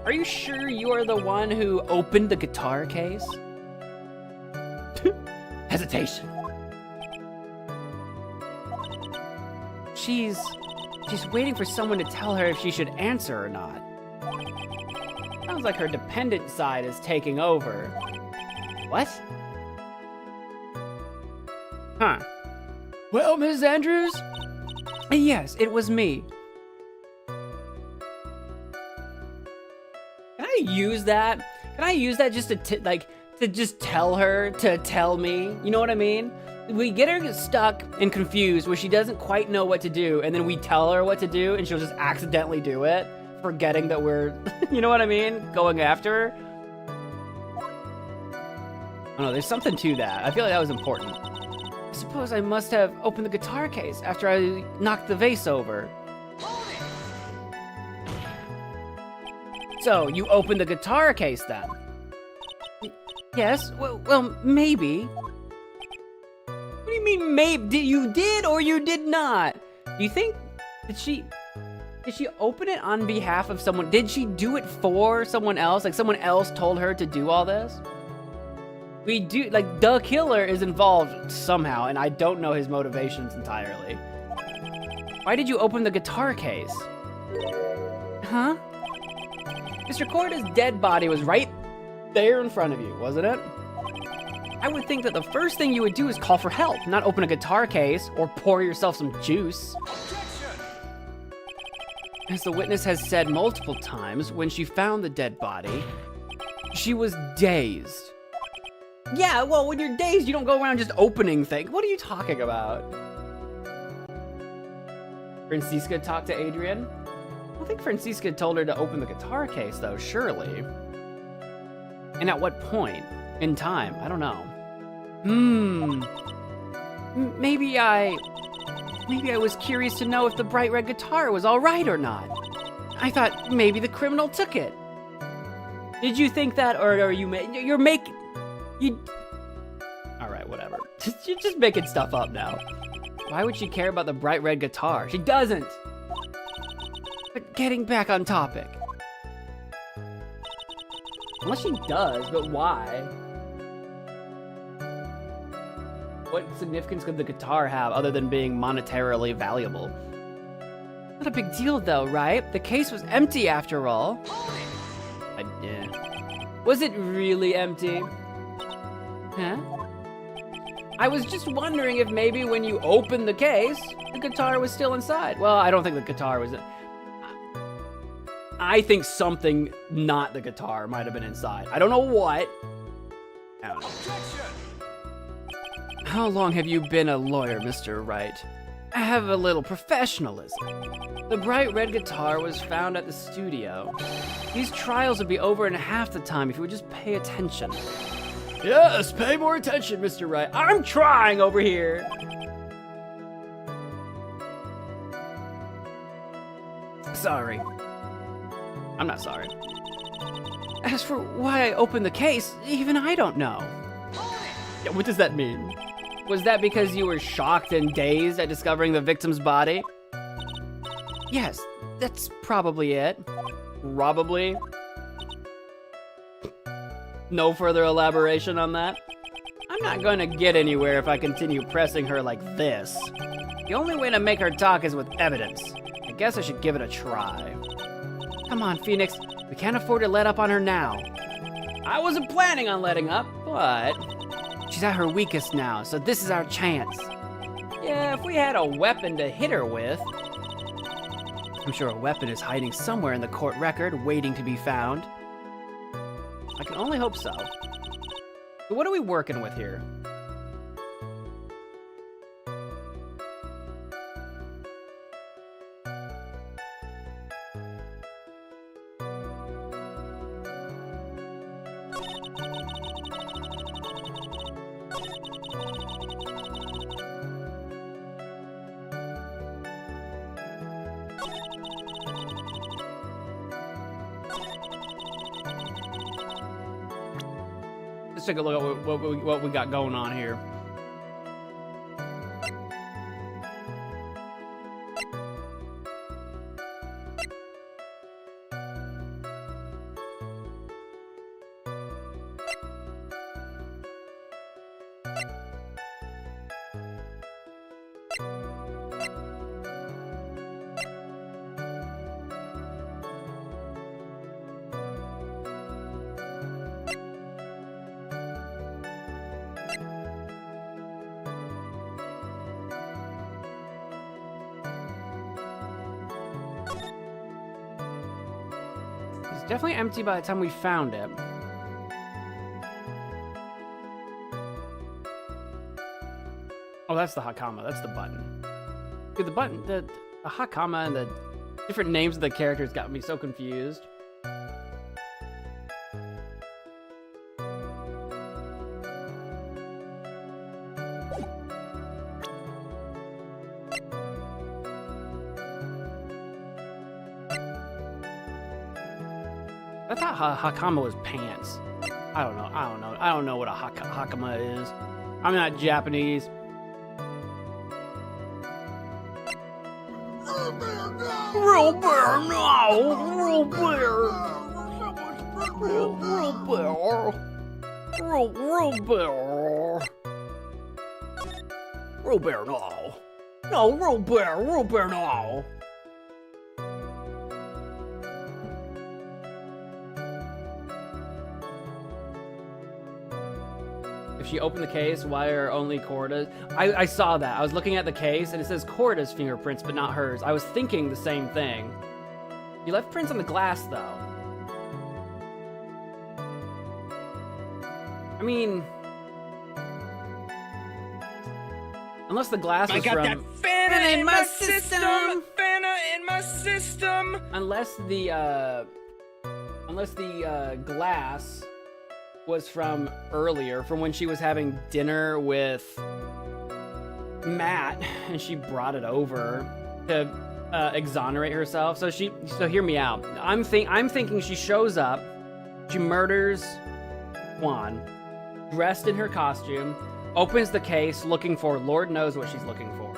are you sure you are the one who opened the guitar case? Hesitation. She's waiting for someone to tell her if she should answer or not. Sounds like her dependent side is taking over. What? Huh. Well, Ms. Andrews? Yes, it was me. Can I use that? Can I use that just to just tell her to tell me? You know what I mean? We get her stuck and confused where she doesn't quite know what to do, and then we tell her what to do, and she'll just accidentally do it, forgetting that we're, you know what I mean, going after her. I don't know, there's something to that. I feel like that was important. I suppose I must have opened the guitar case after I knocked the vase over. So, you opened the guitar case then? Yes, well, maybe. What do you mean maybe? You did or you did not? Do you think, did she open it on behalf of someone? Did she do it for someone else? Like someone else told her to do all this? We do, like, the killer is involved somehow, and I don't know his motivations entirely. Why did you open the guitar case? Huh? Mr. Corda's dead body was right there in front of you, wasn't it? I would think that the first thing you would do is call for help, not open a guitar case or pour yourself some juice. As the witness has said multiple times, when she found the dead body, she was dazed. Yeah, well, when you're dazed, you don't go around just opening things. What are you talking about? Francisca talked to Adrian? I don't think Francisca told her to open the guitar case, though, surely. And at what point in time? I don't know. Maybe I was curious to know if the bright red guitar was all right or not. I thought maybe the criminal took it. Did you think that, or are you all right, whatever. You're just making stuff up now. Why would she care about the bright red guitar? She doesn't. But getting back on topic. Unless she does, but why? What significance could the guitar have other than being monetarily valuable? Not a big deal though, right? The case was empty after all. Yeah. Was it really empty? Huh? I was just wondering if maybe when you opened the case, the guitar was still inside. Well, I don't think the guitar was. I think something not the guitar might have been inside. I don't know what. I don't know. How long have you been a lawyer, Mr. Wright? I have a little professionalism. The bright red guitar was found at the studio. These trials would be over in half the time if you would just pay attention. Yes, pay more attention, Mr. Wright. I'm trying over here. Sorry. I'm not sorry. As for why I opened the case, even I don't know. Yeah, what does that mean? Was that because you were shocked and dazed at discovering the victim's body? Yes, that's probably it. Probably. No further elaboration on that? I'm not going to get anywhere if I continue pressing her like this. The only way to make her talk is with evidence. I guess I should give it a try. Come on, Phoenix. We can't afford to let up on her now. I wasn't planning on letting up, but she's at her weakest now, so this is our chance. Yeah, if we had a weapon to hit her with. I'm sure a weapon is hiding somewhere in the court record, waiting to be found. I can only hope so. But what are we working with here? Let's take a look at what we got going on here. It's definitely empty by the time we found it. Oh, that's the Hakama. That's the button. Dude, the button, the Hakama and the different names of the characters got me so confused. I thought Hakama was pants. I don't know what a Hakama is. I'm not Japanese. Real bear, no! Real bear! Real bear! Real bear! Real bear, no! No, real bear, no! If she opened the case, why are only Corda's? I saw that. I was looking at the case and it says Corda's fingerprints, but not hers. I was thinking the same thing. You left prints on the glass, though. I mean... Unless the glass was from... I got that Fanta in my system! Fanta in my system! Unless the glass was from earlier, from when she was having dinner with Matt, and she brought it over to exonerate herself. So hear me out. I'm thinking she shows up, she murders Juan, dressed in her costume, opens the case looking for Lord knows what she's looking for,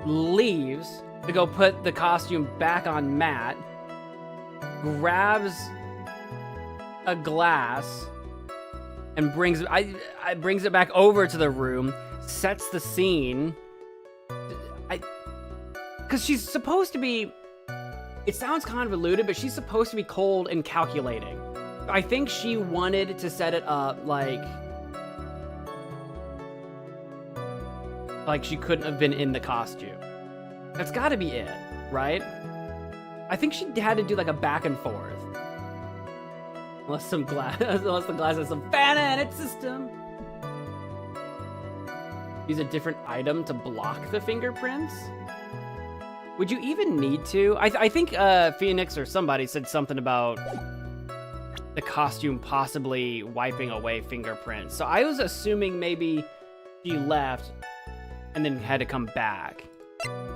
leaves to go put the costume back on Matt, grabs a glass and brings it back over to the room, sets the scene. Because she's supposed to be, it sounds convoluted, but she's supposed to be cold and calculating. I think she wanted to set it up like she couldn't have been in the costume. That's got to be it, right? I think she had to do like a back and forth. Unless the glass has some Fanta in its system. Use a different item to block the fingerprints? Would you even need to? I think Phoenix or somebody said something about the costume possibly wiping away fingerprints. So I was assuming maybe she left and then had to come back.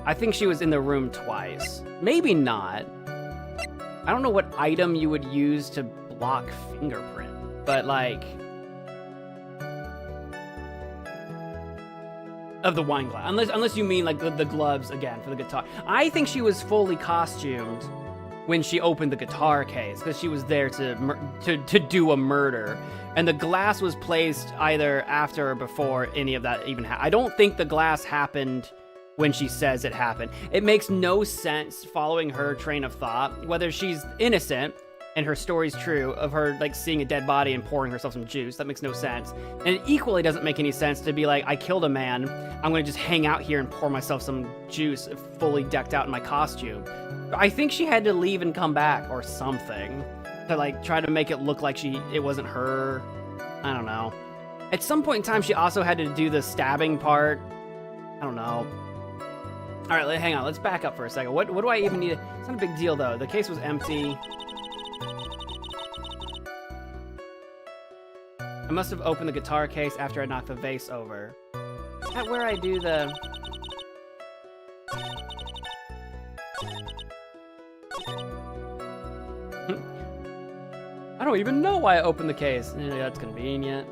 I think she was in the room twice. Maybe not. I don't know what item you would use to block fingerprint, but like... Of the wine glass. Unless you mean like the gloves again for the guitar. I think she was fully costumed when she opened the guitar case because she was there to do a murder. And the glass was placed either after or before any of that even happened. I don't think the glass happened when she says it happened. It makes no sense following her train of thought, whether she's innocent and her story's true of her like seeing a dead body and pouring herself some juice. That makes no sense. And it equally doesn't make any sense to be like, I killed a man, I'm gonna just hang out here and pour myself some juice fully decked out in my costume. I think she had to leave and come back or something to like try to make it look like it wasn't her. I don't know. At some point in time, she also had to do the stabbing part. I don't know. All right, hang on. Let's back up for a second. What do I even need? It's not a big deal though. The case was empty. I must have opened the guitar case after I knocked the vase over. Is that where I do the... I don't even know why I opened the case. Yeah, that's convenient.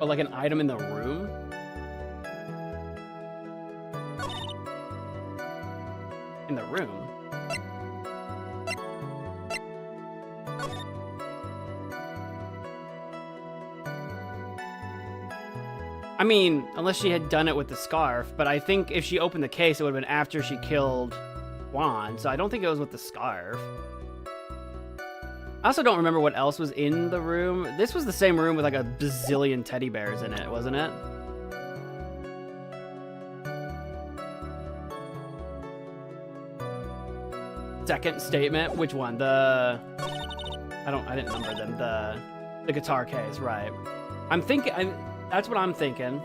Oh, like an item in the room? In the room? I mean, unless she had done it with the scarf, but I think if she opened the case, it would have been after she killed Juan, so I don't think it was with the scarf. I also don't remember what else was in the room. This was the same room with like a bazillion teddy bears in it, wasn't it? Second statement, which one? I didn't number them. The guitar case, right? That's what I'm thinking.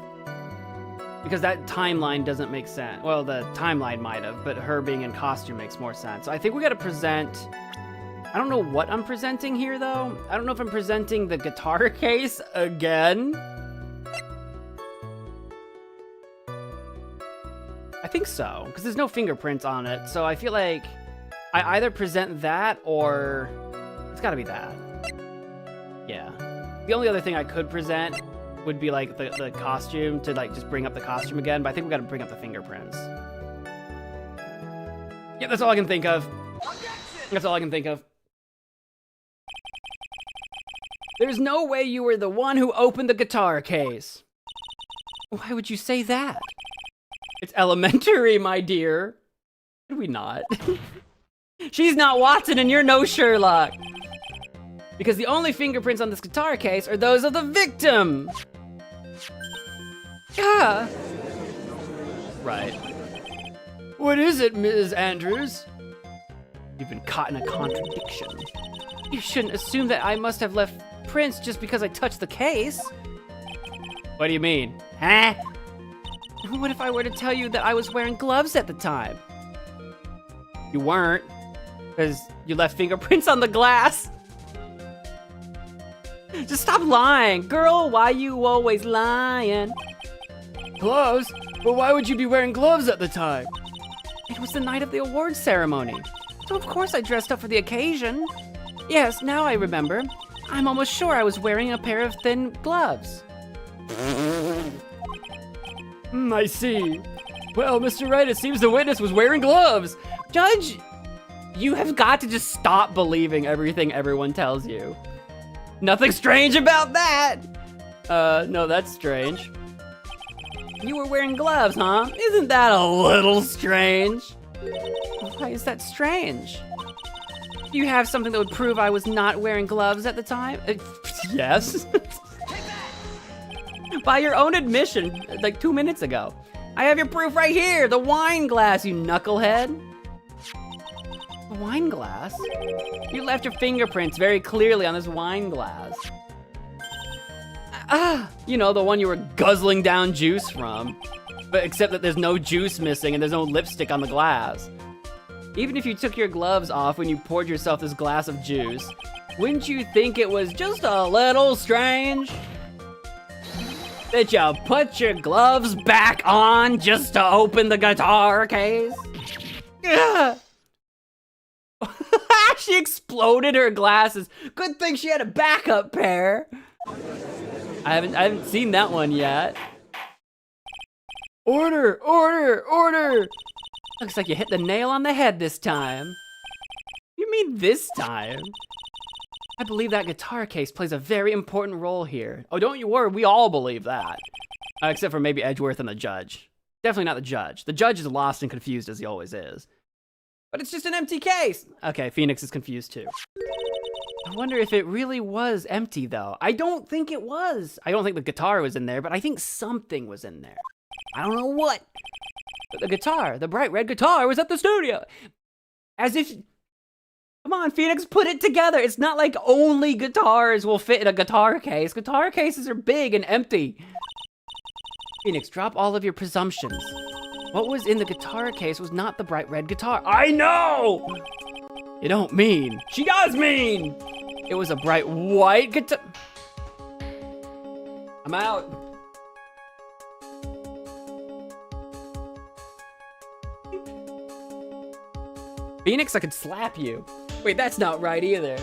Because that timeline doesn't make sense. Well, the timeline might have, but her being in costume makes more sense. So I think we gotta present... I don't know what I'm presenting here, though. I don't know if I'm presenting the guitar case again. I think so, because there's no fingerprints on it. So I feel like I either present that or... It's gotta be that. Yeah. The only other thing I could present would be like the costume to like just bring up the costume again, but I think we gotta bring up the fingerprints. Yeah, that's all I can think of. That's all I can think of. There's no way you were the one who opened the guitar case. Why would you say that? It's elementary, my dear. Did we not? She's not Watson and you're no Sherlock. Because the only fingerprints on this guitar case are those of the victim. Yeah. Right. What is it, Ms. Andrews? You've been caught in a contradiction. You shouldn't assume that I must have left prints just because I touched the case. What do you mean? Huh? What if I were to tell you that I was wearing gloves at the time? You weren't, because you left fingerprints on the glass. Just stop lying. Girl, why you always lying? Gloves? But why would you be wearing gloves at the time? It was the night of the awards ceremony. So of course I dressed up for the occasion. Yes, now I remember. I'm almost sure I was wearing a pair of thin gloves. I see. Well, Mr. Wright, it seems the witness was wearing gloves. Judge, you have got to just stop believing everything everyone tells you. Nothing strange about that. No, that's strange. You were wearing gloves, huh? Isn't that a little strange? Why is that strange? Do you have something that would prove I was not wearing gloves at the time? Yes. By your own admission, like 2 minutes ago. I have your proof right here, the wine glass, you knucklehead. A wine glass? You left your fingerprints very clearly on this wine glass. You know, the one you were guzzling down juice from. But except that there's no juice missing and there's no lipstick on the glass. Even if you took your gloves off when you poured yourself this glass of juice, wouldn't you think it was just a little strange? Did you put your gloves back on just to open the guitar case? She exploded her glasses. Good thing she had a backup pair. I haven't seen that one yet. Order, order, order. Looks like you hit the nail on the head this time. You mean this time? I believe that guitar case plays a very important role here. Oh, don't you worry, we all believe that. Except for maybe Edgeworth and the judge. Definitely not the judge. The judge is lost and confused as he always is. But it's just an empty case. Okay, Phoenix is confused too. I wonder if it really was empty though. I don't think it was. I don't think the guitar was in there, but I think something was in there. I don't know what. But the guitar, the bright red guitar, was at the studio. As if... Come on, Phoenix, put it together. It's not like only guitars will fit in a guitar case. Guitar cases are big and empty. Phoenix, drop all of your presumptions. What was in the guitar case was not the bright red guitar. I know! You don't mean. She does mean! It was a bright white guitar. I'm out. Phoenix, I could slap you. Wait, that's not right either.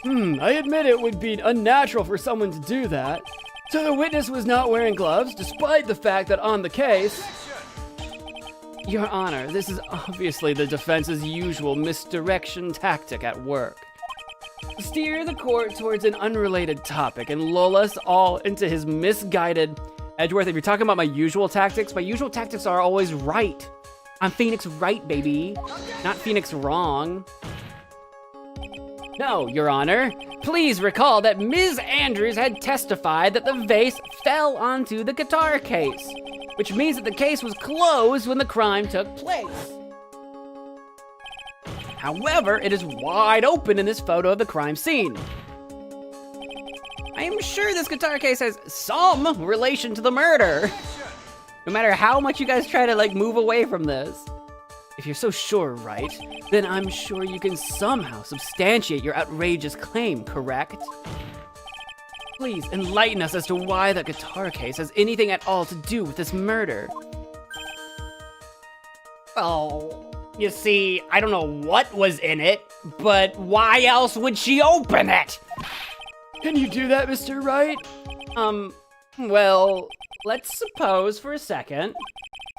I admit it would be unnatural for someone to do that. So the witness was not wearing gloves, despite the fact that on the case... Your Honor, this is obviously the defense's usual misdirection tactic at work. Steer the court towards an unrelated topic and lull us all into his misguided... Edgeworth, if you're talking about my usual tactics are always right. I'm Phoenix right, baby. Not Phoenix wrong. No, Your Honor. Please recall that Ms. Andrews had testified that the vase fell onto the guitar case, which means that the case was closed when the crime took place. However, it is wide open in this photo of the crime scene. I am sure this guitar case has some relation to the murder. No matter how much you guys try to like move away from this. If you're so sure, Wright, then I'm sure you can somehow substantiate your outrageous claim, correct? Please enlighten us as to why that guitar case has anything at all to do with this murder. Oh, you see, I don't know what was in it, but why else would she open it? Can you do that, Mr. Wright? Well, let's suppose for a second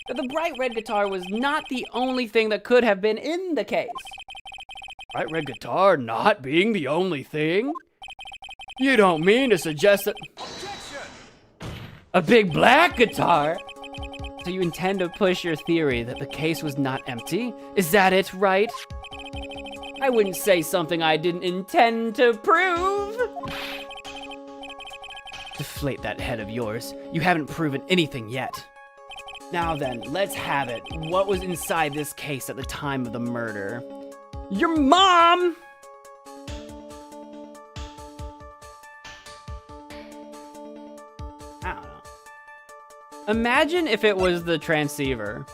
that the bright red guitar was not the only thing that could have been in the case. Bright red guitar not being the only thing? You don't mean to suggest that... A big black guitar? So you intend to push your theory that the case was not empty? Is that it, Wright? I wouldn't say something I didn't intend to prove. Deflate that head of yours. You haven't proven anything yet. Now then, let's have it. What was inside this case at the time of the murder? Your mom! I don't know. Imagine if it was the transceiver.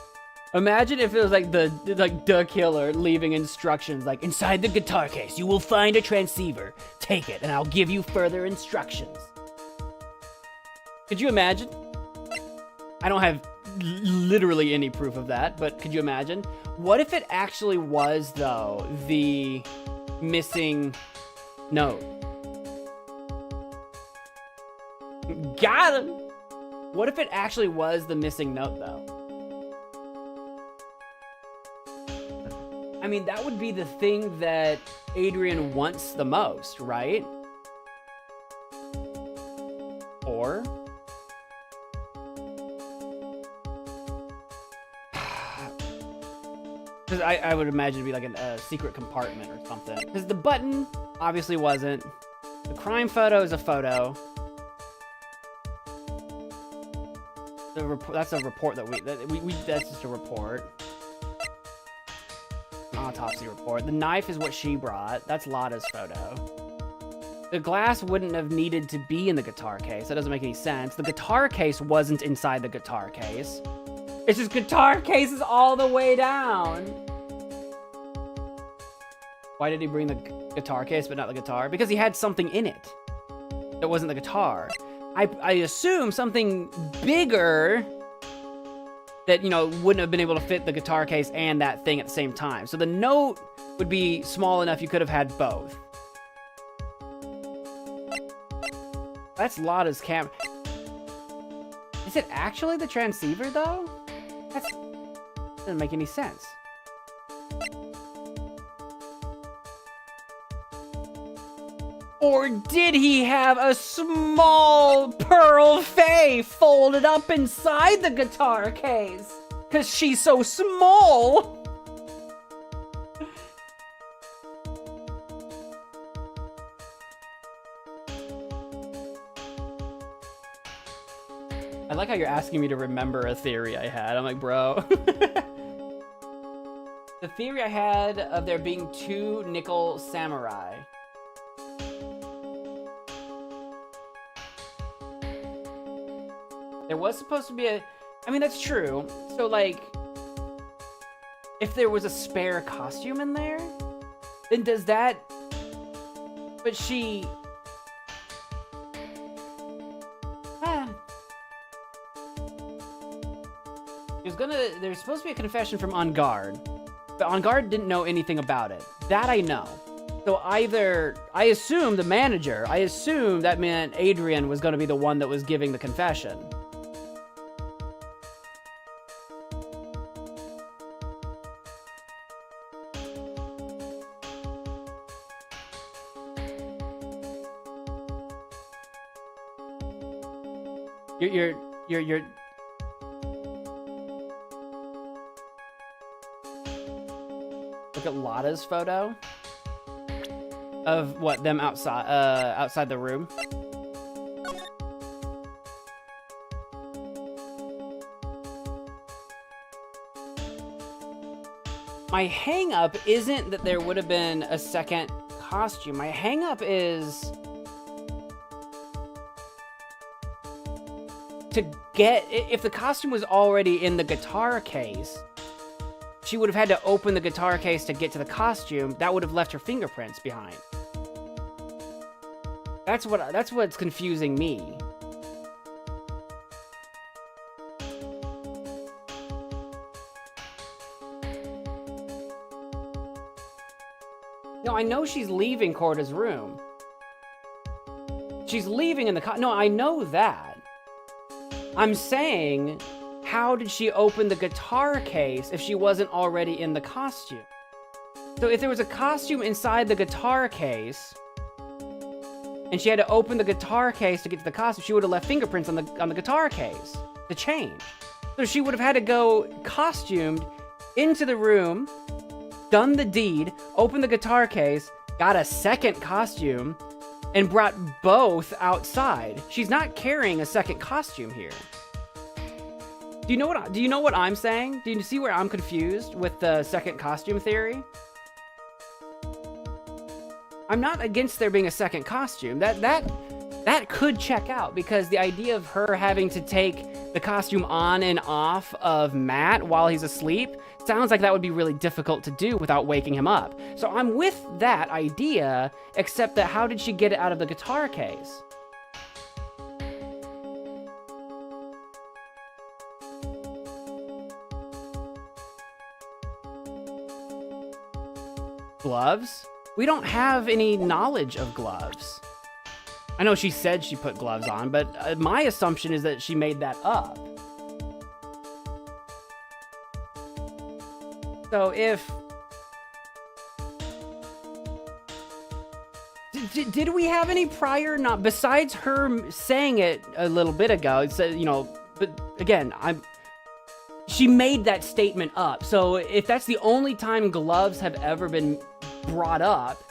Imagine if it was like the killer leaving instructions like, inside the guitar case, you will find a transceiver. Take it, and I'll give you further instructions. Could you imagine? I don't have literally any proof of that, but could you imagine? What if it actually was, though, the missing note? Got him! What if it actually was the missing note, though? I mean, that would be the thing that Adrian wants the most, right? Or... because I would imagine it'd be like a secret compartment or something. Because the button obviously wasn't. The crime photo is a photo. That's a report that that's just a report. An autopsy report. The knife is what she brought. That's Lotta's photo. The glass wouldn't have needed to be in the guitar case. That doesn't make any sense. The guitar case wasn't inside the guitar case. It's just guitar cases all the way down. Why did he bring the guitar case but not the guitar? Because he had something in it that wasn't the guitar. I assume something bigger that, you know, wouldn't have been able to fit the guitar case and that thing at the same time. So the note would be small enough you could have had both. That's Lotta's camera. Is it actually the transceiver, though? That doesn't make any sense. Or did he have a small pearl fay folded up inside the guitar case? 'Cause she's so small. I like how you're asking me to remember a theory I had. I'm like, bro. The theory I had of there being 2 nickel samurai. There was supposed to be a... I mean, that's true. So, like, if there was a spare costume in there, then does that... But she... There's supposed to be a confession from On Guard, but On Guard didn't know anything about it. That I know. So either, I assume the manager, I assume that meant Adrian was going to be the one that was giving the confession. You're look at Lotta's photo of what, them outside the room. My hang up isn't that there would have been a second costume. My hang up is to get, if the costume was already in the guitar case, she would have had to open the guitar case to get to the costume. That would have left her fingerprints behind. That's what's confusing me. No, I know she's leaving Corda's room. She's leaving in the no, I know that. I'm saying, how did she open the guitar case if she wasn't already in the costume? So if there was a costume inside the guitar case, and she had to open the guitar case to get to the costume, she would have left fingerprints on the guitar case to change. So she would have had to go costumed into the room, done the deed, opened the guitar case, got a second costume, and brought both outside. She's not carrying a second costume here. Do you know what I'm saying? Do you see where I'm confused with the second costume theory? I'm not against there being a second costume. That could check out, because the idea of her having to take the costume on and off of Matt while he's asleep sounds like that would be really difficult to do without waking him up. So I'm with that idea, except that how did she get it out of the guitar case? Gloves? We don't have any knowledge of gloves. I know she said she put gloves on, but my assumption is that she made that up. So if... Did we have any prior, not besides her saying it a little bit ago? It said, you know, but again, she made that statement up. So if that's the only time gloves have ever been brought up,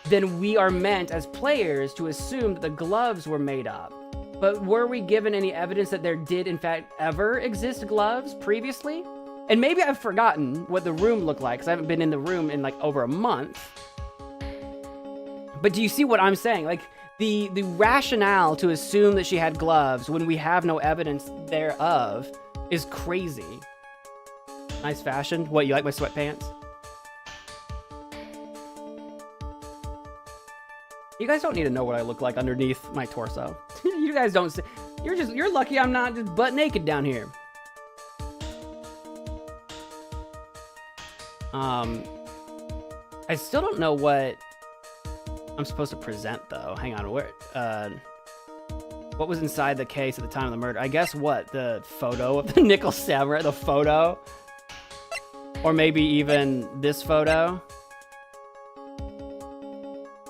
then we are meant as players to assume that the gloves were made up. But were we given any evidence that there did in fact ever exist gloves previously? And maybe I've forgotten what the room looked like, because I haven't been in the room in like over a month. But do you see what I'm saying? Like, the rationale to assume that she had gloves when we have no evidence thereof is crazy. Nice fashion. What, you like my sweatpants? You guys don't need to know what I look like underneath my torso. You guys don't see. You're lucky I'm not just butt naked down here. I still don't know what I'm supposed to present though. Hang on, what was inside the case at the time of the murder? I guess what? The photo of the nickel samurai, the photo? Or maybe even this photo?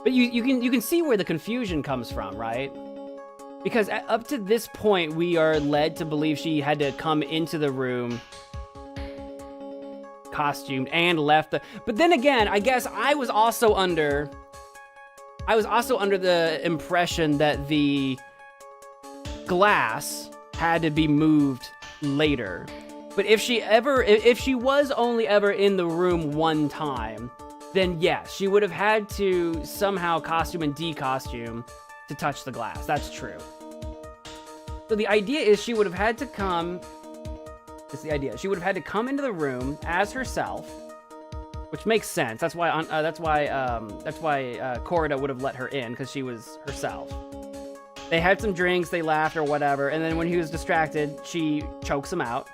But you can see where the confusion comes from, right? Because up to this point, we are led to believe she had to come into the room costumed and left the... But then again, I guess I was also under the impression that the glass had to be moved later. But if she was only ever in the room one time, then yes, she would have had to somehow costume and decostume to touch the glass. That's true. So the idea is she would have had to come... It's the idea. She would have had to come into the room as herself, which makes sense. That's why Corida would have let her in, because she was herself. They had some drinks, they laughed or whatever, and then when he was distracted, she chokes him out.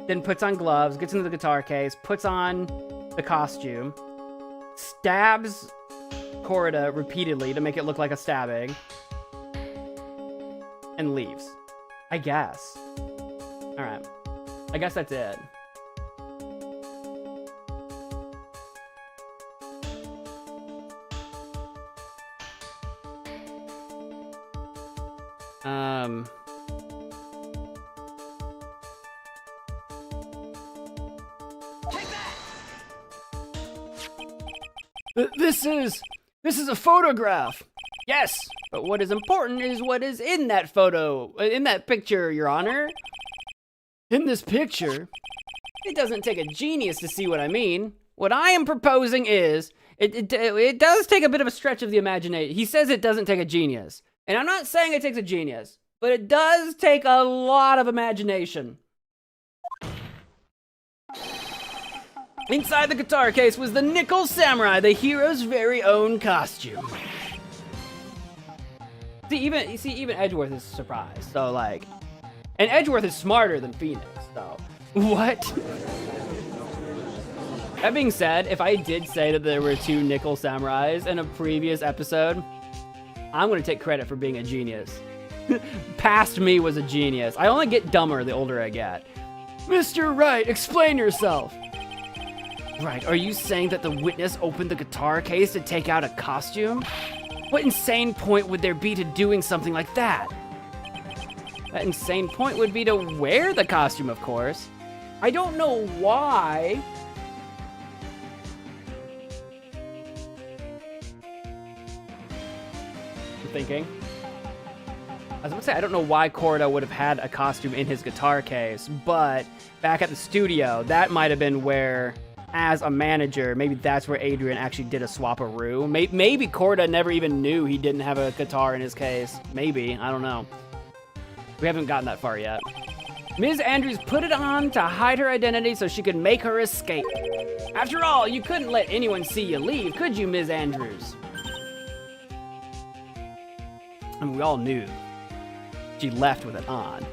Then puts on gloves, gets into the guitar case, puts on the costume, stabs Corida repeatedly to make it look like a stabbing, and leaves. I guess. Alright. I guess that's it. This is a photograph. Yes, but what is important is what is in that photo, in that picture, Your Honor. In this picture, it doesn't take a genius to see what I mean. What I am proposing is, it does take a bit of a stretch of the imagination. He says it doesn't take a genius. And I'm not saying it takes a genius, but it does take a lot of imagination. Inside the guitar case was the Nickel Samurai, the hero's very own costume. See, even Edgeworth is surprised. So, like, and Edgeworth is smarter than Phoenix, so. What? That being said, if I did say that there were 2 Nickel Samurais in a previous episode, I'm gonna take credit for being a genius. Past me was a genius. I only get dumber the older I get. Mr. Wright, explain yourself. Right, are you saying that the witness opened the guitar case to take out a costume? What insane point would there be to doing something like that? That insane point would be to wear the costume, of course. I don't know why. I'm thinking. I was gonna say, I don't know why Corda would have had a costume in his guitar case, but back at the studio, that might have been where, as a manager, maybe that's where Adrian actually did a swap-a-roo. Maybe Corda never even knew he didn't have a guitar in his case. Maybe, I don't know. We haven't gotten that far yet. Ms. Andrews put it on to hide her identity so she could make her escape. After all, you couldn't let anyone see you leave, could you, Ms. Andrews? I mean, we all knew she left with it on.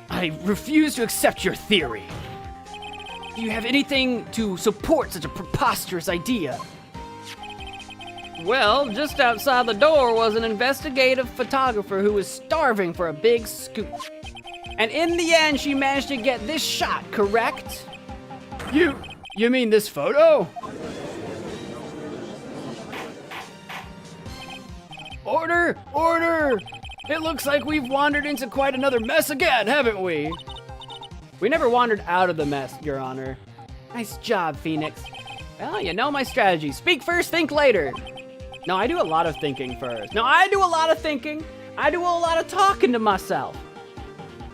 I refuse to accept your theory. Do you have anything to support such a preposterous idea? Well, just outside the door was an investigative photographer who was starving for a big scoop. And in the end, she managed to get this shot, correct? You mean this photo? Order! Order! It looks like we've wandered into quite another mess again, haven't we? We never wandered out of the mess, Your Honor. Nice job, Phoenix. Well, you know my strategy. Speak first, think later. No, I do a lot of thinking first. No, I do a lot of thinking. I do a lot of talking to myself.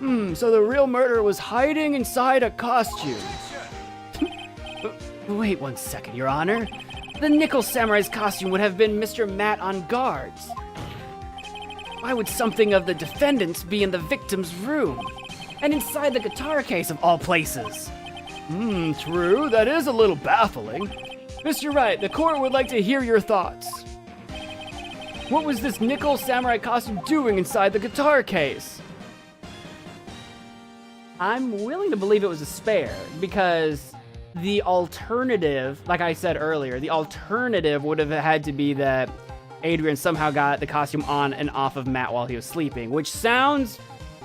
So the real murderer was hiding inside a costume. Wait 1 second, Your Honor. The Nickel Samurai's costume would have been Mr. Matt on guards. Why would something of the defendant's be in the victim's room? And inside the guitar case of all places? True, that is a little baffling. Mr. Wright, the court would like to hear your thoughts. What was this Nickel Samurai costume doing inside the guitar case? I'm willing to believe it was a spare, because the alternative, like I said earlier, the alternative would have had to be that Adrian somehow got the costume on and off of Matt while he was sleeping, which sounds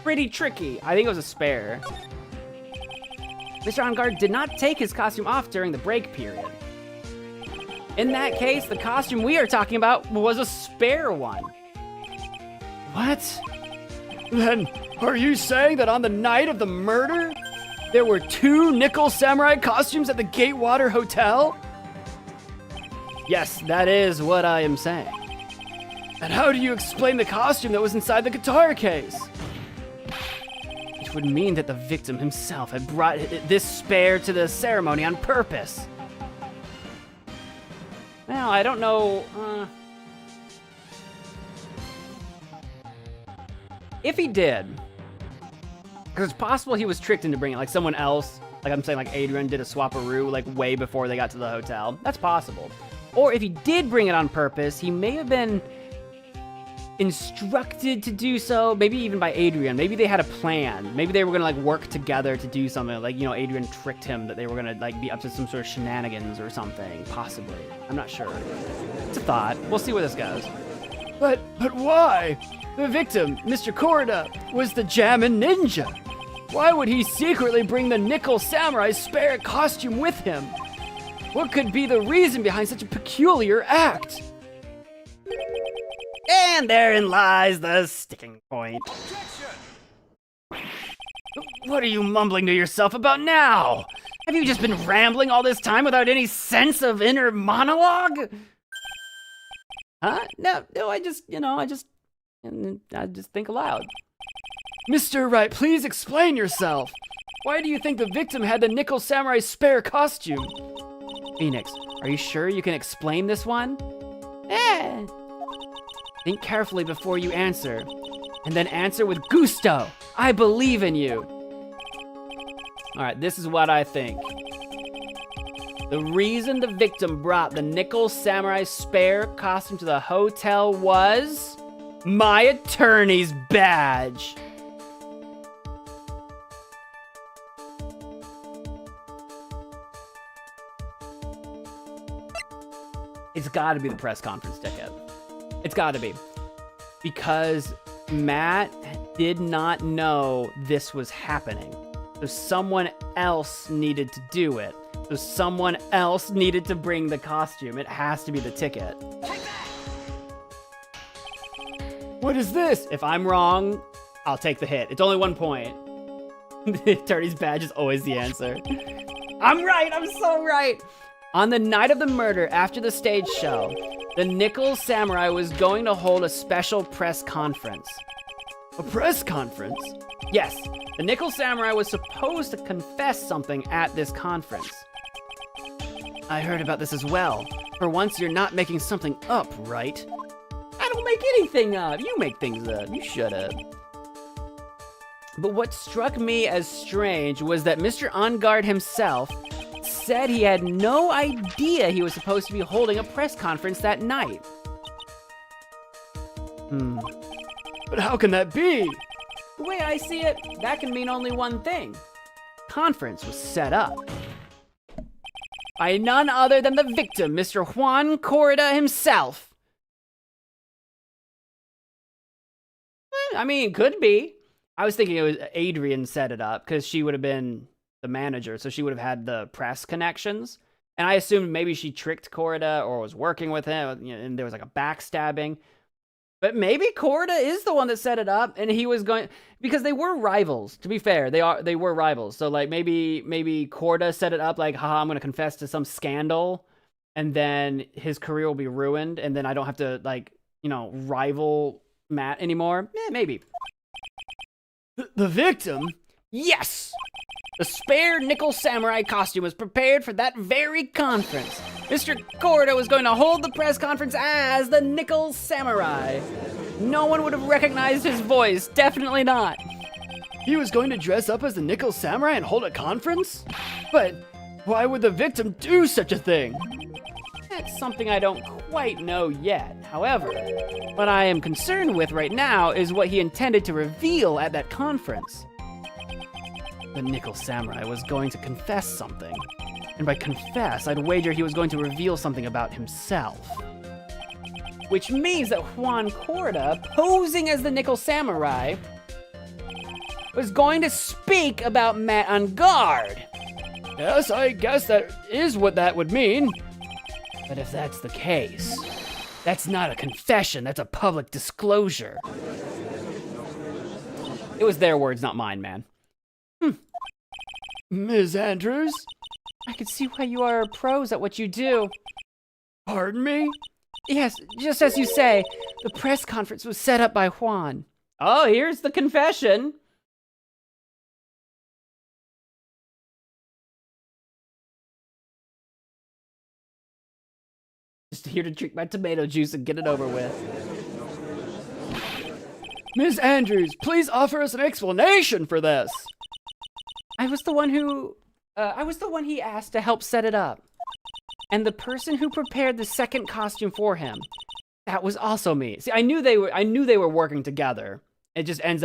pretty tricky. I think it was a spare. Mr. On Guard did not take his costume off during the break period. In that case, the costume we are talking about was a spare one. What? Then, are you saying that on the night of the murder, there were 2 Nickel Samurai costumes at the Gatewater Hotel? Yes, that is what I am saying. And how do you explain the costume that was inside the guitar case? Which would mean that the victim himself had brought this spare to the ceremony on purpose. Well, I don't know. If he did, because it's possible he was tricked into bringing it, like someone else, like I'm saying, like Adrian did a swap-a-roo, like way before they got to the hotel. That's possible. Or if he did bring it on purpose, he may have been instructed to do so, maybe even by Adrian. Maybe they had a plan. Maybe they were gonna like work together to do something. Like, you know, Adrian tricked him that they were gonna like be up to some sort of shenanigans or something. Possibly. I'm not sure. It's a thought. We'll see where this goes. But why? The victim, Mr. Corda, was the Jammin' Ninja. Why would he secretly bring the Nickel Samurai spare costume with him? What could be the reason behind such a peculiar act? And therein lies the sticking point. What are you mumbling to yourself about now? Have you just been rambling all this time without any sense of inner monologue? Huh? No, I just think aloud. Mr. Wright, please explain yourself. Why do you think the victim had the Nickel Samurai spare costume? Phoenix, are you sure you can explain this one? Think carefully before you answer, and then answer with gusto. I believe in you. All right, this is what I think. The reason the victim brought the Nickel Samurai spare costume to the hotel was my attorney's badge. It's gotta be the press conference ticket. It's gotta be. Because Matt did not know this was happening. So someone else needed to do it. So someone else needed to bring the costume. It has to be the ticket. What is this? If I'm wrong, I'll take the hit. It's only 1 point. The attorney's badge is always the answer. I'm right. I'm so right. On the night of the murder, after the stage show, the Nickel Samurai was going to hold a special press conference. A press conference? Yes, the Nickel Samurai was supposed to confess something at this conference. I heard about this as well. For once, you're not making something up, right? I don't make anything up. You make things up. You shut up. But what struck me as strange was that Mr. On Guard himself said he had no idea he was supposed to be holding a press conference that night. But how can that be? The way I see it, that can mean only one thing. Conference was set up by none other than the victim, Mr. Juan Corrida himself. I mean, could be. I was thinking it was Adrian set it up because she would have been the manager, so she would have had the press connections. And I assumed maybe she tricked Corrida or was working with him, you know, and there was like a backstabbing. But maybe Corrida is the one that set it up, and he was going, because they were rivals. To be fair, they were rivals. So like maybe Corrida set it up, like, haha, I'm gonna confess to some scandal, and then his career will be ruined, and then I don't have to, like, you know, rival Matt anymore. Maybe. The victim? Yes! The spare Nickel Samurai costume was prepared for that very conference. Mr. Corrida was going to hold the press conference as the Nickel Samurai. No one would have recognized his voice. Definitely not. He was going to dress up as the Nickel Samurai and hold a conference? But why would the victim do such a thing? That's something I don't quite know yet. However, what I am concerned with right now is what he intended to reveal at that conference. The Nickel Samurai was going to confess something. And by confess, I'd wager he was going to reveal something about himself. Which means that Juan Corrida, posing as the Nickel Samurai, was going to speak about Matt on Guard. Yes, I guess that is what that would mean. But if that's the case, that's not a confession, that's a public disclosure. It was their words, not mine, man. Ms. Andrews? I can see why you are pros at what you do. Pardon me? Yes, just as you say, the press conference was set up by Juan. Oh, here's the confession. Just here to drink my tomato juice and get it over with. Ms. Andrews, please offer us an explanation for this. I was the one he asked to help set it up. And the person who prepared the second costume for him, that was also me. See, I knew they were working together. It just ends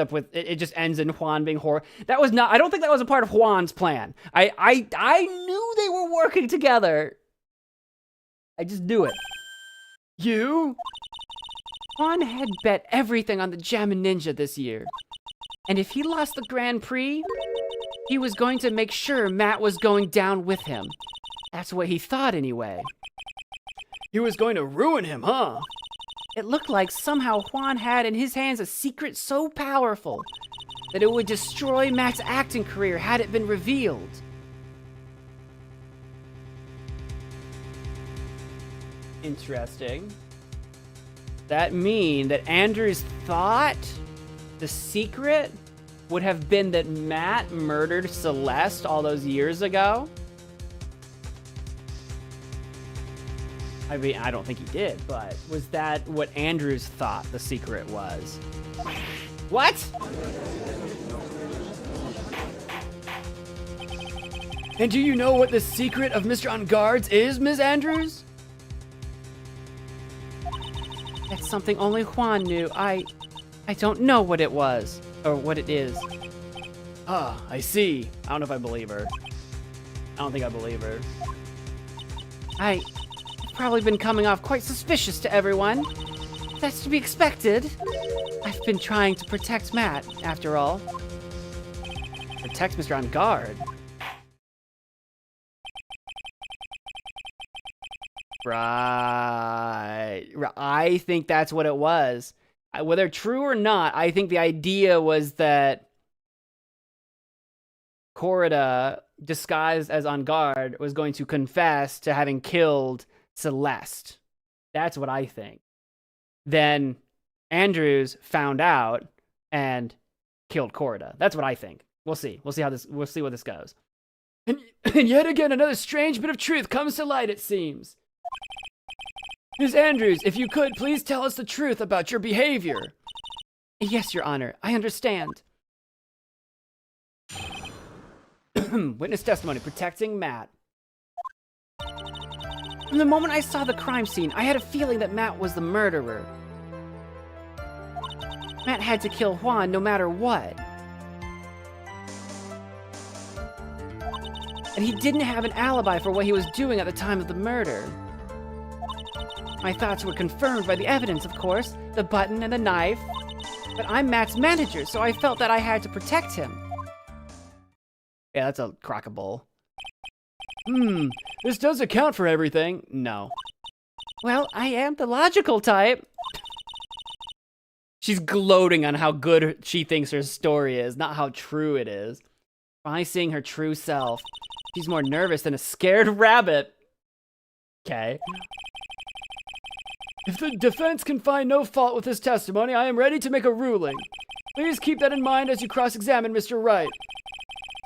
in Juan being horrible. That was not, I don't think that was a part of Juan's plan. I knew they were working together. I just knew it. You? Juan had bet everything on the Jammin' Ninja this year. And if he lost the Grand Prix, he was going to make sure Matt was going down with him. That's what he thought anyway. He was going to ruin him, huh? It looked like somehow Juan had in his hands a secret so powerful that it would destroy Matt's acting career had it been revealed. Interesting. That mean that Andrews thought the secret would have been that Matt murdered Celeste all those years ago? I mean, I don't think he did, but was that what Andrews thought the secret was? What? And do you know what the secret of Mr. On Guard's is, Ms. Andrews? That's something only Juan knew. I don't know what it was, or what it is. Ah, I see. I don't know if I believe her. I don't think I believe her. I've probably been coming off quite suspicious to everyone. That's to be expected. I've been trying to protect Matt, after all. Protect Mr. On Guard? Right. I think that's what it was. Whether true or not, I think the idea was that Corrida disguised as on guard, was going to confess to having killed Celeste. That's what I think. Then Andrews found out and killed Corda. That's what I think. We'll see. We'll see where this goes. And yet again, another strange bit of truth comes to light, it seems. Ms. Andrews, if you could, please tell us the truth about your behavior. Yes, Your Honor, I understand. Witness testimony protecting Matt. From the moment I saw the crime scene, I had a feeling that Matt was the murderer. Matt had to kill Juan no matter what. And he didn't have an alibi for what he was doing at the time of the murder. My thoughts were confirmed by the evidence, of course, the button and the knife. But I'm Matt's manager, so I felt that I had to protect him. Yeah, that's a crock-a-bull. This does account for everything. No. Well, I am the logical type. She's gloating on how good she thinks her story is, not how true it is. Finally seeing her true self. She's more nervous than a scared rabbit. Okay. If the defense can find no fault with this testimony, I am ready to make a ruling. Please keep that in mind as you cross-examine Mr. Wright.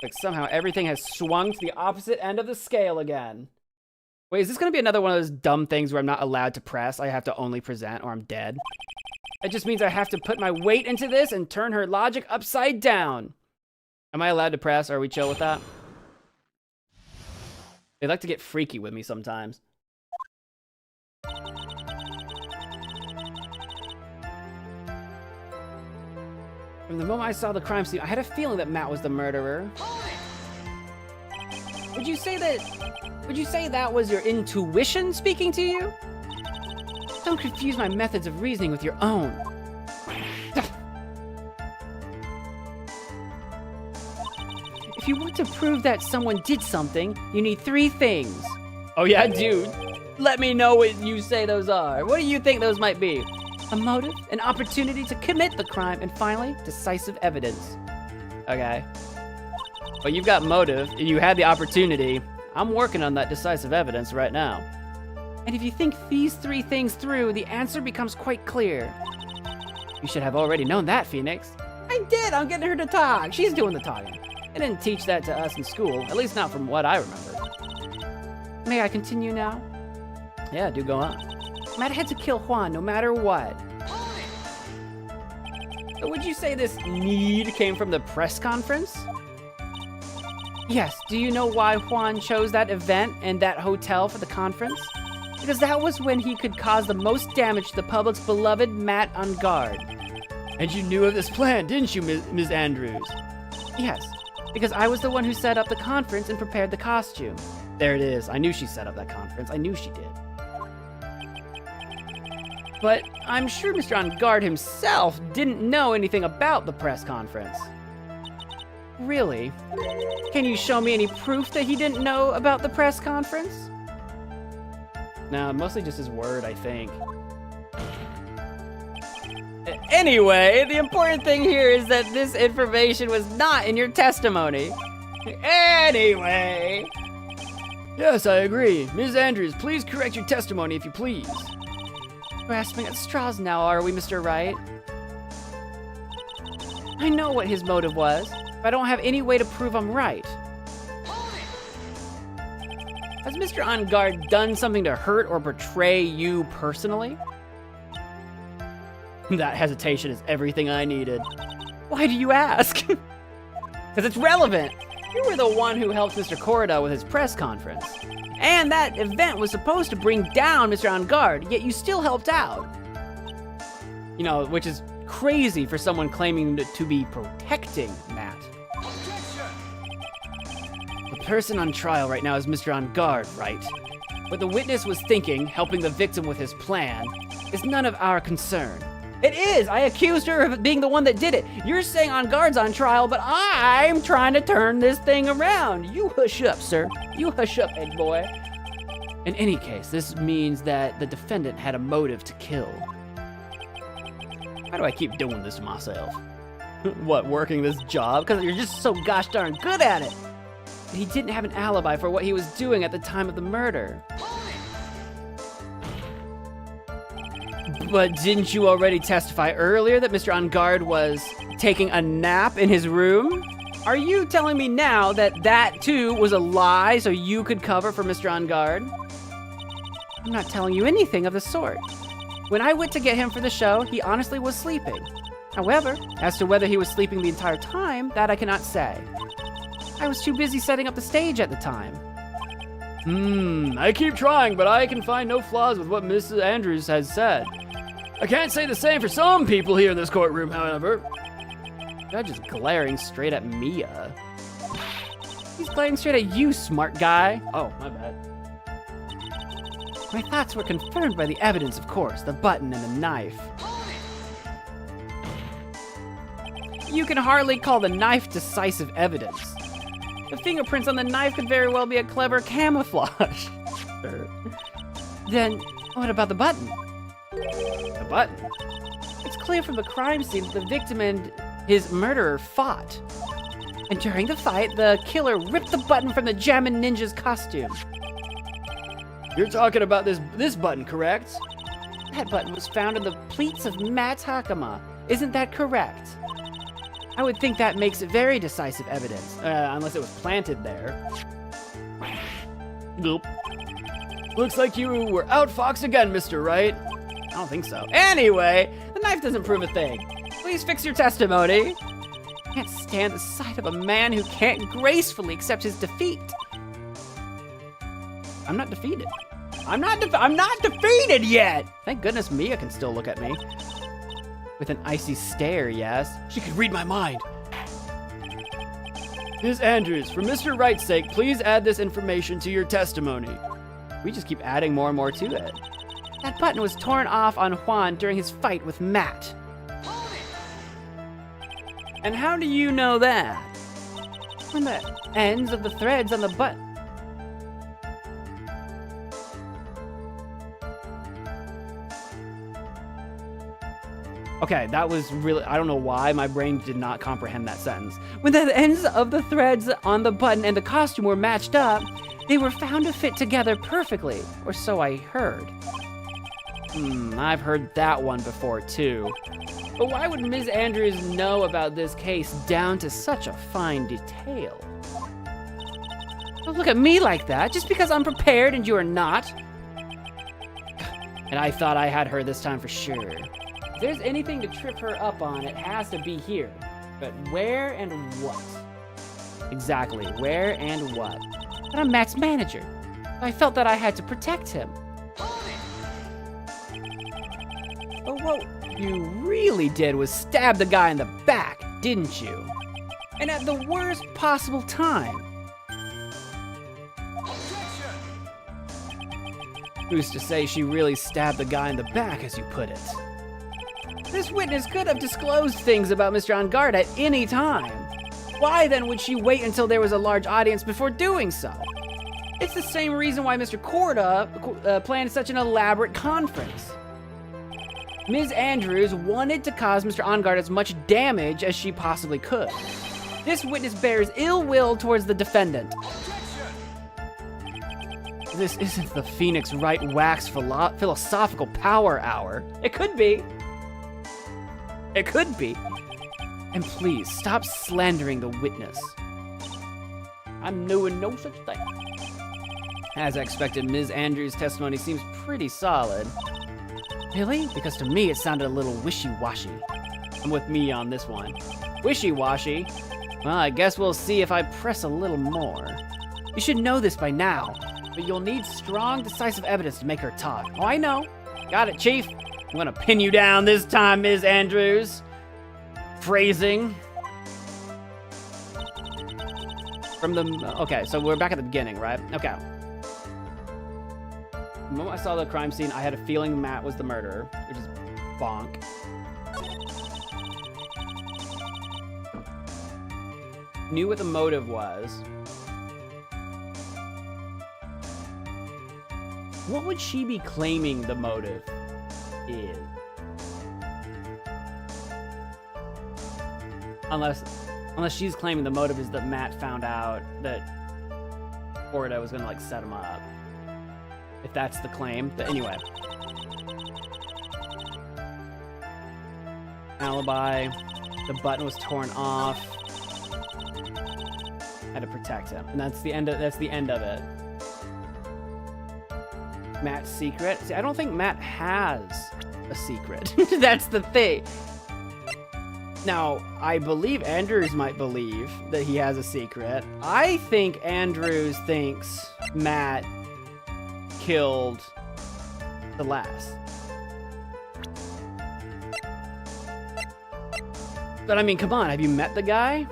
Like somehow everything has swung to the opposite end of the scale again. Wait, is this going to be another one of those dumb things where I'm not allowed to press? I have to only present or I'm dead? It just means I have to put my weight into this and turn her logic upside down. Am I allowed to press? Are we chill with that? They like to get freaky with me sometimes. From the moment I saw the crime scene, I had a feeling that Matt was the murderer. Would you say that was your intuition speaking to you? Don't confuse my methods of reasoning with your own. If you want to prove that someone did something, you need 3 things. Oh yeah, dude. Let me know what you say those are. What do you think those might be? A motive, an opportunity to commit the crime, and finally, decisive evidence. Okay. But you've got motive, and you had the opportunity. I'm working on that decisive evidence right now. And if you think these 3 things through, the answer becomes quite clear. You should have already known that, Phoenix. I did! I'm getting her to talk. She's doing the talking. I didn't teach that to us in school, at least not from what I remember. May I continue now? Yeah, do go on. Matt had to kill Juan no matter what. So would you say this need came from the press conference? Yes, do you know why Juan chose that event and that hotel for the conference? Because that was when he could cause the most damage to the public's beloved Matt on guard. And you knew of this plan, didn't you, Ms. Andrews? Yes, because I was the one who set up the conference and prepared the costume. There it is. I knew she set up that conference. I knew she did. But I'm sure Mr. On Guard himself didn't know anything about the press conference. Really? Can you show me any proof that he didn't know about the press conference? No, mostly just his word, I think. Anyway, the important thing here is that this information was not in your testimony. Anyway. Yes, I agree. Ms. Andrews, please correct your testimony if you please. Grasping at straws now, are we, Mr. Wright? I know what his motive was, but I don't have any way to prove I'm right. Has Mr. On Guard done something to hurt or betray you personally? That hesitation is everything I needed. Why do you ask? Because it's relevant. You were the one who helped Mr. Corda with his press conference. And that event was supposed to bring down Mr. On Guard, yet you still helped out. You know, which is crazy for someone claiming to be protecting Matt. The person on trial right now is Mr. On Guard, right? What the witness was thinking, helping the victim with his plan, is none of our concern. It is! I accused her of being the one that did it. You're saying On Guard's on trial, but I'm trying to turn this thing around. You hush up, sir. You hush up, Ed boy. In any case, this means that the defendant had a motive to kill. Why do I keep doing this to myself? What, working this job? Because you're just so gosh darn good at it. He didn't have an alibi for what he was doing at the time of the murder. But didn't you already testify earlier that Mr. On Guard was taking a nap in his room? Are you telling me now that that too was a lie so you could cover for Mr. On Guard? I'm not telling you anything of the sort. When I went to get him for the show, he honestly was sleeping. However, as to whether he was sleeping the entire time, that I cannot say. I was too busy setting up the stage at the time. I keep trying, but I can find no flaws with what Mrs. Andrews has said. I can't say the same for some people here in this courtroom, however. The judge is glaring straight at Mia. He's glaring straight at you, smart guy. Oh, my bad. My thoughts were confirmed by the evidence, of course, the button and the knife. You can hardly call the knife decisive evidence. The fingerprints on the knife could very well be a clever camouflage. Sure. Then, what about the button? The button? It's clear from the crime scene that the victim and his murderer fought. And during the fight, the killer ripped the button from the Jammin' Ninja's costume. You're talking about this button, correct? That button was found in the pleats of Matt's hakama. Isn't that correct? I would think that makes it very decisive evidence, unless it was planted there. Nope. Looks like you were outfoxed again, Mr. Wright. I don't think so. Anyway, the knife doesn't prove a thing. Please fix your testimony. I can't stand the sight of a man who can't gracefully accept his defeat. I'm not defeated. I'm not defeated yet! Thank goodness Mia can still look at me. With an icy stare, yes. She could read my mind. Ms. Andrews, for Mr. Wright's sake, please add this information to your testimony. We just keep adding more and more to it. That button was torn off on Juan during his fight with Matt. And how do you know that? From the ends of the threads on the button. Okay, that was really, I don't know why my brain did not comprehend that sentence. When the ends of the threads on the button and the costume were matched up, they were found to fit together perfectly, or so I heard. I've heard that one before too. But why would Ms. Andrews know about this case down to such a fine detail? Don't look at me like that, just because I'm prepared and you are not. And I thought I had her this time for sure. If there's anything to trip her up on, it has to be here. But where and what? Exactly, where and what? But I'm Matt's manager. I felt that I had to protect him. But what you really did was stab the guy in the back, didn't you? And at the worst possible time. Who's to say she really stabbed the guy in the back, as you put it? This witness could have disclosed things about Mr. On Guard at any time. Why then would she wait until there was a large audience before doing so? It's the same reason why Mr. Corda planned such an elaborate conference. Ms. Andrews wanted to cause Mr. On Guard as much damage as she possibly could. This witness bears ill will towards the defendant. This isn't the Phoenix Wright Wax philosophical power hour. It could be. It could be. And please, stop slandering the witness. I'm doing no such thing. As I expected, Ms. Andrews' testimony seems pretty solid. Really? Because to me, it sounded a little wishy-washy. I'm with me on this one. Wishy-washy? Well, I guess we'll see if I press a little more. You should know this by now, but you'll need strong, decisive evidence to make her talk. Oh, I know. Got it, Chief. I'm gonna pin you down this time, Ms. Andrews. Phrasing. From the, okay, so we're back at the beginning, right? Okay. The moment I saw the crime scene, I had a feeling Matt was the murderer, which is bonk. Knew what the motive was. What would she be claiming the motive is? Unless she's claiming the motive is that Matt found out that report, I was gonna like set him up. If that's the claim. But anyway. Alibi. The button was torn off. Had to protect him. And that's the end of it. Matt's secret. See, I don't think Matt has a secret. That's the thing. Now, I believe Andrews might believe that he has a secret. I think Andrews thinks Matt killed the last. But I mean, come on, have you met the guy?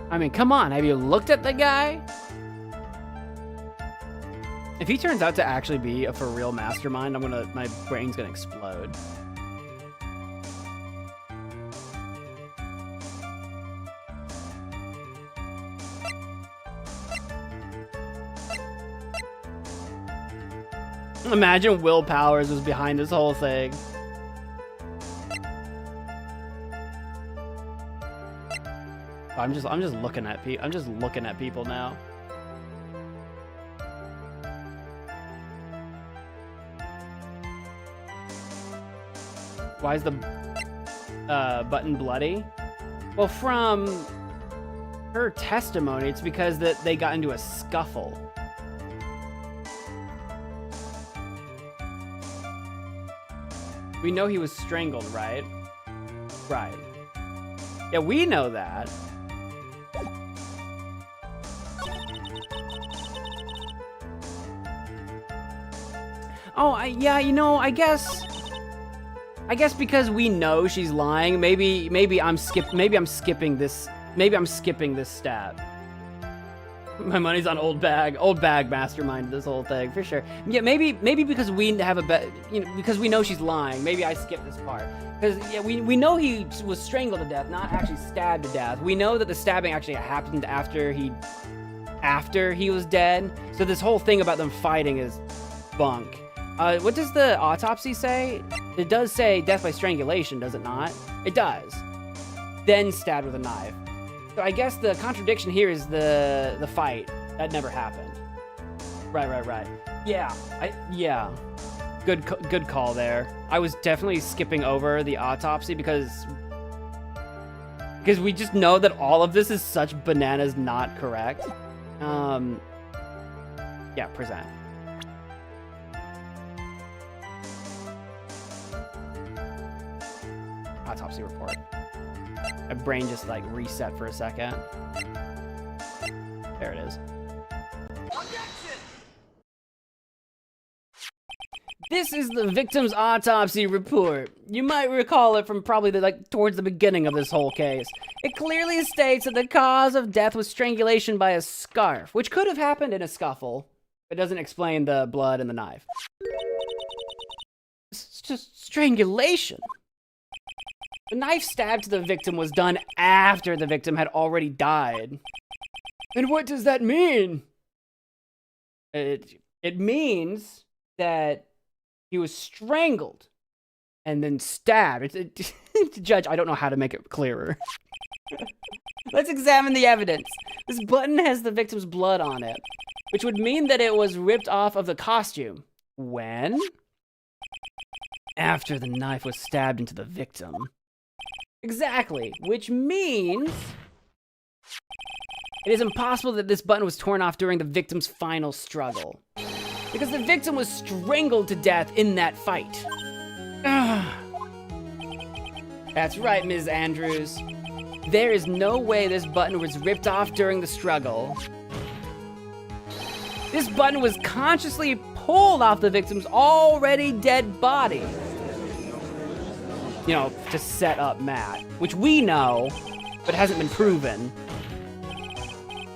I mean, come on, have you looked at the guy? If he turns out to actually be a for real mastermind, my brain's gonna explode. Imagine Will Powers was behind this whole thing. I'm just looking at people now. Why is the button bloody? Well, from her testimony, it's because that they got into a scuffle. We know he was strangled, right? Right. Yeah, we know that. Oh, yeah, you know, I guess because we know she's lying, maybe I'm skipping this step. My money's on Old Bag mastermind this whole thing for sure. Yeah, maybe because we have because we know she's lying. Maybe I skip this part because yeah, we know he was strangled to death, not actually stabbed to death. We know that the stabbing actually happened after he was dead. So this whole thing about them fighting is bunk. What does the autopsy say? It does say death by strangulation, does it not? It does. Then stabbed with a knife. So I guess the contradiction here is the fight. That never happened. Right. Yeah. Good call there. I was definitely skipping over the autopsy because we just know that all of this is such bananas not correct. Yeah, present. Autopsy report. My brain just like reset for a second. There it is. This is the victim's autopsy report. You might recall it from probably towards the beginning of this whole case. It clearly states that the cause of death was strangulation by a scarf, which could have happened in a scuffle. It doesn't explain the blood and the knife. It's just strangulation. The knife stab to the victim was done after the victim had already died. And what does that mean? It means that he was strangled and then stabbed. Judge, I don't know how to make it clearer. Let's examine the evidence. This button has the victim's blood on it, which would mean that it was ripped off of the costume. When? After the knife was stabbed into the victim. Exactly, which means it is impossible that this button was torn off during the victim's final struggle. Because the victim was strangled to death in that fight. That's right, Ms. Andrews. There is no way this button was ripped off during the struggle. This button was consciously pulled off the victim's already dead body. You know, to set up Matt, which we know, but hasn't been proven.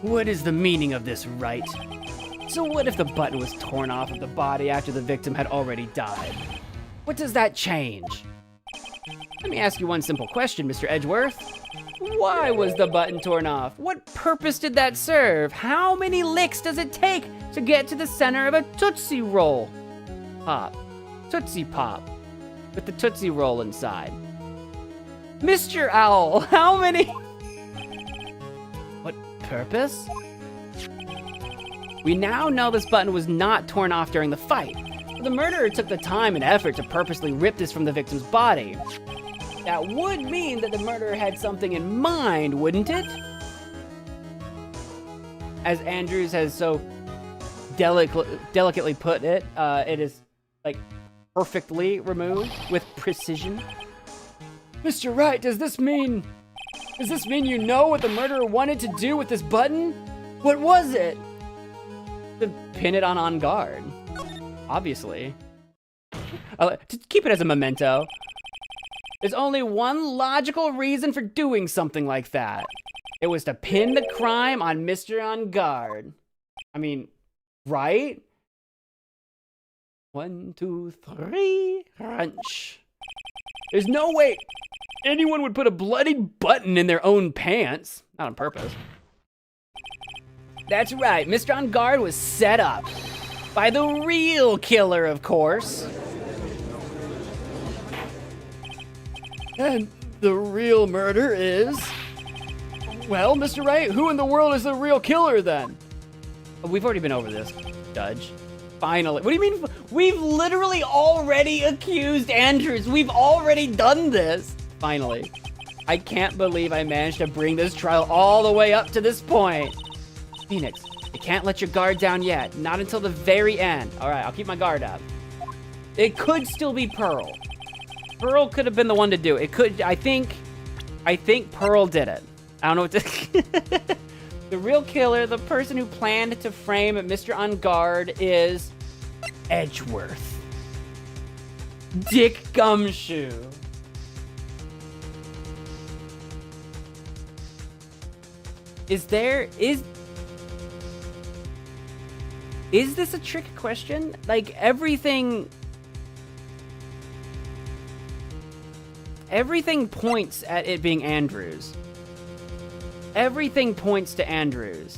What is the meaning of this, Wright? So what if the button was torn off of the body after the victim had already died? What does that change? Let me ask you one simple question, Mr. Edgeworth. Why was the button torn off? What purpose did that serve? How many licks does it take to get to the center of a Tootsie Roll? Pop. Tootsie Pop. With the Tootsie Roll inside. Mr. Owl, how many... What purpose? We now know this button was not torn off during the fight. The murderer took the time and effort to purposely rip this from the victim's body. That would mean that the murderer had something in mind, wouldn't it? As Andrews has so delicately put it, it is, like, perfectly removed with precision. Mr. Wright, does this mean you know what the murderer wanted to do with this button? What was it? To pin it on guard. Obviously. To keep it as a memento. There's only one logical reason for doing something like that. It was to pin the crime on Mr. On Guard. I mean, right? 1, 2, 3, crunch. There's no way anyone would put a bloody button in their own pants. Not on purpose. That's right, Mr. On Guard was set up. By the real killer, of course. And the real murder is... Well, Mr. Wright, who in the world is the real killer, then? We've already been over this, Judge. Finally. What do you mean? We've literally already accused Andrews. We've already done this. Finally. I can't believe I managed to bring this trial all the way up to this point. Phoenix, you can't let your guard down yet. Not until the very end. All right, I'll keep my guard up. It could still be Pearl. Pearl could have been the one to do it. It could, I think Pearl did it. I don't know what to... The real killer, the person who planned to frame Mr. On Guard is Edgeworth. Dick Gumshoe. Is this a trick question? Like, everything points at it being Andrews. Everything points to Andrews.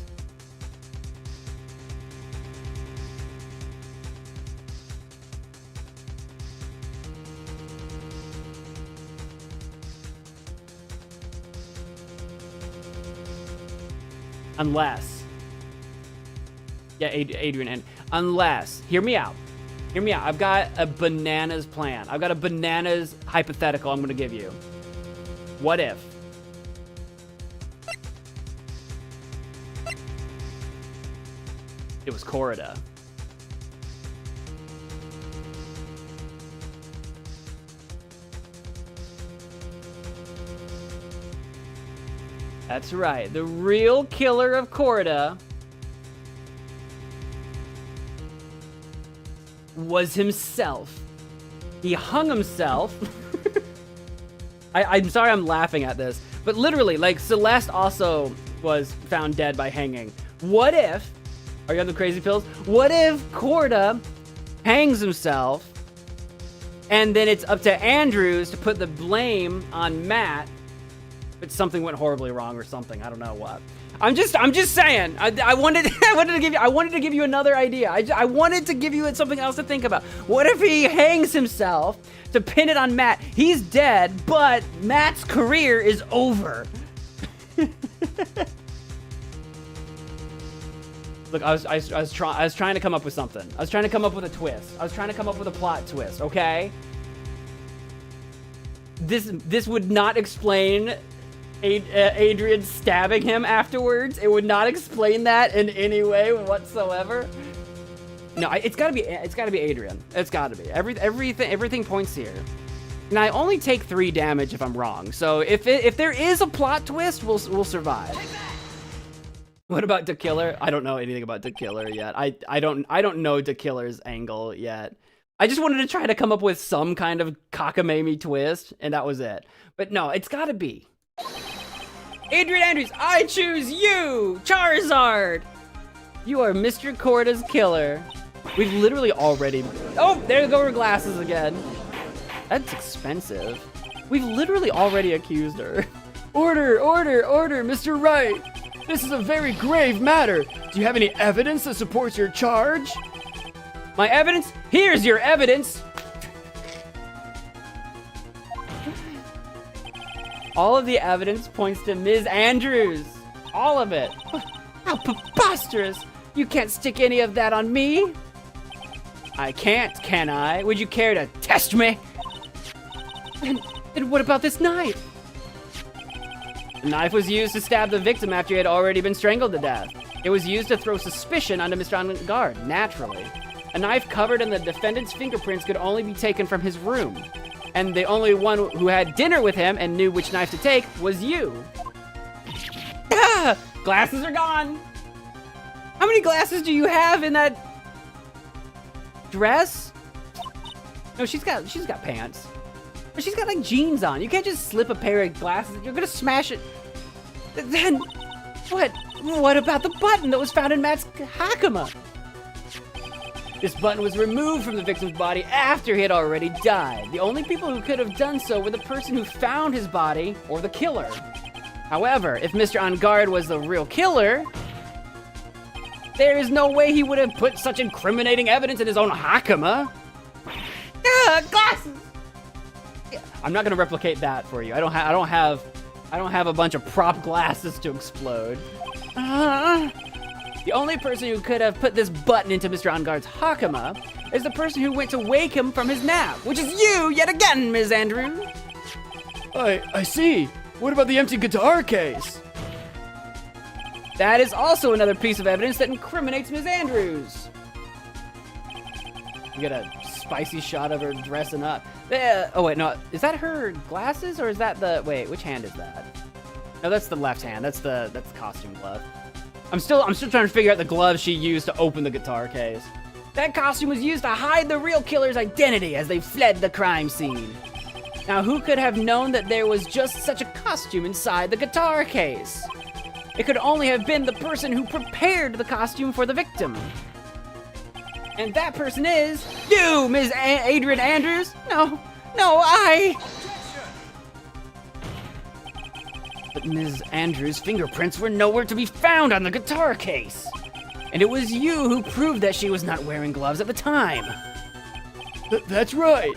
Unless. Yeah, Adrian, and unless. Hear me out. Hear me out. I've got a bananas plan. I've got a bananas hypothetical I'm going to give you. What if? It was Corrida. That's right. The real killer of Corrida was himself. He hung himself. I'm sorry I'm laughing at this, but literally, like, Celeste also was found dead by hanging. What if... Are you on the crazy pills? What if Corrida hangs himself and then it's up to Andrews to put the blame on Matt, but something went horribly wrong or something. I don't know what. I'm just saying. I wanted to give you another idea. I wanted to give you something else to think about. What if he hangs himself to pin it on Matt? He's dead, but Matt's career is over. Look, I was trying to come up with something. I was trying to come up with a twist. I was trying to come up with a plot twist, okay? This would not explain Adrian stabbing him afterwards. It would not explain that in any way whatsoever. No, it's gotta be Adrian. It's gotta be. Everything points here. And I only take 3 damage if I'm wrong. So if there is a plot twist, we'll survive. What about The Killer? I don't know anything about The Killer yet. I don't know The Killer's angle yet. I just wanted to try to come up with some kind of cockamamie twist, and that was it. But no, it's gotta be. Adrian Andrews, I choose you, Charizard! You are Mr. Corrida's killer. We've literally already... Oh, there go her glasses again. That's expensive. We've literally already accused her. Order, order, order, Mr. Wright. This is a very grave matter. Do you have any evidence that supports your charge? My evidence? Here's your evidence. All of the evidence points to Ms. Andrews. All of it. How preposterous. You can't stick any of that on me. I can't, can I? Would you care to test me? And what about this knife? The knife was used to stab the victim after he had already been strangled to death. It was used to throw suspicion onto Mr. On Guard, naturally. A knife covered in the defendant's fingerprints could only be taken from his room. And the only one who had dinner with him and knew which knife to take was you. Ah! Glasses are gone. How many glasses do you have in that dress? No, she's got pants. But she's got like jeans on. You can't just slip a pair of glasses. You're gonna smash it. Then, what about the button that was found in Matt's Hakama? This button was removed from the victim's body after he had already died. The only people who could have done so were the person who found his body or the killer. However, if Mr. On Guard was the real killer, there is no way he would have put such incriminating evidence in his own Hakama. Glasses! I'm not gonna replicate that for you. I don't have a bunch of prop glasses to explode. The only person who could have put this button into Mr. On Guard's Hakama is the person who went to wake him from his nap, which is you yet again, Ms. Andrews. I see. What about the empty guitar case? That is also another piece of evidence that incriminates Ms. Andrews. You get a spicy shot of her dressing up. Oh wait, no, is that her glasses or is that the, wait, which hand is that? No, that's the left hand. That's the costume glove. I'm still trying to figure out the glove she used to open the guitar case. That costume was used to hide the real killer's identity as they fled the crime scene. Now, who could have known that there was just such a costume inside the guitar case? It could only have been the person who prepared the costume for the victim. And that person is you, Ms. Adrian Andrews. No, I... But Ms. Andrews' fingerprints were nowhere to be found on the guitar case. And it was you who proved that she was not wearing gloves at the time. That's right.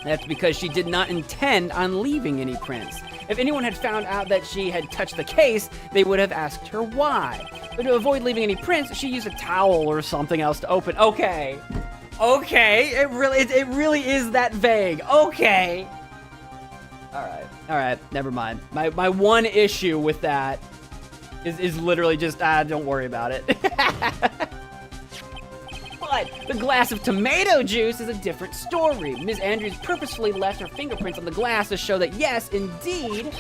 That's because she did not intend on leaving any prints. If anyone had found out that she had touched the case, they would have asked her why. But to avoid leaving any prints, she used a towel or something else to open. Okay, it really is that vague. Okay. All right, never mind. My one issue with that is literally just, don't worry about it. But the glass of tomato juice is a different story. Ms. Andrews purposefully left her fingerprints on the glass to show that, yes, indeed,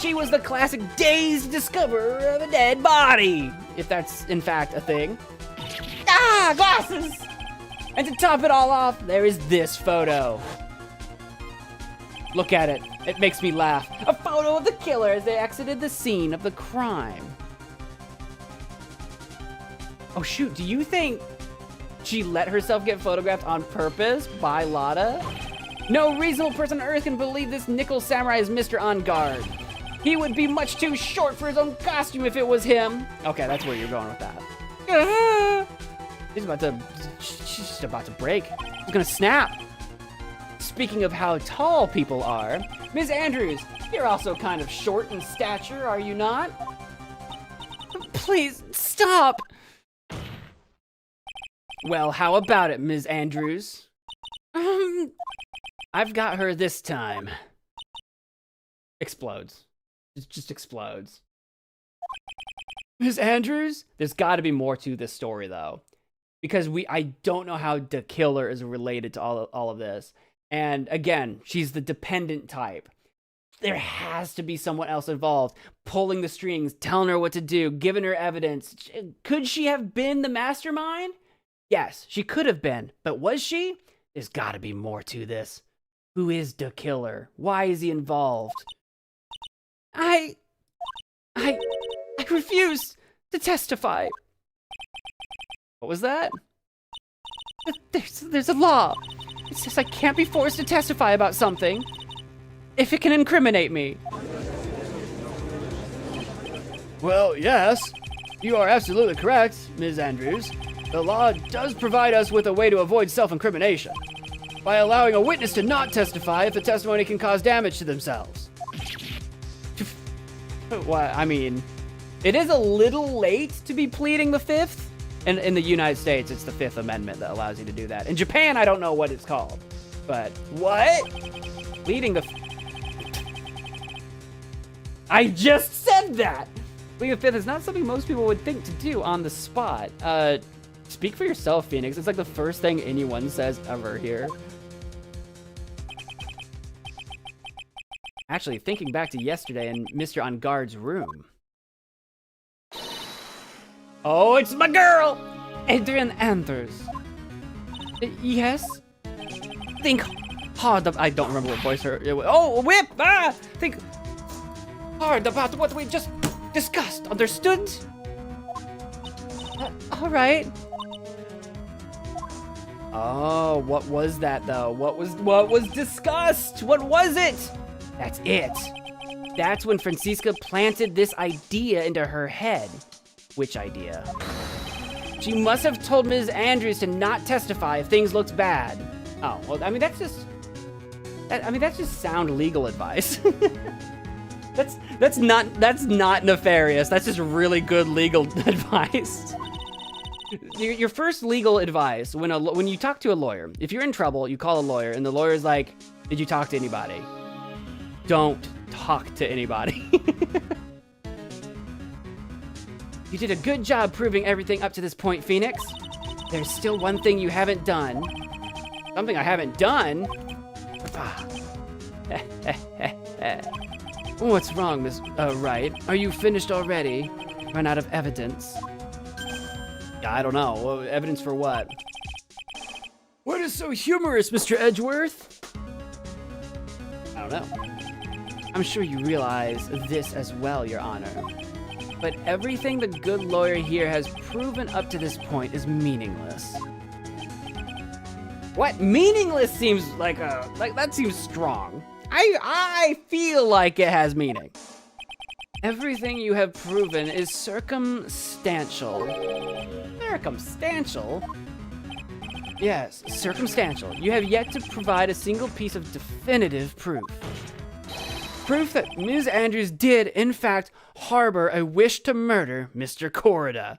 she was the classic dazed discoverer of a dead body, if that's, in fact, a thing. Glasses! And to top it all off, there is this photo. Look at it. It makes me laugh. A photo of the killer as they exited the scene of the crime. Oh shoot, do you think she let herself get photographed on purpose by Lotta? No reasonable person on Earth can believe this nickel samurai is Mr. On Guard. He would be much too short for his own costume if it was him. Okay, that's where you're going with that. She's just about to break. She's gonna snap. Speaking of how tall people are, Ms. Andrews, you're also kind of short in stature, are you not? Please, stop! Well, how about it, Ms. Andrews? I've got her this time. Explodes. It just explodes. Ms. Andrews? There's gotta be more to this story, though. Because I don't know how the killer is related to all of this. And again, she's the dependent type. There has to be someone else involved, pulling the strings, telling her what to do, giving her evidence. Could she have been the mastermind? Yes, she could have been. But was she? There's gotta be more to this. Who is the killer? Why is he involved? I refuse to testify. What was that? There's a law. It says I can't be forced to testify about something if it can incriminate me. Well, yes. You are absolutely correct, Ms. Andrews. The law does provide us with a way to avoid self-incrimination by allowing a witness to not testify if the testimony can cause damage to themselves. Well, I mean, it is a little late to be pleading the Fifth. And in the United States, it's the Fifth Amendment that allows you to do that. In Japan, I don't know what it's called. But what? Pleading the... I just said that! Pleading the Fifth is not something most people would think to do on the spot. Speak for yourself, Phoenix. It's like the first thing anyone says ever here. Actually, thinking back to yesterday in Mr. On Guard's room. Oh, it's my girl! Adrian Andrews. Yes? Think hard about... I don't remember what voice her... Oh, whip! Ah! Think hard about what we just discussed. Understood? All right. Oh, what was that, though? What was discussed? What was it? That's it. That's when Francisca planted this idea into her head. Which idea? She must have told Ms. Andrews to not testify if things looked bad. Oh, well, I mean, that's just sound legal advice. that's not nefarious. That's just really good legal advice. Your first legal advice when you talk to a lawyer, if you're in trouble, you call a lawyer, and the lawyer's like, "Did you talk to anybody?" Don't talk to anybody. You did a good job proving everything up to this point, Phoenix. There's still one thing you haven't done. Something I haven't done? What's wrong, Miss Wright? Are you finished already? Run out of evidence? Yeah, I don't know. Evidence for what? What is so humorous, Mr. Edgeworth? I don't know. I'm sure you realize this as well, Your Honor. But everything the good lawyer here has proven up to this point is meaningless. What? Meaningless seems like that seems strong. I feel like it has meaning. Everything you have proven is circumstantial. Circumstantial? Yes, circumstantial. You have yet to provide a single piece of definitive proof. Proof that Ms. Andrews did, in fact, harbor a wish to murder Mr. Corrida.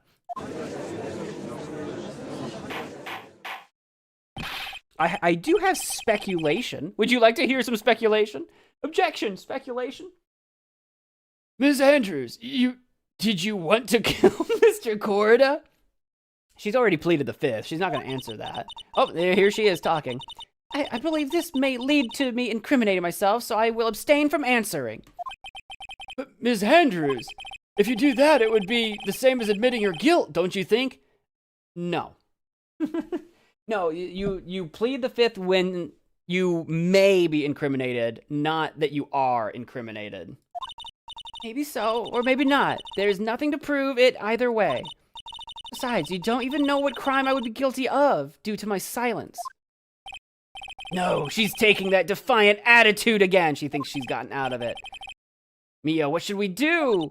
I do have speculation. Would you like to hear some speculation? Objection, speculation. Ms. Andrews, did you want to kill Mr. Corrida? She's already pleaded the Fifth. She's not going to answer that. Oh, here she is talking. I believe this may lead to me incriminating myself, so I will abstain from answering. But Ms. Andrews, if you do that, it would be the same as admitting your guilt, don't you think? No. No, you plead the Fifth when you may be incriminated, not that you are incriminated. Maybe so, or maybe not. There's nothing to prove it either way. Besides, you don't even know what crime I would be guilty of due to my silence. No, she's taking that defiant attitude again. She thinks she's gotten out of it. Mia, what should we do?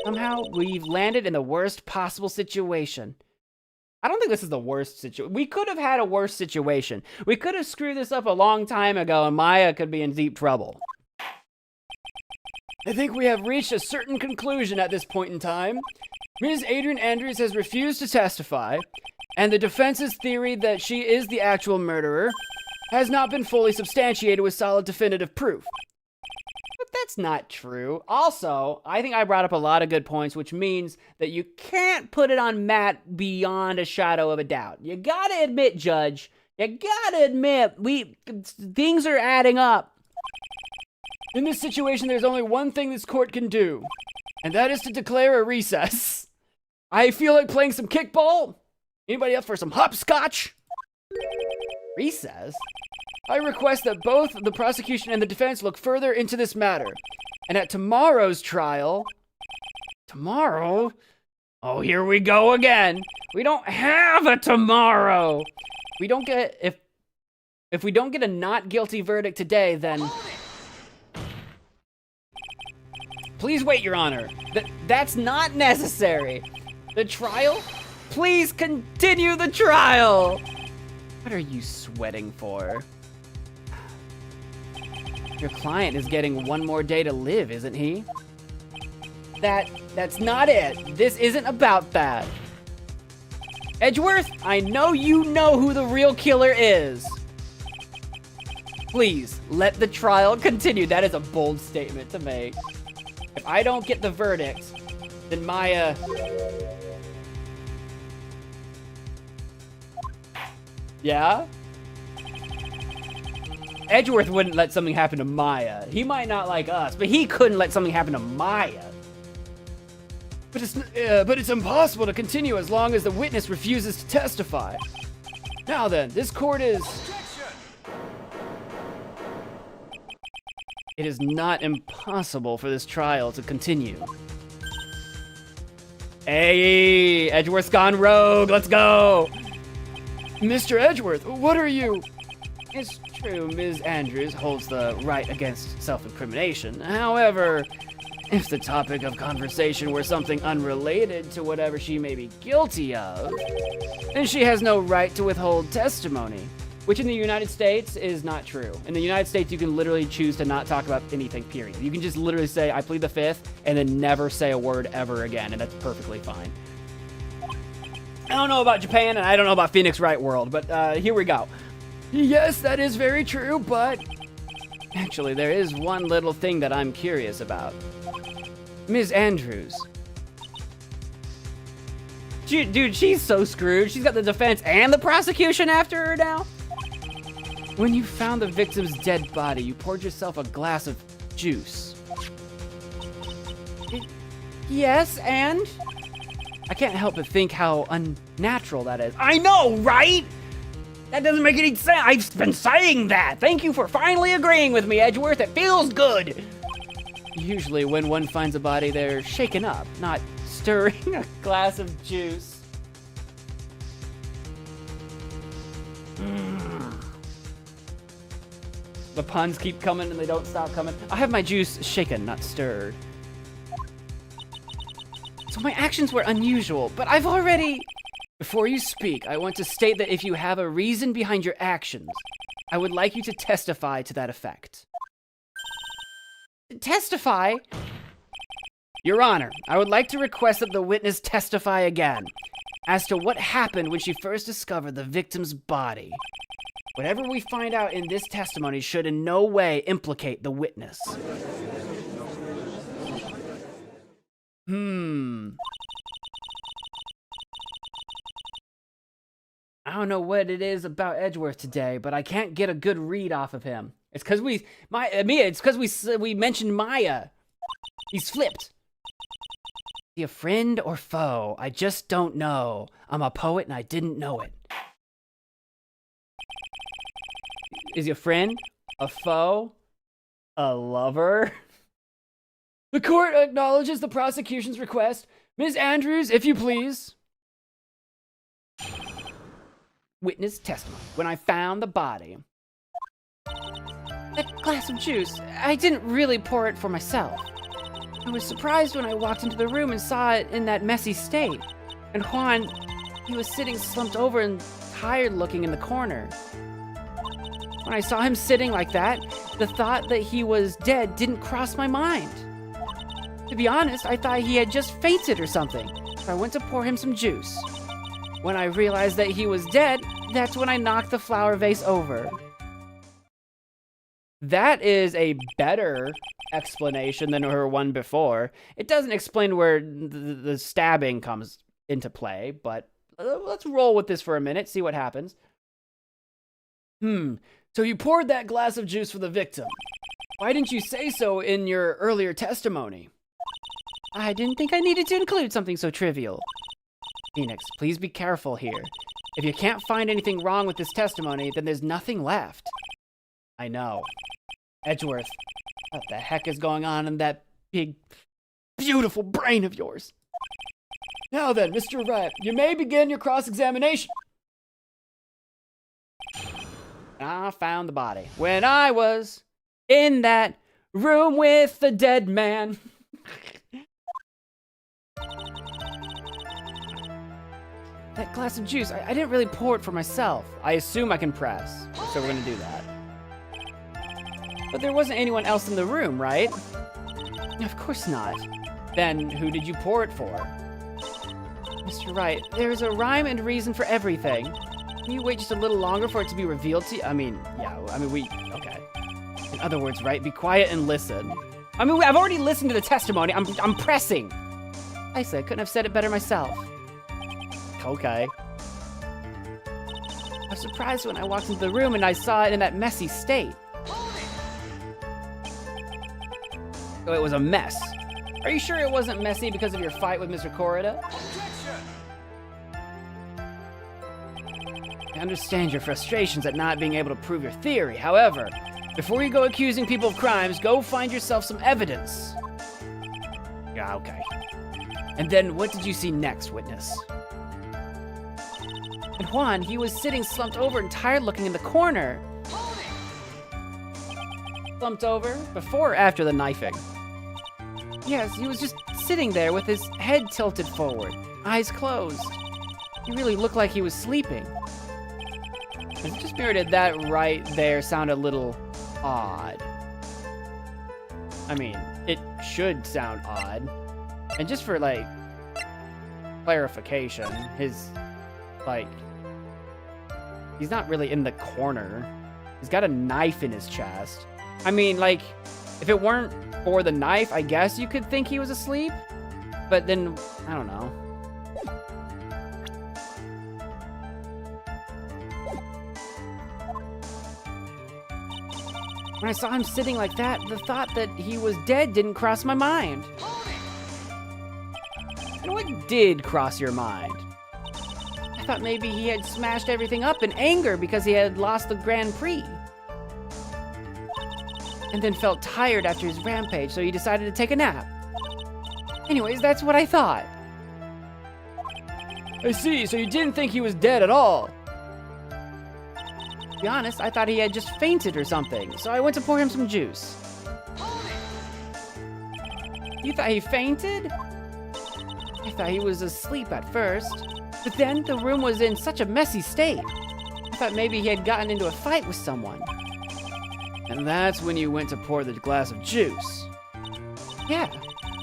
Somehow, we've landed in the worst possible situation. I don't think this is the worst situation. We could have had a worse situation. We could have screwed this up a long time ago, and Maya could be in deep trouble. I think we have reached a certain conclusion at this point in time. Ms. Adrian Andrews has refused to testify, and the defense's theory that she is the actual murderer has not been fully substantiated with solid definitive proof. But that's not true. Also, I think I brought up a lot of good points, which means that you can't put it on Matt beyond a shadow of a doubt. You gotta admit, Judge, you gotta admit, things are adding up. In this situation, there's only one thing this court can do, and that is to declare a recess. I feel like playing some kickball. Anybody up for some hopscotch? Recess? I request that both the prosecution and the defense look further into this matter. And at tomorrow's trial... Tomorrow? Oh, here we go again. We don't have a tomorrow. We don't get... If we don't get a not guilty verdict today, then... Please wait, Your Honor. That's not necessary. The trial? Please continue the trial. What are you sweating for? Your client is getting one more day to live, isn't he? That's not it. This isn't about that. Edgeworth, I know you know who the real killer is. Please, let the trial continue. That is a bold statement to make. If I don't get the verdict, then Maya... Yeah? Edgeworth wouldn't let something happen to Maya. He might not like us, but he couldn't let something happen to Maya. But it's impossible to continue as long as the witness refuses to testify. Now then, this court is... It is not impossible for this trial to continue. Hey, Edgeworth's gone rogue. Let's go. Mr. Edgeworth, what are you? It's true, Ms. Andrews holds the right against self-incrimination. However, if the topic of conversation were something unrelated to whatever she may be guilty of, then she has no right to withhold testimony. Which in the United States is not true. In the United States, you can literally choose to not talk about anything, period. You can just literally say, I plead the fifth, and then never say a word ever again, and that's perfectly fine. I don't know about Japan, and I don't know about Phoenix Wright World, but here we go. Yes, that is very true, but... Actually, there is one little thing that I'm curious about. Ms. Andrews. Dude, she's so screwed. She's got the defense and the prosecution after her now. When you found the victim's dead body, you poured yourself a glass of juice. Yes, and? I can't help but think how unnatural that is. I know, right? That doesn't make any sense. I've been saying that. Thank you for finally agreeing with me, Edgeworth. It feels good. Usually when one finds a body, they're shaken up, not stirring a glass of juice. The puns keep coming and they don't stop coming. I have my juice shaken, not stirred. So my actions were unusual, but I've already... Before you speak, I want to state that if you have a reason behind your actions, I would like you to testify to that effect. Testify? Your Honor, I would like to request that the witness testify again as to what happened when she first discovered the victim's body. Whatever we find out in this testimony should in no way implicate the witness. I don't know what it is about Edgeworth today, but I can't get a good read off of him. It's because we mentioned Maya. He's flipped. Is he a friend or foe? I just don't know. I'm a poet and I didn't know it. Is he a friend? A foe? A lover? The court acknowledges the prosecution's request. Ms. Andrews, if you please. Witness testimony. When I found the body. That glass of juice, I didn't really pour it for myself. I was surprised when I walked into the room and saw it in that messy state. And Juan, he was sitting slumped over and tired looking in the corner. When I saw him sitting like that, the thought that he was dead didn't cross my mind. To be honest, I thought he had just fainted or something, so I went to pour him some juice. When I realized that he was dead, that's when I knocked the flower vase over. That is a better explanation than her one before. It doesn't explain where the stabbing comes into play, but let's roll with this for a minute, see what happens. So you poured that glass of juice for the victim. Why didn't you say so in your earlier testimony? I didn't think I needed to include something so trivial. Phoenix, please be careful here. If you can't find anything wrong with this testimony, then there's nothing left. I know. Edgeworth, what the heck is going on in that big, beautiful brain of yours? Now then, Mr. Wright, you may begin your cross-examination. I found the body when I was in that room with the dead man. That glass of juice, I didn't really pour it for myself. I assume I can press, so we're gonna do that. But there wasn't anyone else in the room, right? Of course not. Then who did you pour it for? Mr. Wright, there's a rhyme and reason for everything. Can you wait just a little longer for it to be revealed to you? Okay. In other words, Wright, be quiet and listen. I've already listened to the testimony. I'm pressing. I said, couldn't have said it better myself. Okay. I was surprised when I walked into the room and I saw it in that messy state. So it was a mess. Are you sure it wasn't messy because of your fight with Mr. Corrida? I understand your frustrations at not being able to prove your theory. However, before you go accusing people of crimes, go find yourself some evidence. Yeah, okay. And then what did you see next, witness? And Juan, he was sitting slumped over and tired looking in the corner. Slumped over? Before or after the knifing? Yes, he was just sitting there with his head tilted forward, eyes closed. He really looked like he was sleeping. And just mirrored that right there sound a little odd. I mean, it should sound odd. And just for, like, clarification, his, like, he's not really in the corner. He's got a knife in his chest. I mean, like, if it weren't for the knife, I guess you could think he was asleep. But then, I don't know. When I saw him sitting like that, the thought that he was dead didn't cross my mind. And what did cross your mind? I thought maybe he had smashed everything up in anger because he had lost the Grand Prix. And then felt tired after his rampage, so he decided to take a nap. Anyways, that's what I thought. I see, so you didn't think he was dead at all. To be honest, I thought he had just fainted or something, so I went to pour him some juice. You thought he fainted? I thought he was asleep at first, but then the room was in such a messy state. I thought maybe he had gotten into a fight with someone. And that's when you went to pour the glass of juice. Yeah,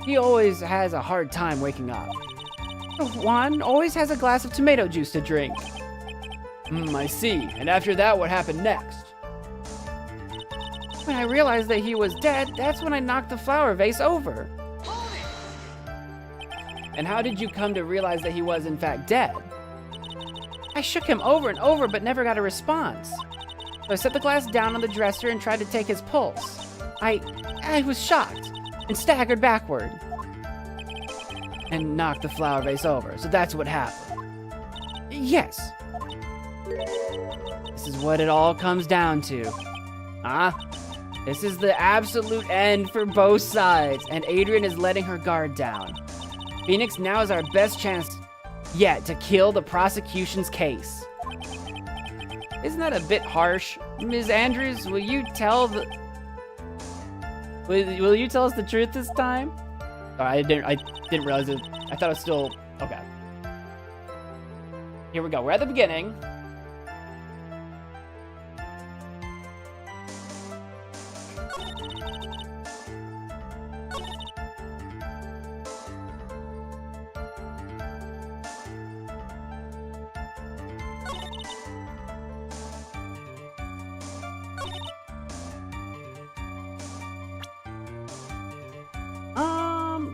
he always has a hard time waking up. Juan always has a glass of tomato juice to drink. I see. And after that, what happened next? When I realized that he was dead, that's when I knocked the flower vase over. And how did you come to realize that he was in fact dead? I shook him over and over, but never got a response. So I set the glass down on the dresser and tried to take his pulse. I was shocked and staggered backward. And knocked the flower vase over. So that's what happened. Yes. This is what it all comes down to. This is the absolute end for both sides, and Adrian is letting her guard down. Phoenix, now is our best chance yet to kill the prosecution's case. Isn't that a bit harsh? Ms. Andrews, will you tell the... Will you tell us the truth this time? Oh, I didn't realize it. I thought it was still... Okay. Here we go. We're at the beginning.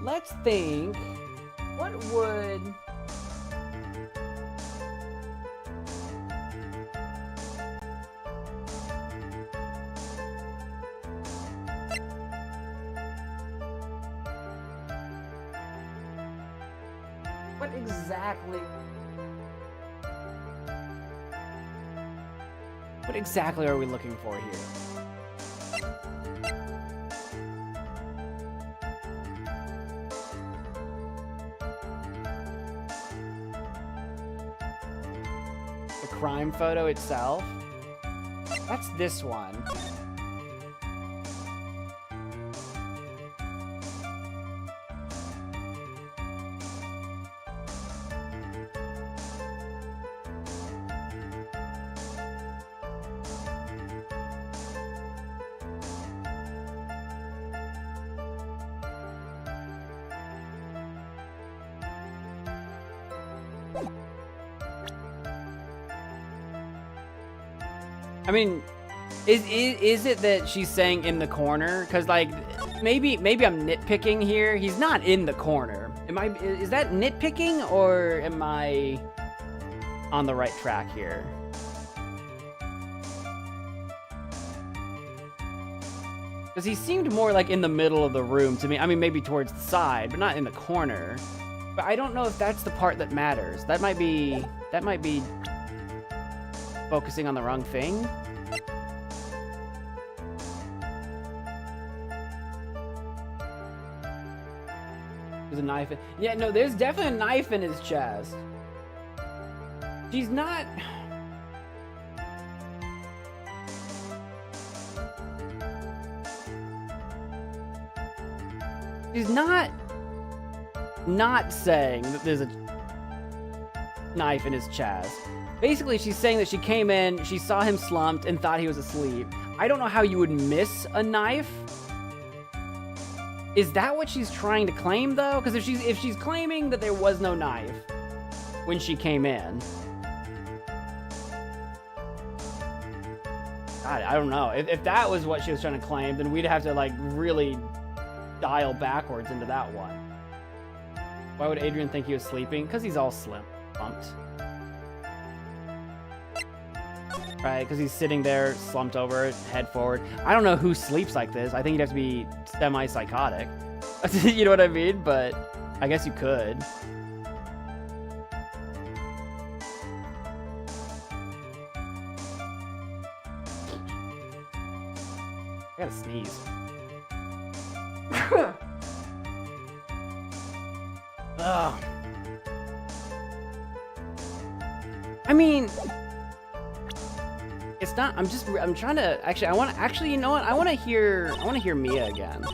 Let's think. What would... What exactly are we looking for here? Crime photo itself? That's this one. I mean, is it that she's saying in the corner? Because like, maybe I'm nitpicking here. He's not in the corner. Is that nitpicking, or am I on the right track here? Because he seemed more like in the middle of the room to me. I mean, maybe towards the side, but not in the corner. But I don't know if that's the part that matters. That might be focusing on the wrong thing. There's a knife. Yeah, no, there's definitely a knife in his chest. She's not. She's not saying that there's a knife in his chest. Basically, she's saying that she came in, she saw him slumped, and thought he was asleep. I don't know how you would miss a knife. Is that what she's trying to claim, though? Because if she's claiming that there was no knife when she came in, God, I don't know. If that was what she was trying to claim, then we'd have to like really dial backwards into that one. Why would Adrian think he was sleeping? Because he's all slumped. Right, because he's sitting there, slumped over, head forward. I don't know who sleeps like this. I think you'd have to be semi-psychotic. You know what I mean? But I guess you could. I gotta sneeze. Ugh. I mean, it's not. I'm trying to actually. You know what? I want to hear Mia again.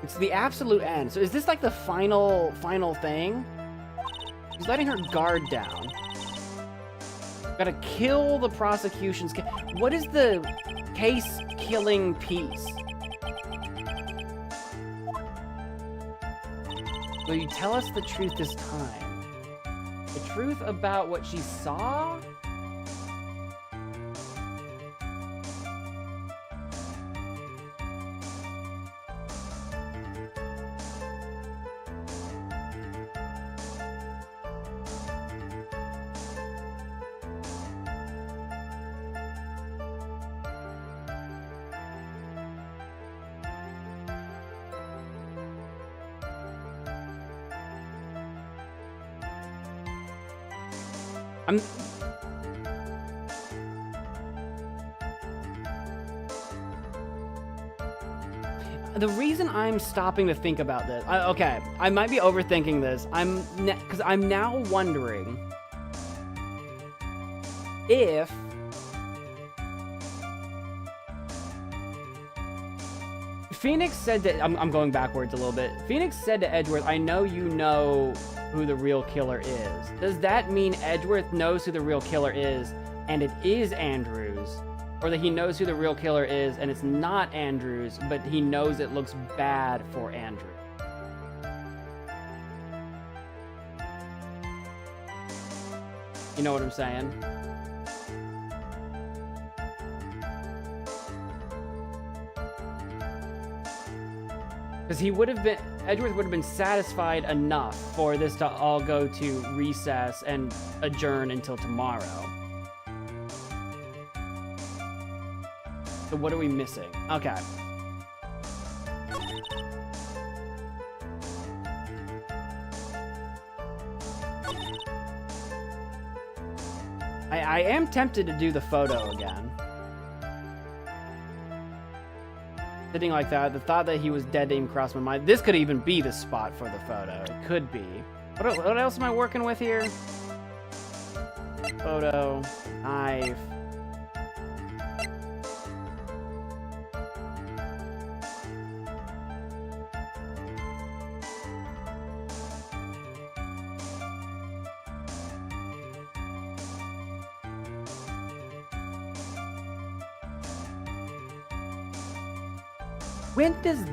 It's the absolute end. So is this like the final thing? He's letting her guard down. Gotta kill the prosecution's case. What is the case-killing piece? Will you tell us the truth this time? The truth about what she saw? The reason I'm stopping to think about this, okay, I might be overthinking this. Because I'm now wondering if Phoenix said that I'm going backwards a little bit. Phoenix said to Edgeworth, "I know you know who the real killer is." Does that mean Edgeworth knows who the real killer is and it is Andrews? Or that he knows who the real killer is and it's not Andrews, but he knows it looks bad for Andrew? You know what I'm saying? Because Edgeworth would have been satisfied enough for this to all go to recess and adjourn until tomorrow. So what are we missing? Okay. I am tempted to do the photo again. Sitting like that, the thought that he was dead didn't even cross my mind. This could even be the spot for the photo. It could be. What else am I working with here? Photo, knife. When does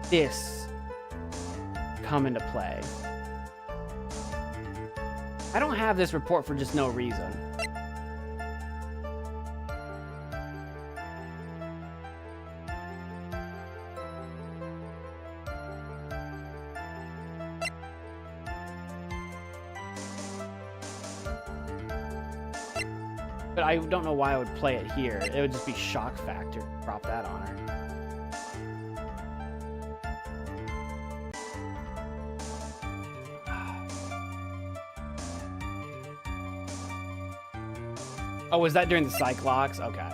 this come into play? I don't have this report for just no reason. But I don't know why I would play it here. It would just be shock factor. Drop that on her. Oh, was that during the psych locks? Okay.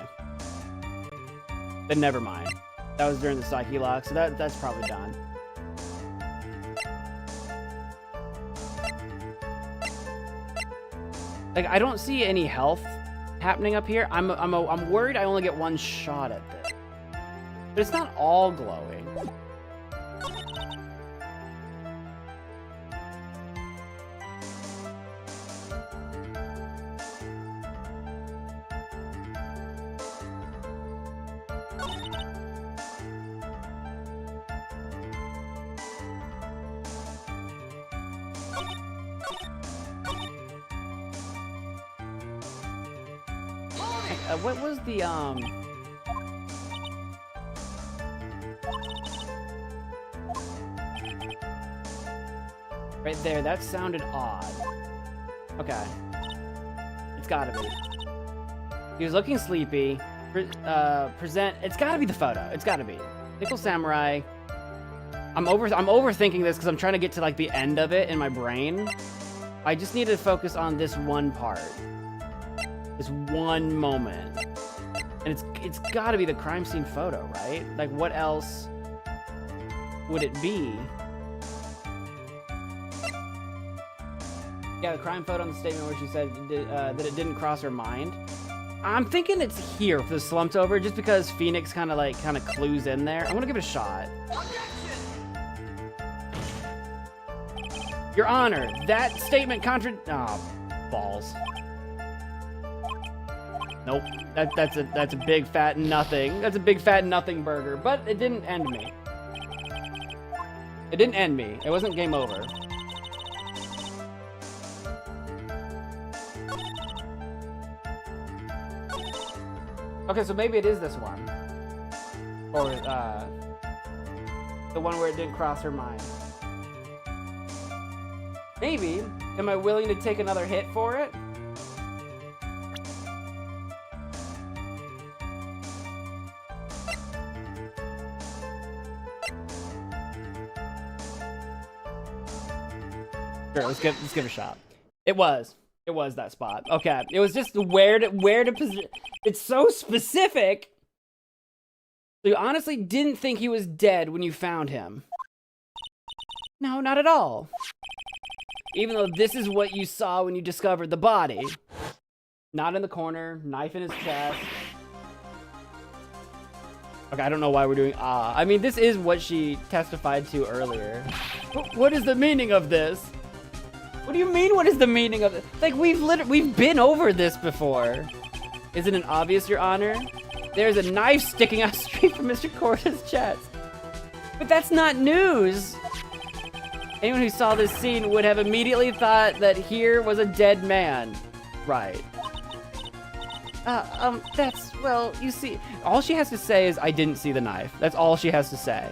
Then never mind. That was during the psyche lock, so that's probably done. Like, I don't see any health happening up here. I'm worried I only get one shot at this. But it's not all glowing. What was the, right there, that sounded odd. Okay. It's gotta be. He was looking sleepy. It's gotta be the photo. It's gotta be. Nickel Samurai. I'm overthinking this because I'm trying to get to, like, the end of it in my brain. I just need to focus on this one part. This one moment. And it's gotta be the crime scene photo, right? Like, what else would it be? Yeah, the crime photo on the statement where she said that it didn't cross her mind. I'm thinking it's here for the slumped over, just because Phoenix kind of clues in there. I'm gonna give it a shot. Your Honor, that statement oh, balls. Nope. That's a big fat nothing. That's a big fat nothing burger. But it didn't end me. It didn't end me. It wasn't game over. Okay, so maybe it is this one. Or the one where it didn't cross her mind. Maybe. Am I willing to take another hit for it? Sure, let's give it a shot. It was that spot. Okay, it was just where to position. It's so specific. So you honestly didn't think he was dead when you found him? No, not at all. Even though this is what you saw when you discovered the body. Not in the corner, knife in his chest. Okay, I don't know why we're doing I mean, this is what she testified to earlier. What is the meaning of this? What do you mean, what is the meaning of it? Like, we've been over this before. Isn't it obvious, Your Honor? There's a knife sticking out straight from Mr. Corda's chest. But that's not news. Anyone who saw this scene would have immediately thought that here was a dead man. Right. Well, you see, all she has to say is, I didn't see the knife. That's all she has to say.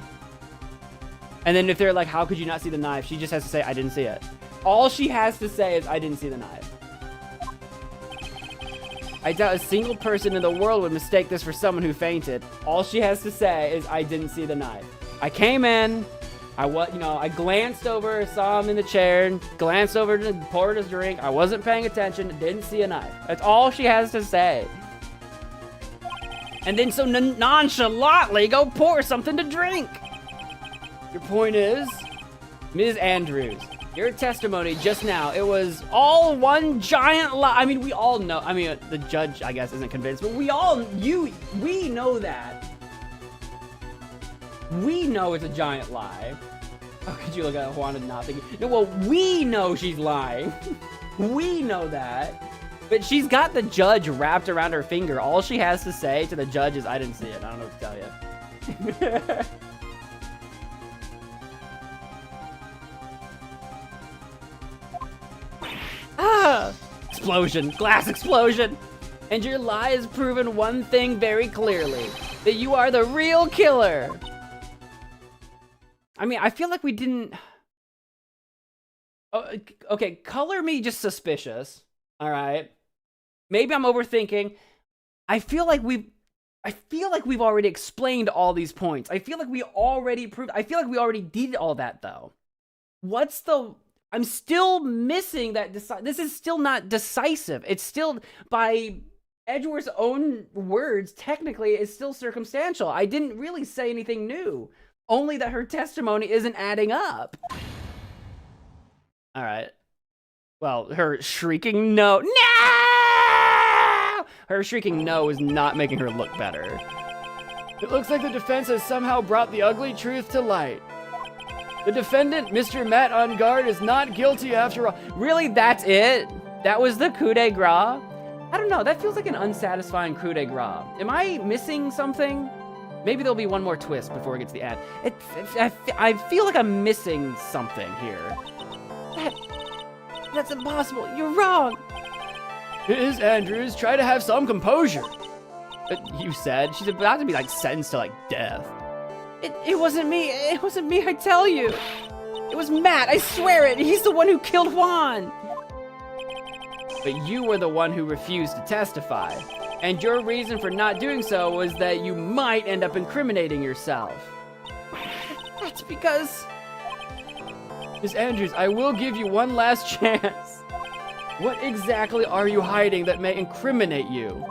And then if they're like, how could you not see the knife? She just has to say, I didn't see it. All she has to say is, I didn't see the knife. I doubt a single person in the world would mistake this for someone who fainted. All she has to say is, I didn't see the knife. I came in, I glanced over, saw him in the chair, glanced over to pour his drink. I wasn't paying attention, didn't see a knife. That's all she has to say. And then so nonchalantly go pour something to drink. Your point is, Ms. Andrews, your testimony just now, it was all one giant lie. I mean, we all know. I mean, the judge, I guess, isn't convinced, but we know that. We know it's a giant lie. Oh, could you look at Juana not thinking? No, well, we know she's lying. We know that. But she's got the judge wrapped around her finger. All she has to say to the judge is, I didn't see it. I don't know what to tell you. Ah! Explosion. Glass explosion. And your lie has proven one thing very clearly. That you are the real killer. I mean, I feel like we didn't... Oh, okay, color me just suspicious. All right. Maybe I'm overthinking. I feel like we've already explained all these points. I feel like we already proved... I feel like we already did all that, though. What's the... I'm still missing that... This is still not decisive. It's still, by Edgeworth's own words, technically, it's still circumstantial. I didn't really say anything new. Only that her testimony isn't adding up. All right. Well, her shrieking no... No! Her shrieking no is not making her look better. It looks like the defense has somehow brought the ugly truth to light. The defendant, Mr. Matt on guard, is not guilty after all. Really, that's it? That was the coup de grace? I don't know, that feels like an unsatisfying coup de grace. Am I missing something? Maybe there'll be one more twist before we get to the end. I feel like I'm missing something here. That's impossible. You're wrong. Ms. Andrews, try to have some composure. But you said she's about to be like sentenced to like death. It wasn't me. It wasn't me, I tell you. It was Matt, I swear it. He's the one who killed Juan. But you were the one who refused to testify. And your reason for not doing so was that you might end up incriminating yourself. That's because... Ms. Andrews, I will give you one last chance. What exactly are you hiding that may incriminate you?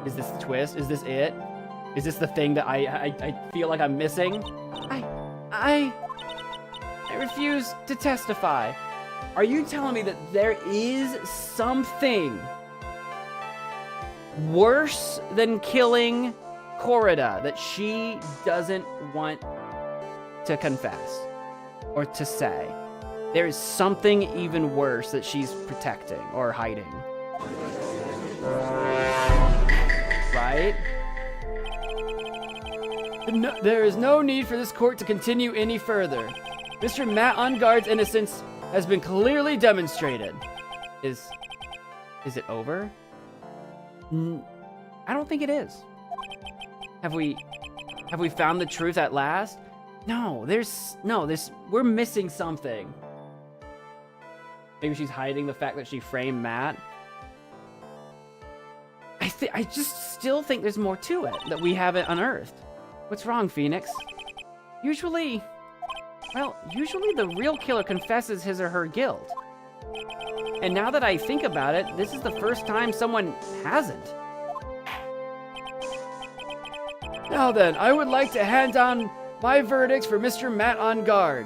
Is this the twist? Is this it? Is this the thing that I feel like I'm missing? I refuse to testify. Are you telling me that there is something worse than killing Corrida that she doesn't want to confess or to say? There is something even worse that she's protecting or hiding. Right? No, there is no need for this court to continue any further. Mr. Matt on guard's innocence has been clearly demonstrated. Is it over? I don't think it is. Have we found the truth at last? No, we're missing something. Maybe she's hiding the fact that she framed Matt. I just still think there's more to it that we haven't unearthed. What's wrong, Phoenix? Usually the real killer confesses his or her guilt. And now that I think about it, this is the first time someone hasn't. Now then, I would like to hand down my verdicts for Mr. Matt on guard.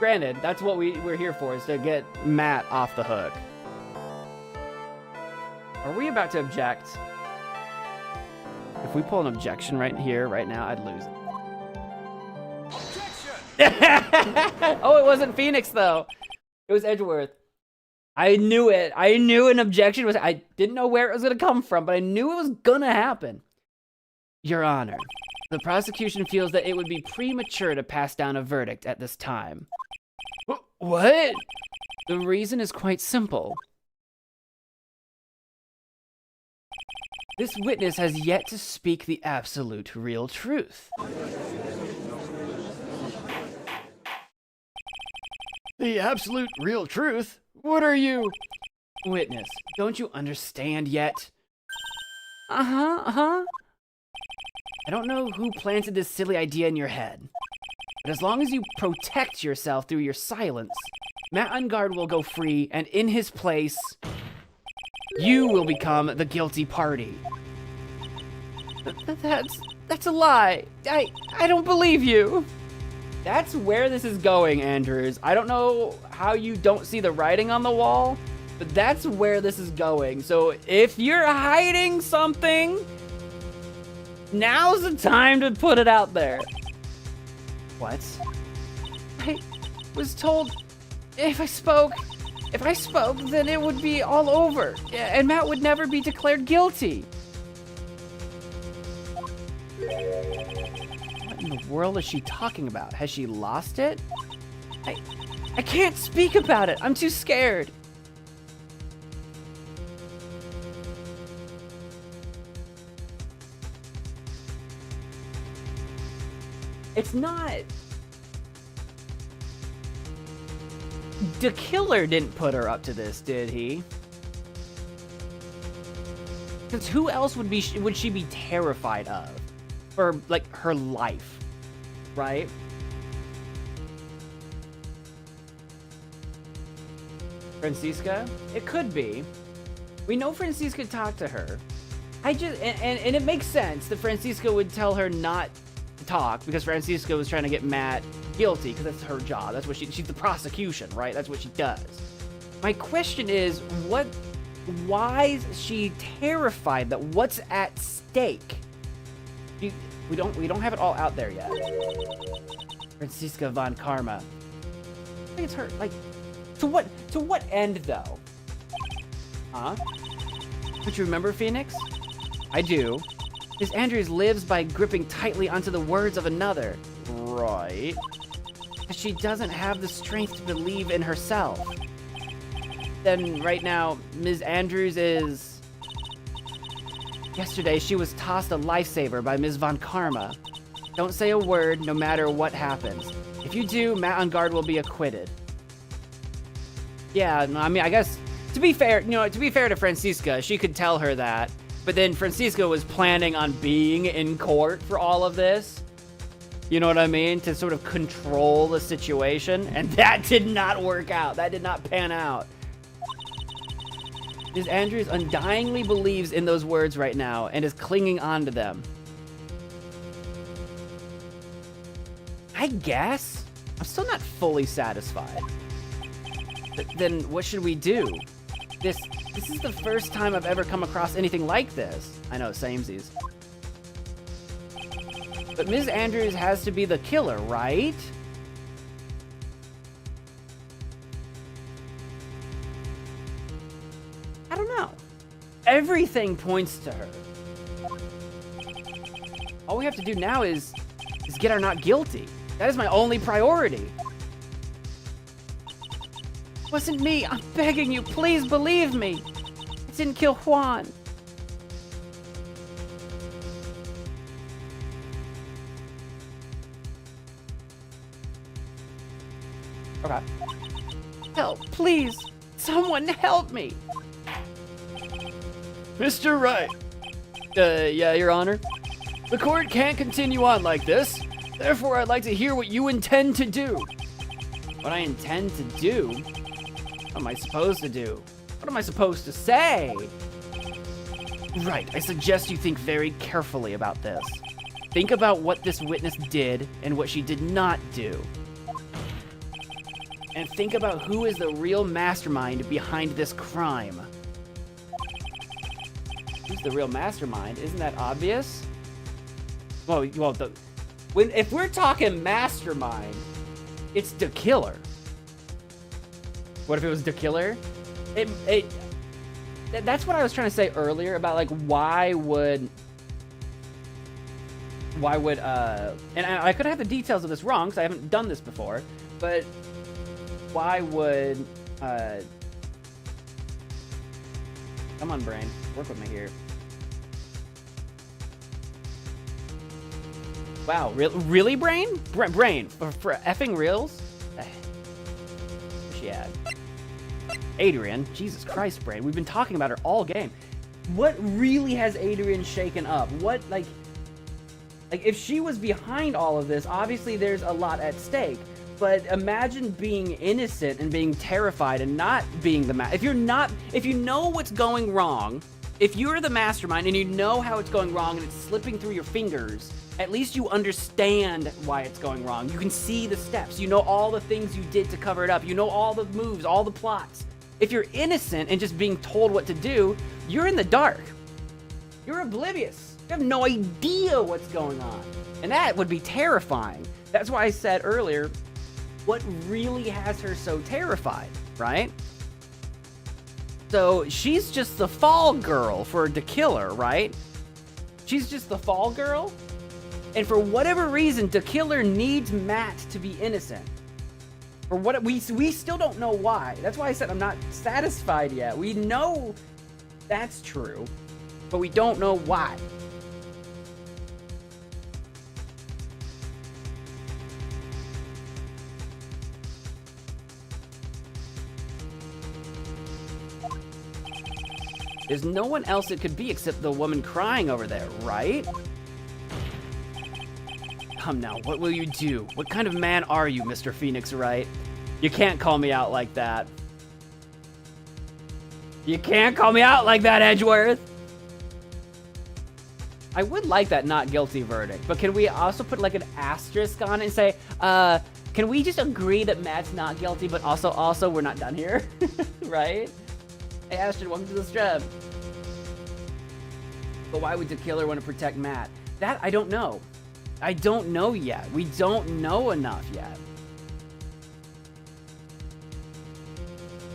Granted, that's what we're here for, is to get Matt off the hook. Are we about to object? If we pull an objection right here, right now, I'd lose it. Oh, it wasn't Phoenix, though. It was Edgeworth. I knew it. I knew an objection was... I didn't know where it was going to come from, but I knew it was going to happen. Your Honor, the prosecution feels that it would be premature to pass down a verdict at this time. What? The reason is quite simple. This witness has yet to speak the absolute real truth. The absolute real truth? What are you? Witness, don't you understand yet? I don't know who planted this silly idea in your head, but as long as you protect yourself through your silence, Matt on guard will go free, and in his place, you will become the guilty party. That's a lie. I don't believe you. That's where this is going, Andrews. I don't know how you don't see the writing on the wall, but that's where this is going. So if you're hiding something, now's the time to put it out there. What? I was told if I spoke, then it would be all over, and Matt would never be declared guilty. What in the world is she talking about? Has she lost it? I can't speak about it. I'm too scared. It's not... The killer didn't put her up to this, did he? Because who else would she be terrified of? For, like, her life, right? Francisca? It could be. We know Francisca talked to her. And it makes sense that Francisca would tell her not to talk because Francisca was trying to get Matt guilty because that's her job. That's what she's the prosecution, right? That's what she does. My question is, why is she terrified that what's at stake? We don't have it all out there yet. Francisca von Karma. I think it's her. Like, to what end though? Huh? Don't you remember, Phoenix? I do. Miss Andrews lives by gripping tightly onto the words of another. Right. She doesn't have the strength to believe in herself. Then right now, Ms. Andrews is... Yesterday, she was tossed a lifesaver by Ms. Von Karma. Don't say a word, no matter what happens. If you do, Matt on guard will be acquitted. Yeah, no, I mean, I guess, to be fair to Francisca, she could tell her that. But then Francisca was planning on being in court for all of this. You know what I mean? To sort of control the situation. And that did not work out. That did not pan out. Ms. Andrews undyingly believes in those words right now and is clinging on to them. I guess? I'm still not fully satisfied. But then what should we do? This is the first time I've ever come across anything like this. I know, samesies. But Ms. Andrews has to be the killer, right? I don't know. Everything points to her. All we have to do now is get her not guilty. That is my only priority. It wasn't me. I'm begging you. Please believe me. I didn't kill Juan. Okay. Help, please. Someone help me. Mr. Wright. Yeah, Your Honor. The court can't continue on like this. Therefore, I'd like to hear what you intend to do. What I intend to do? What am I supposed to do? What am I supposed to say? Right, I suggest you think very carefully about this. Think about what this witness did and what she did not do. And think about who is the real mastermind behind this crime. Who's the real mastermind? Isn't that obvious? If we're talking mastermind, it's the killer. What if it was the killer? That's what I was trying to say earlier about, like, why would and I could have the details of this wrong because I haven't done this before, but why would come on, brain, work with me here. Wow, really, brain? Brain, for effing reals? Where's she at? Adrian, Jesus Christ, brain. We've been talking about her all game. What really has Adrian shaken up? What, like if she was behind all of this, obviously there's a lot at stake. But imagine being innocent and being terrified and not being the if you know what's going wrong, if you're the mastermind and you know how it's going wrong and it's slipping through your fingers, At least you understand why it's going wrong. You can see the steps. You know all the things you did to cover it up. You know all the moves, all the plots. If you're innocent and just being told what to do, you're in the dark. You're oblivious. You have no idea what's going on. And that would be terrifying. That's why I said earlier, what really has her so terrified, right? So she's just the fall girl for the killer, right? She's just the fall girl. And for whatever reason, the killer needs Matt to be innocent. For what we still don't know why. That's why I said I'm not satisfied yet. We know that's true, but we don't know why. There's no one else it could be except the woman crying over there, right? Come now, what will you do? What kind of man are you, Mr. Phoenix Wright? You can't call me out like that. You can't call me out like that, Edgeworth! I would like that not guilty verdict, but can we also put like an asterisk on it and say, can we just agree that Matt's not guilty, but also we're not done here? Right? Hey, Ashton, welcome to the stream. But why would the killer want to protect Matt? That, I don't know. I don't know yet. We don't know enough yet.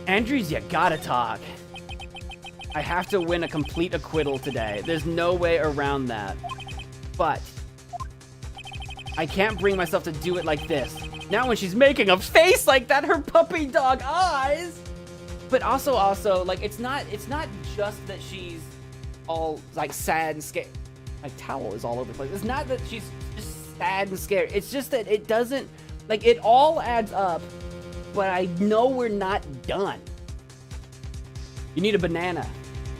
Andrews, you gotta talk. I have to win a complete acquittal today. There's no way around that. But I can't bring myself to do it like this. Now when she's making a face like that, her puppy dog eyes. But also, like, it's not just that she's all, like, sad and scared. My towel is all over the place. It's not that she's just sad and scared. It's just that it doesn't, like, it all adds up, but I know we're not done. You need a banana.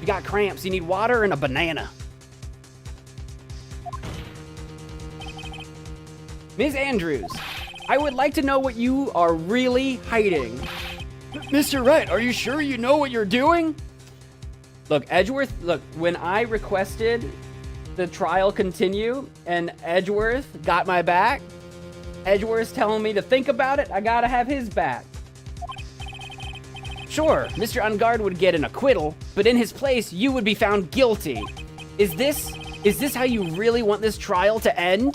You got cramps, you need water and a banana. Ms. Andrews, I would like to know what you are really hiding. Mr. Wright, are you sure you know what you're doing? Look, Edgeworth, look, when I requested the trial continue and Edgeworth got my back, Edgeworth's telling me to think about it, I gotta have his back. Sure, Mr. Unguard would get an acquittal, but in his place, you would be found guilty. Is this how you really want this trial to end?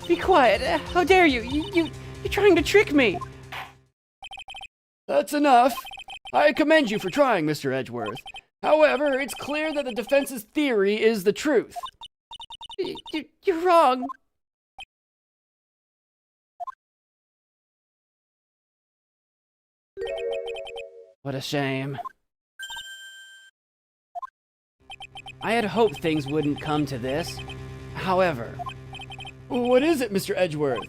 Be quiet. How dare you? You're trying to trick me. That's enough. I commend you for trying, Mr. Edgeworth. However, it's clear that the defense's theory is the truth. You're wrong. What a shame. I had hoped things wouldn't come to this. However... What is it, Mr. Edgeworth?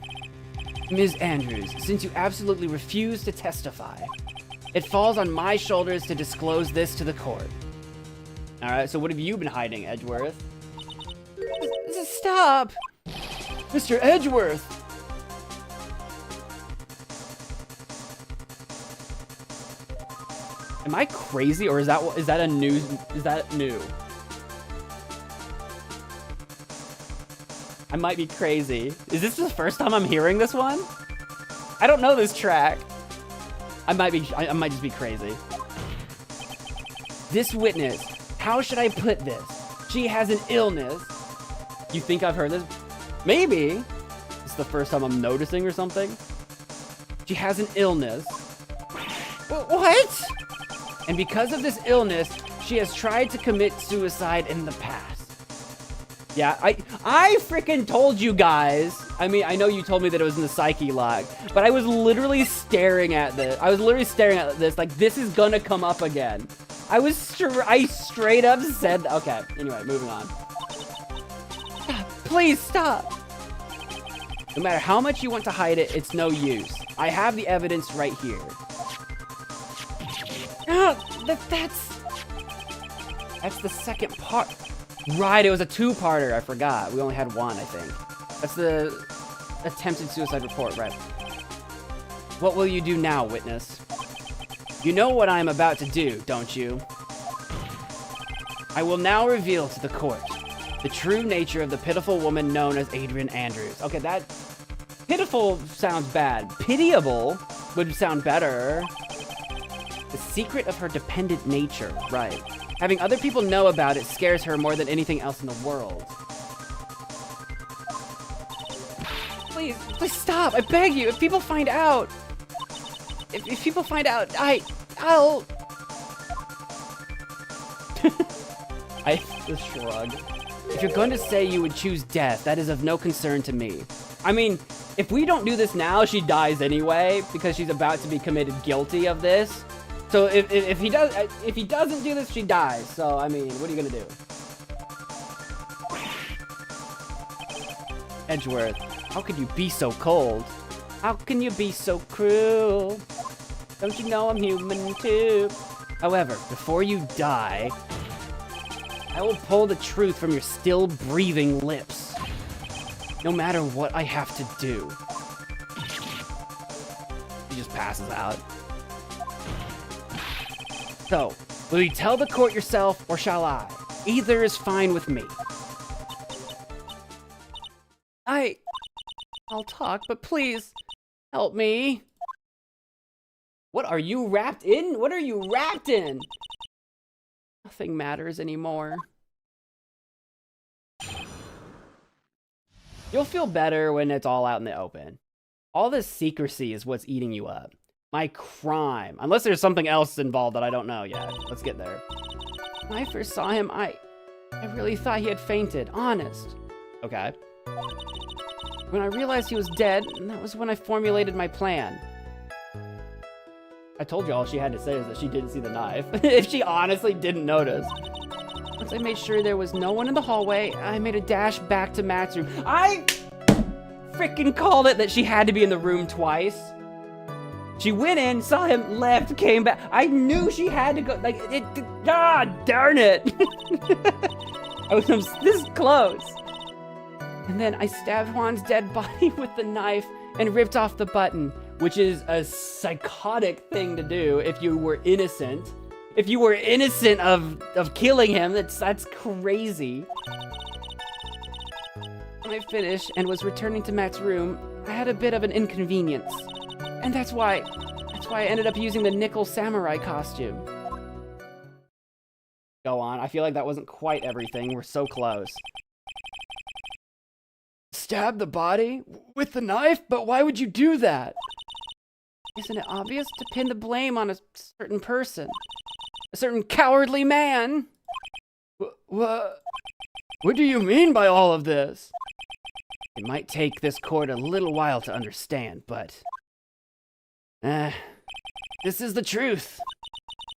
Ms. Andrews, since you absolutely refuse to testify, it falls on my shoulders to disclose this to the court. Alright, so what have you been hiding, Edgeworth? Stop! Mr. Edgeworth! Am I crazy, or is that new? I might be crazy. Is this the first time I'm hearing this one? I don't know this track. I might just be crazy. This witness, how should I put this? She has an illness. You think I've heard this? Maybe. It's the first time I'm noticing or something. She has an illness. What? And because of this illness, she has tried to commit suicide in the past. Yeah, I freaking told you guys. I mean, I know you told me that it was in the psyche log, but I was literally staring at this. Like, this is gonna come up again. I straight up said, okay, anyway, moving on. Please stop. No matter how much you want to hide it, it's no use. I have the evidence right here. That's the second part. Right, it was a two-parter. I forgot. We only had one, I think. That's the attempted suicide report, right? What will you do now, witness? You know what I am about to do, don't you? I will now reveal to the court The true nature of the pitiful woman known as Adrian Andrews. Okay, that pitiful sounds bad. Pitiable would sound better. The secret of her dependent nature, right. Having other people know about it scares her more than anything else in the world. Please stop, I beg you. If people find out, if people find out, I'll... I just shrug. If you're going to say you would choose death, that is of no concern to me. I mean, if we don't do this now, she dies anyway, because she's about to be committed guilty of this. So if he doesn't do this, she dies. So I mean, what are you gonna do? Edgeworth, how could you be so cold? How can you be so cruel? Don't you know I'm human too? However, before you die, I will pull the truth from your still breathing lips. No matter what I have to do. He just passes out. So, will you tell the court yourself, or shall I? Either is fine with me. I'll talk, but please, help me. What are you wrapped in? What are you wrapped in? Nothing matters anymore. You'll feel better when it's all out in the open. All this secrecy is what's eating you up. My crime. Unless there's something else involved that I don't know yet. Let's get there. When I first saw him, I really thought he had fainted. Honest. Okay. When I realized he was dead, that was when I formulated my plan. I told you all she had to say is that she didn't see the knife. If she honestly didn't notice. Once I made sure there was no one in the hallway, I made a dash back to Matt's room. I freaking called it that she had to be in the room twice. She went in, saw him, left, came back. I knew she had to go. Like, God darn it. I was this close. And then I stabbed Juan's dead body with the knife and ripped off the button, which is a psychotic thing to do if you were innocent. If you were innocent of killing him, that's crazy. When I finished and was returning to Matt's room, I had a bit of an inconvenience. And that's why I ended up using the nickel samurai costume. Go on, I feel like that wasn't quite everything. We're so close. Stab the body with the knife? But why would you do that? Isn't it obvious to pin the blame on a certain person? A certain cowardly man? What do you mean by all of this? It might take this court a little while to understand, but... this is the truth.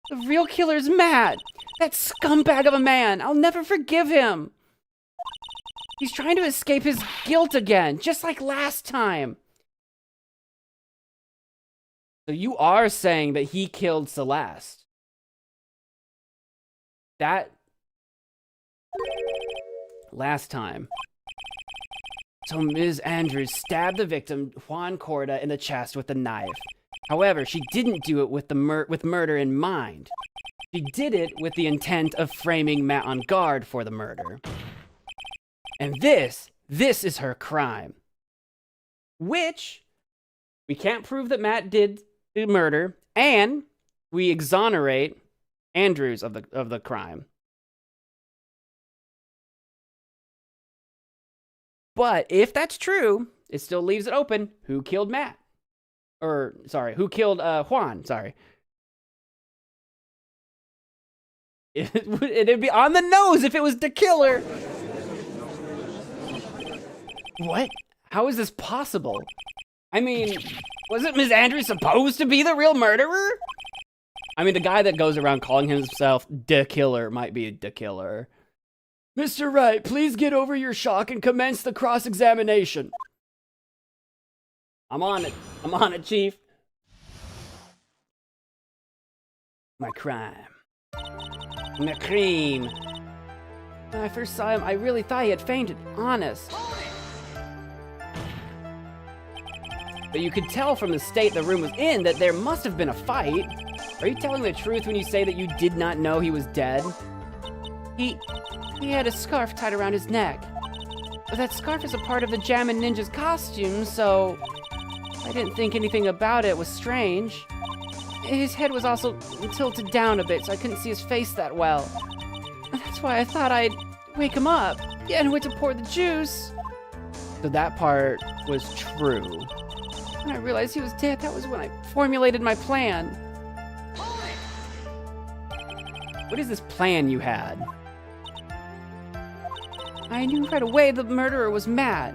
The real killer's mad. That scumbag of a man. I'll never forgive him. He's trying to escape his guilt again, just like last time. So you are saying that he killed Celeste. That... last time. So Ms. Andrews stabbed the victim, Juan Corda, in the chest with a knife. However, she didn't do it with murder in mind. She did it with the intent of framing Matt on guard for the murder. And this is her crime. Which, we can't prove that Matt did the murder, and we exonerate Andrews of the crime. But if that's true, it still leaves it open. Who killed Matt? Or, sorry, who killed Juan? Sorry. It'd be on the nose if it was the killer. What? How is this possible? I mean, wasn't Ms. Andrews supposed to be the real murderer? I mean, the guy that goes around calling himself the killer might be the killer. Mr. Wright, please get over your shock and commence the cross-examination. I'm on it. I'm on it, Chief. My crime. My cream. When I first saw him, I really thought he had fainted. Honest. But you could tell from the state the room was in that there must have been a fight. Are you telling the truth when you say that you did not know he was dead? He had a scarf tied around his neck. But that scarf is a part of the Jammin' Ninja's costume, so I didn't think anything about it was strange. His head was also tilted down a bit, so I couldn't see his face that well. That's why I thought I'd wake him up. Yeah, and wait to pour the juice. So that part was true. When I realized he was dead, that was when I formulated my plan. What is this plan you had? I knew right away the murderer was Matt.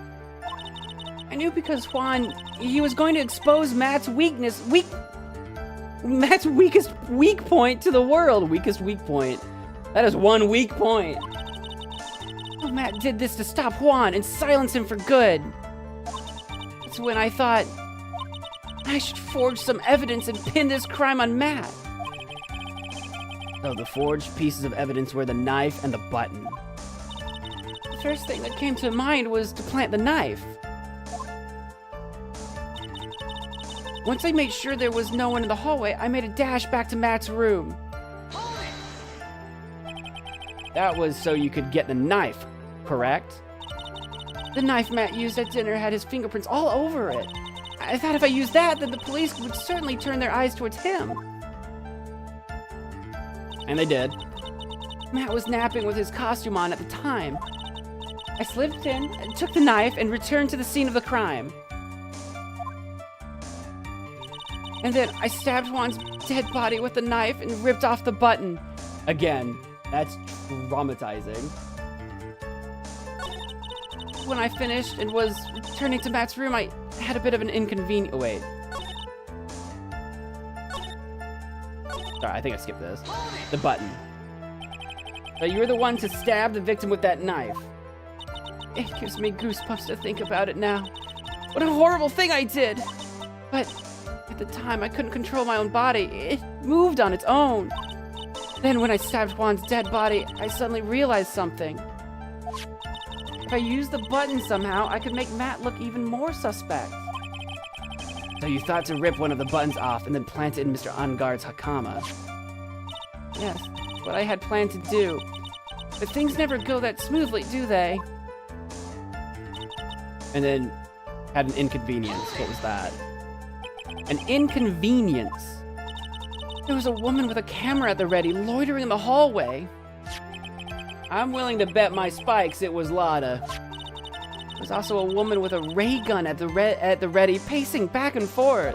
I knew because Juan, he was going to expose Matt's Matt's weakest weak point to the world. Weakest weak point. That is one weak point. Oh, Matt did this to stop Juan and silence him for good. That's when I thought I should forge some evidence and pin this crime on Matt. So the forged pieces of evidence were the knife and the button. The first thing that came to mind was to plant the knife. Once I made sure there was no one in the hallway, I made a dash back to Matt's room. That was so you could get the knife, correct? The knife Matt used at dinner had his fingerprints all over it. I thought if I used that, then the police would certainly turn their eyes towards him. And they did. Matt was napping with his costume on at the time. I slipped in, took the knife, and returned to the scene of the crime. And then I stabbed Juan's dead body with the knife and ripped off the button. Again, that's traumatizing. When I finished and was returning to Matt's room, I had a bit of an inconvenience. Oh, wait. Sorry, I think I skipped this. The button. So you were the one to stab the victim with that knife. It gives me goosebumps to think about it now. What a horrible thing I did! But at the time, I couldn't control my own body. It moved on its own. Then when I stabbed Juan's dead body, I suddenly realized something. If I used the button somehow, I could make Matt look even more suspect. So you thought to rip one of the buttons off and then plant it in Mr. Engarde's hakama. Yes, what I had planned to do. But things never go that smoothly, do they? And then had an inconvenience. What was that? An inconvenience. There was a woman with a camera at the ready, loitering in the hallway. I'm willing to bet my spikes it was Lotta. There was also a woman with a ray gun at the ready, pacing back and forth.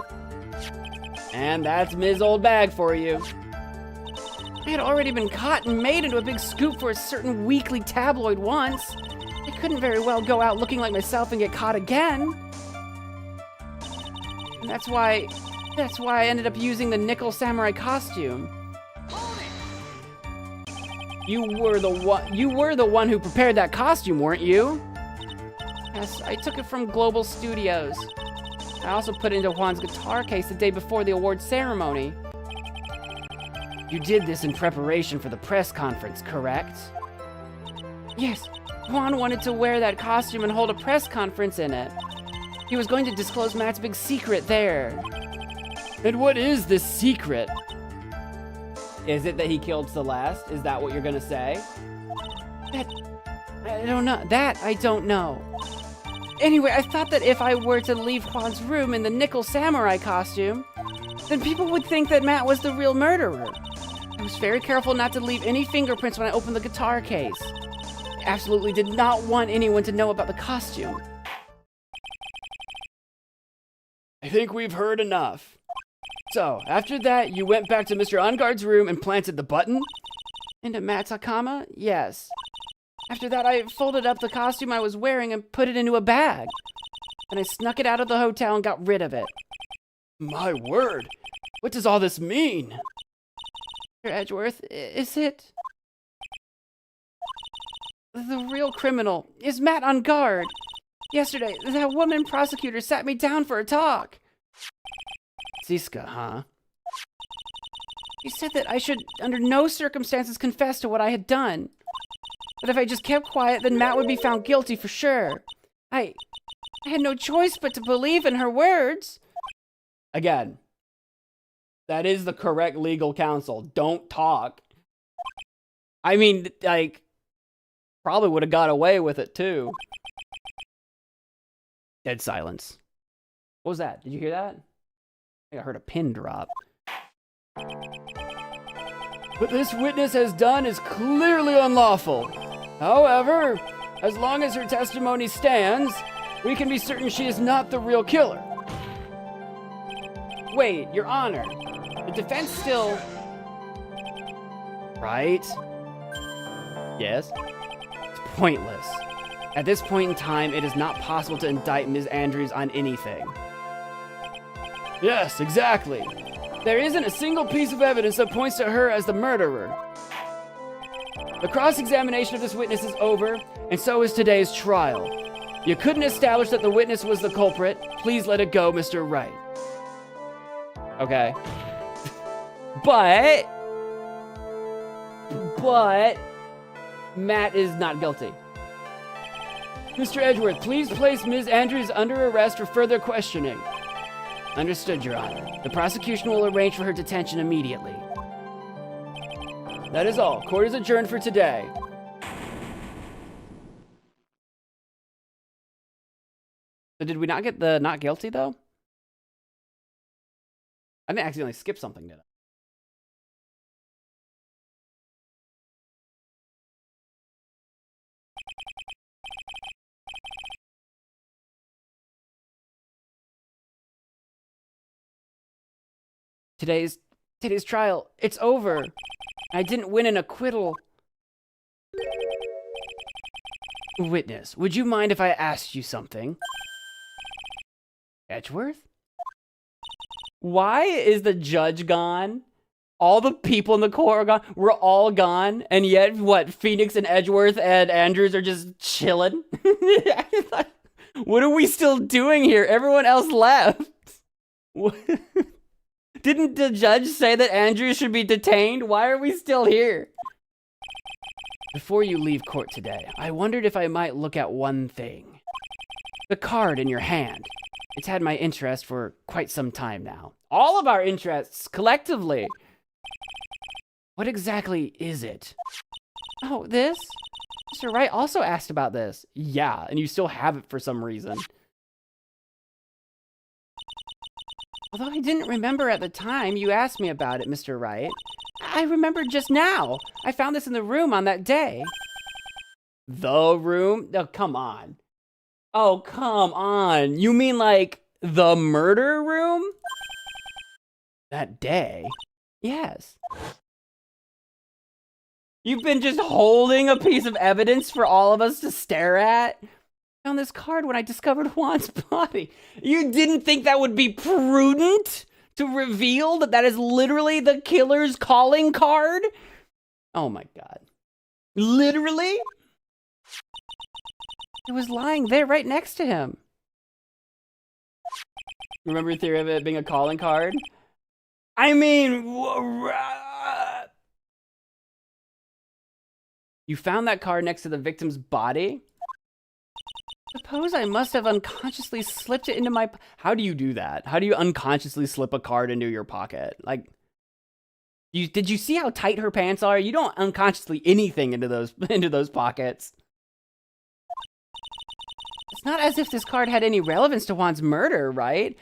And that's Ms. Old Bag for you. I had already been caught and made into a big scoop for a certain weekly tabloid once. I couldn't very well go out looking like myself and get caught again. And that's why I ended up using the nickel samurai costume. You were the one who prepared that costume, weren't you? Yes, I took it from Global Studios. I also put it into Juan's guitar case the day before the award ceremony. You did this in preparation for the press conference, correct? Yes, Juan wanted to wear that costume and hold a press conference in it. He was going to disclose Matt's big secret there. And what is this secret? Is it that he killed Celeste? Is that what you're gonna say? I don't know. That I don't know. Anyway, I thought that if I were to leave Juan's room in the nickel samurai costume, then people would think that Matt was the real murderer. I was very careful not to leave any fingerprints when I opened the guitar case. I absolutely did not want anyone to know about the costume. I think we've heard enough. So, after that, you went back to Mr. Engarde's room and planted the button? Into Matt's hakama? Yes. After that, I folded up the costume I was wearing and put it into a bag. Then I snuck it out of the hotel and got rid of it. My word! What does all this mean? Mr. Edgeworth, is it? The real criminal is Matt Engarde. Yesterday, that woman prosecutor sat me down for a talk. Ziska, huh? She said that I should, under no circumstances, confess to what I had done. But if I just kept quiet, then Matt would be found guilty for sure. I had no choice but to believe in her words. Again, that is the correct legal counsel. Don't talk. I mean, like, probably would have got away with it too. Dead silence. What was that? Did you hear that? I think I heard a pin drop. What this witness has done is clearly unlawful. However, as long as her testimony stands, we can be certain she is not the real killer. Wait, Your Honor. The defense still... Right? Yes? It's pointless. At this point in time, it is not possible to indict Ms. Andrews on anything. Yes, exactly. There isn't a single piece of evidence that points to her as the murderer. The cross-examination of this witness is over, and so is today's trial. You couldn't establish that the witness was the culprit. Please let it go, Mr. Wright. Okay. But Matt is not guilty. Mr. Edgeworth, please place Ms. Andrews under arrest for further questioning. Understood, Your Honor. The prosecution will arrange for her detention immediately. That is all. Court is adjourned for today. So did we not get the not guilty, though? I didn't accidentally skip something, did I? Today's trial, it's over. I didn't win an acquittal. Witness, would you mind if I asked you something? Edgeworth? Why is the judge gone? All the people in the court are gone. We're all gone. And yet, what, Phoenix and Edgeworth and Andrews are just chilling? What are we still doing here? Everyone else left. Didn't the judge say that Andrews should be detained? Why are we still here? Before you leave court today, I wondered if I might look at one thing. The card in your hand. It's had my interest for quite some time now. All of our interests, collectively. What exactly is it? Oh, this? Mr. Wright also asked about this. Yeah, and you still have it for some reason. Although I didn't remember at the time you asked me about it, Mr. Wright. I remembered just now. I found this in the room on that day. The room? Oh, come on. Oh, come on. You mean like the murder room? That day? Yes. You've been just holding a piece of evidence for all of us to stare at? I found this card when I discovered Juan's body. You didn't think that would be prudent to reveal that that is literally the killer's calling card? Oh my God. Literally? It was lying there right next to him. Remember your theory of it being a calling card? I mean... You found that card next to the victim's body? Suppose I must have unconsciously slipped it into my... How do you do that? How do you unconsciously slip a card into your pocket? Like, did you see how tight her pants are? You don't unconsciously anything into those pockets. It's not as if this card had any relevance to Juan's murder, right?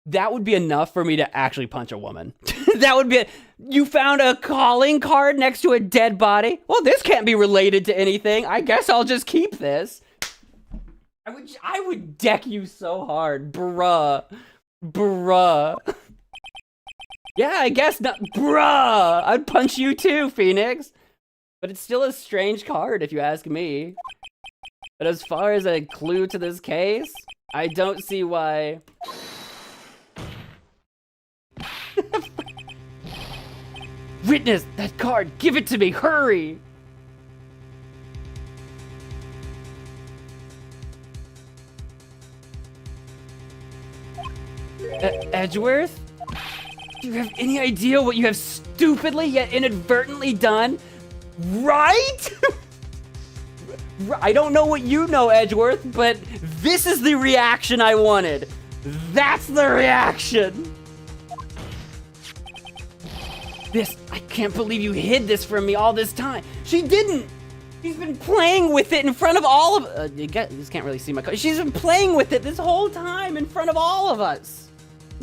That would be enough for me to actually punch a woman. That would be... You found a calling card next to a dead body? Well, this can't be related to anything. I guess I'll just keep this. I would deck you so hard. Bruh. Yeah, I guess not. Bruh. I'd punch you too, Phoenix. But it's still a strange card, if you ask me. But as far as a clue to this case, I don't see why... Witness, that card! Give it to me! Hurry! Edgeworth? Do you have any idea what you have stupidly yet inadvertently done? Right? I don't know what you know, Edgeworth, but this is the reaction I wanted. That's the reaction! This, I can't believe you hid this from me all this time. She didn't. She's been playing with it in front of all of, you just can't really see my card. She's been playing with it this whole time in front of all of us.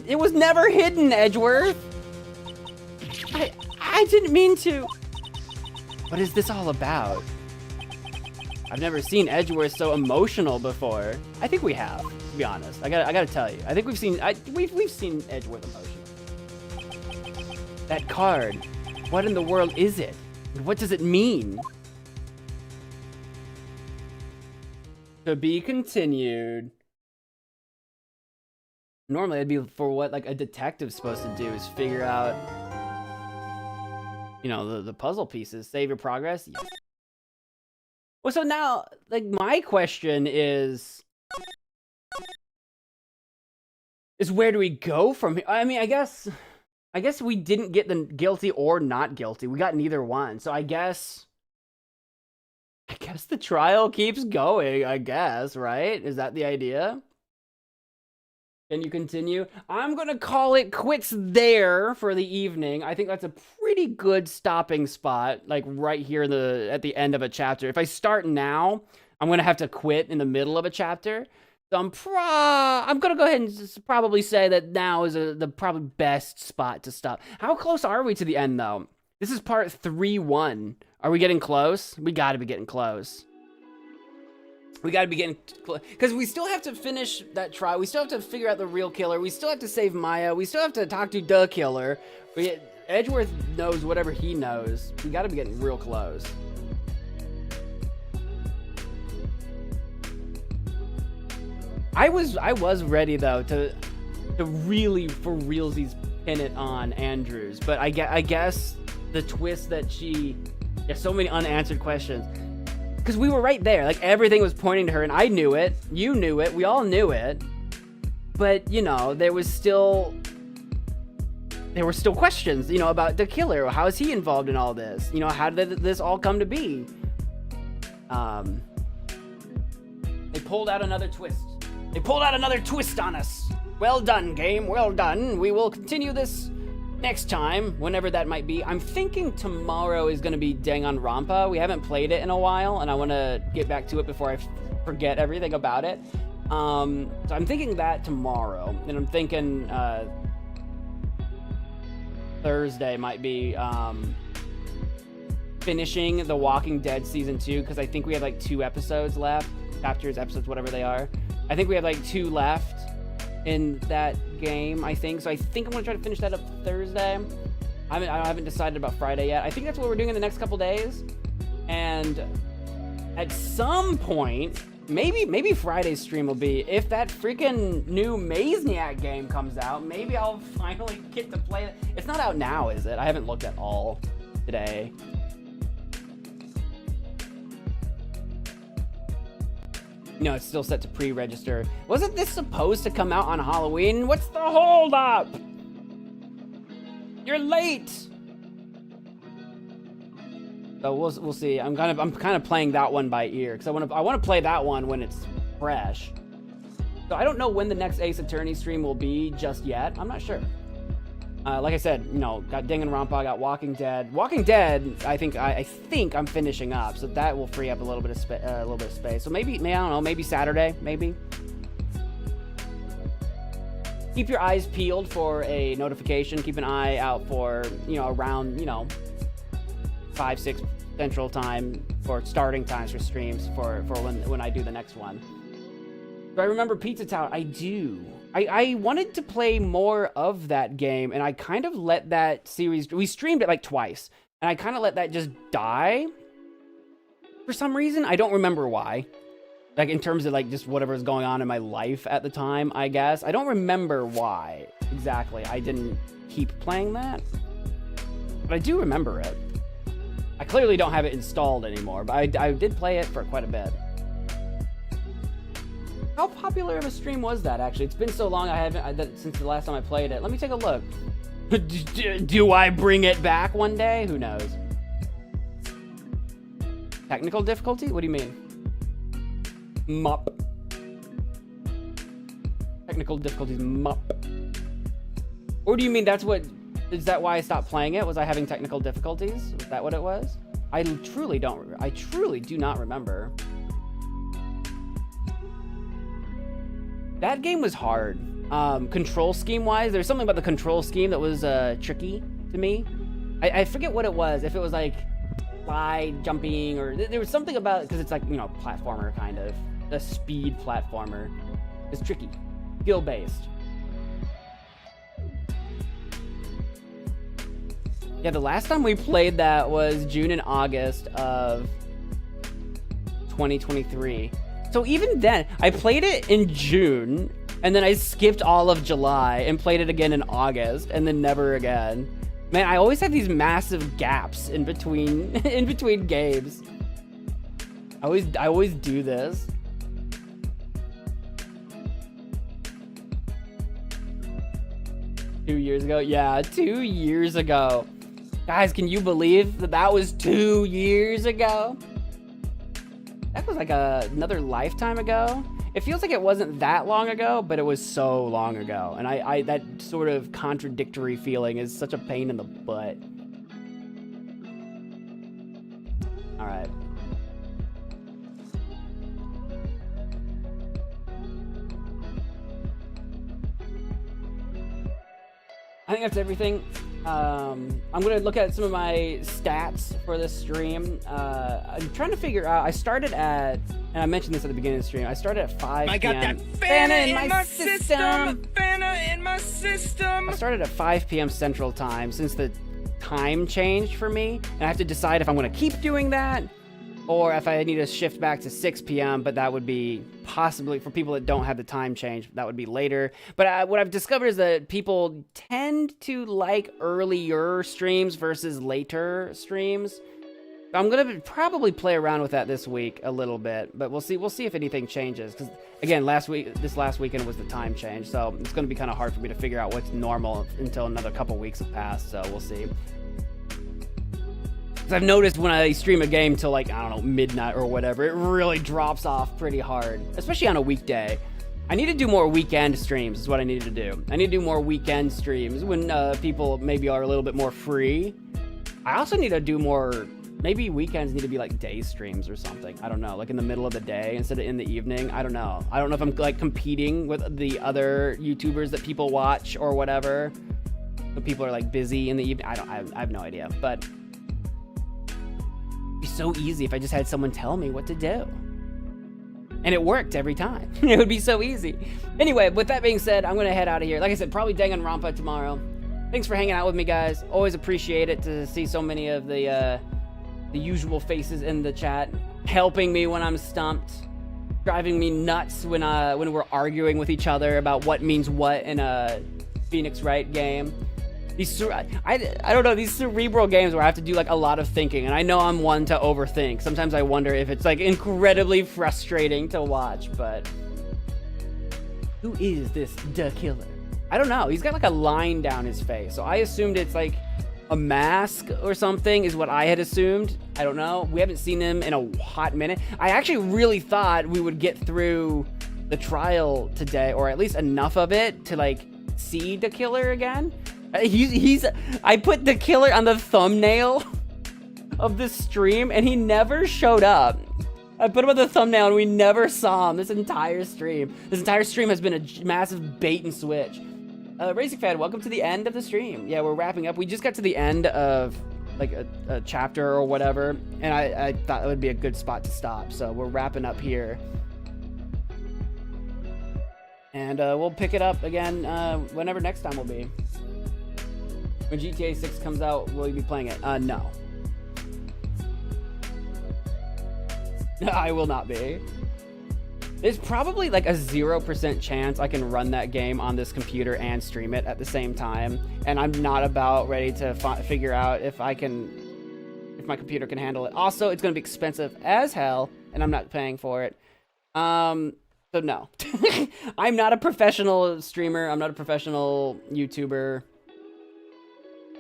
It was never hidden, Edgeworth. I didn't mean to. What is this all about? I've never seen Edgeworth so emotional before. I think we have, to be honest. I gotta tell you. I think we've seen Edgeworth emotional. That card. What in the world is it? And what does it mean? To be continued. Normally it'd be for what like a detective's supposed to do is figure out, you know, the puzzle pieces. Save your progress. Yes. Well, so now, like, my question is where do we go from here? I mean, I guess we didn't get the guilty or not guilty. We got neither one. So I guess the trial keeps going, I guess, right? Is that the idea? Can you continue? I'm gonna call it quits there for the evening. I think that's a pretty good stopping spot, like right here at the end of a chapter. If I start now, I'm gonna have to quit in the middle of a chapter. So I'm gonna go ahead and just probably say that now is the probably best spot to stop. How close are we to the end though? This is part 3-1. Are we getting close? We gotta be getting close. We gotta be getting close. Because we still have to finish that trial. We still have to figure out the real killer. We still have to save Maya. We still have to talk to the killer. Edgeworth knows whatever he knows. We gotta be getting real close. I was ready though to really for realsies pin it on Andrews, but I guess the twist that there's so many unanswered questions because we were right there, like everything was pointing to her, and I knew it, you knew it, we all knew it, but you know there were still questions, you know, about the killer. How is he involved in all this? You know, how did this all come to be? They pulled out another twist. They pulled out another twist on us. Well done, game. Well done. We will continue this next time, whenever that might be. I'm thinking tomorrow is going to be Danganronpa. We haven't played it in a while, and I want to get back to it before I forget everything about it. So I'm thinking that tomorrow, and I'm thinking Thursday might be finishing The Walking Dead Season 2, because I think we have like 2 episodes left. Chapters, episodes, whatever they are. I think we have like 2 left in that game, I think. So I think I'm gonna try to finish that up Thursday. I haven't decided about Friday yet. I think that's what we're doing in the next couple days. And at some point, maybe Friday's stream will be, if that freaking new Mazniak game comes out, maybe I'll finally get to play it. It's not out now, is it? I haven't looked at all today. No, it's still set to pre-register. Wasn't this supposed to come out on Halloween? What's the hold up? You're late. So we'll see. I'm kind of playing that one by ear because I want to play that one when it's fresh. So I don't know when the next Ace Attorney stream will be just yet. I'm not sure. Like I said, you know, got Danganronpa, got Walking Dead. Walking Dead, I think I'm finishing up, so that will free up a little bit of space. So maybe I don't know, maybe Saturday, maybe. Keep your eyes peeled for a notification. Keep an eye out for, you know, around, you know, 5, 6 Central Time for starting times for streams for when I do the next one. Do I remember Pizza Tower? I do. I wanted to play more of that game, and I kind of let that series... We streamed it like twice, and I kind of let that just die for some reason. I don't remember why. Like, in terms of, like, just whatever was going on in my life at the time, I guess. I don't remember why exactly I didn't keep playing that. But I do remember it. I clearly don't have it installed anymore, but I did play it for quite a bit. How popular of a stream was that, actually? It's been so long since the last time I played it. Let me take a look. Do I bring it back one day? Who knows? Technical difficulty? What do you mean? Mup. Technical difficulties, mup. Or do you mean that's what Is that why I stopped playing it? Was I having technical difficulties? Was that what it was? I truly do not remember. That game was hard. Control scheme wise, there's something about the control scheme that was tricky to me. I forget what it was. If it was like slide jumping, or there was something about it, because it's like, you know, platformer kind of, a speed platformer. It's tricky, skill based. Yeah, the last time we played that was June and August of 2023. So even then, I played it in June, and then I skipped all of July and played it again in August, and then never again. Man, I always have these massive gaps in between games. I always do this. Two years ago? Yeah, 2 years ago. Guys, can you believe that was 2 years ago? That was like another lifetime ago. It feels like it wasn't that long ago, but it was so long ago. And I that sort of contradictory feeling is such a pain in the butt. All right. I think that's everything. I'm gonna look at some of my stats for this stream. I'm trying to figure out, I started at, and I mentioned this at the beginning of the stream, I started at 5 I p.m. got that Fanta in my system. Fanta in my system. I started at 5 p.m. Central Time since the time changed for me, and I have to decide if I'm gonna keep doing that or if I need to shift back to 6 p.m., but that would be possibly, for people that don't have the time change, that would be later. But what I've discovered is that people tend to like earlier streams versus later streams. I'm gonna probably play around with that this week a little bit, but we'll see if anything changes. Because again, this last weekend was the time change, so it's gonna be kind of hard for me to figure out what's normal until another couple weeks have passed. So we'll see. I've noticed when I stream a game till like, I don't know, midnight or whatever, it really drops off pretty hard, especially on a weekday. I need to do more weekend streams is what I need to do. I need to do more weekend streams when people maybe are a little bit more free. I also need to do more, maybe weekends need to be like day streams or something. I don't know, like in the middle of the day instead of in the evening. I don't know. I don't know if I'm like competing with the other YouTubers that people watch or whatever. But people are like busy in the evening. I have no idea, but it'd be so easy if I just had someone tell me what to do. And it worked every time. It would be so easy. Anyway, with that being said, I'm going to head out of here. Like I said, probably Danganronpa tomorrow. Thanks for hanging out with me, guys. Always appreciate it to see so many of the usual faces in the chat, helping me when I'm stumped, driving me nuts when we're arguing with each other about what means what in a Phoenix Wright game. I don't know, these cerebral games where I have to do like a lot of thinking, and I know I'm one to overthink. Sometimes I wonder if it's like incredibly frustrating to watch, but who is this The Killer? I don't know. He's got like a line down his face, so I assumed it's like a mask or something is what I had assumed. I don't know. We haven't seen him in a hot minute. I actually really thought we would get through the trial today, or at least enough of it to like see The Killer again. I put The Killer on the thumbnail of this stream and he never showed up. I put him on the thumbnail and we never saw him this entire stream. This entire stream has been a massive bait and switch. Racing Fan, welcome to the end of the stream. Yeah, we're wrapping up. We just got to the end of like a chapter or whatever, and I thought it would be a good spot to stop. So we're wrapping up here. And we'll pick it up again whenever next time will be. When GTA 6 comes out, will you be playing it? No. No, I will not be. There's probably like a 0% chance I can run that game on this computer and stream it at the same time. And I'm not about ready to figure out if my computer can handle it. Also, it's going to be expensive as hell, and I'm not paying for it. So no. I'm not a professional streamer. I'm not a professional YouTuber.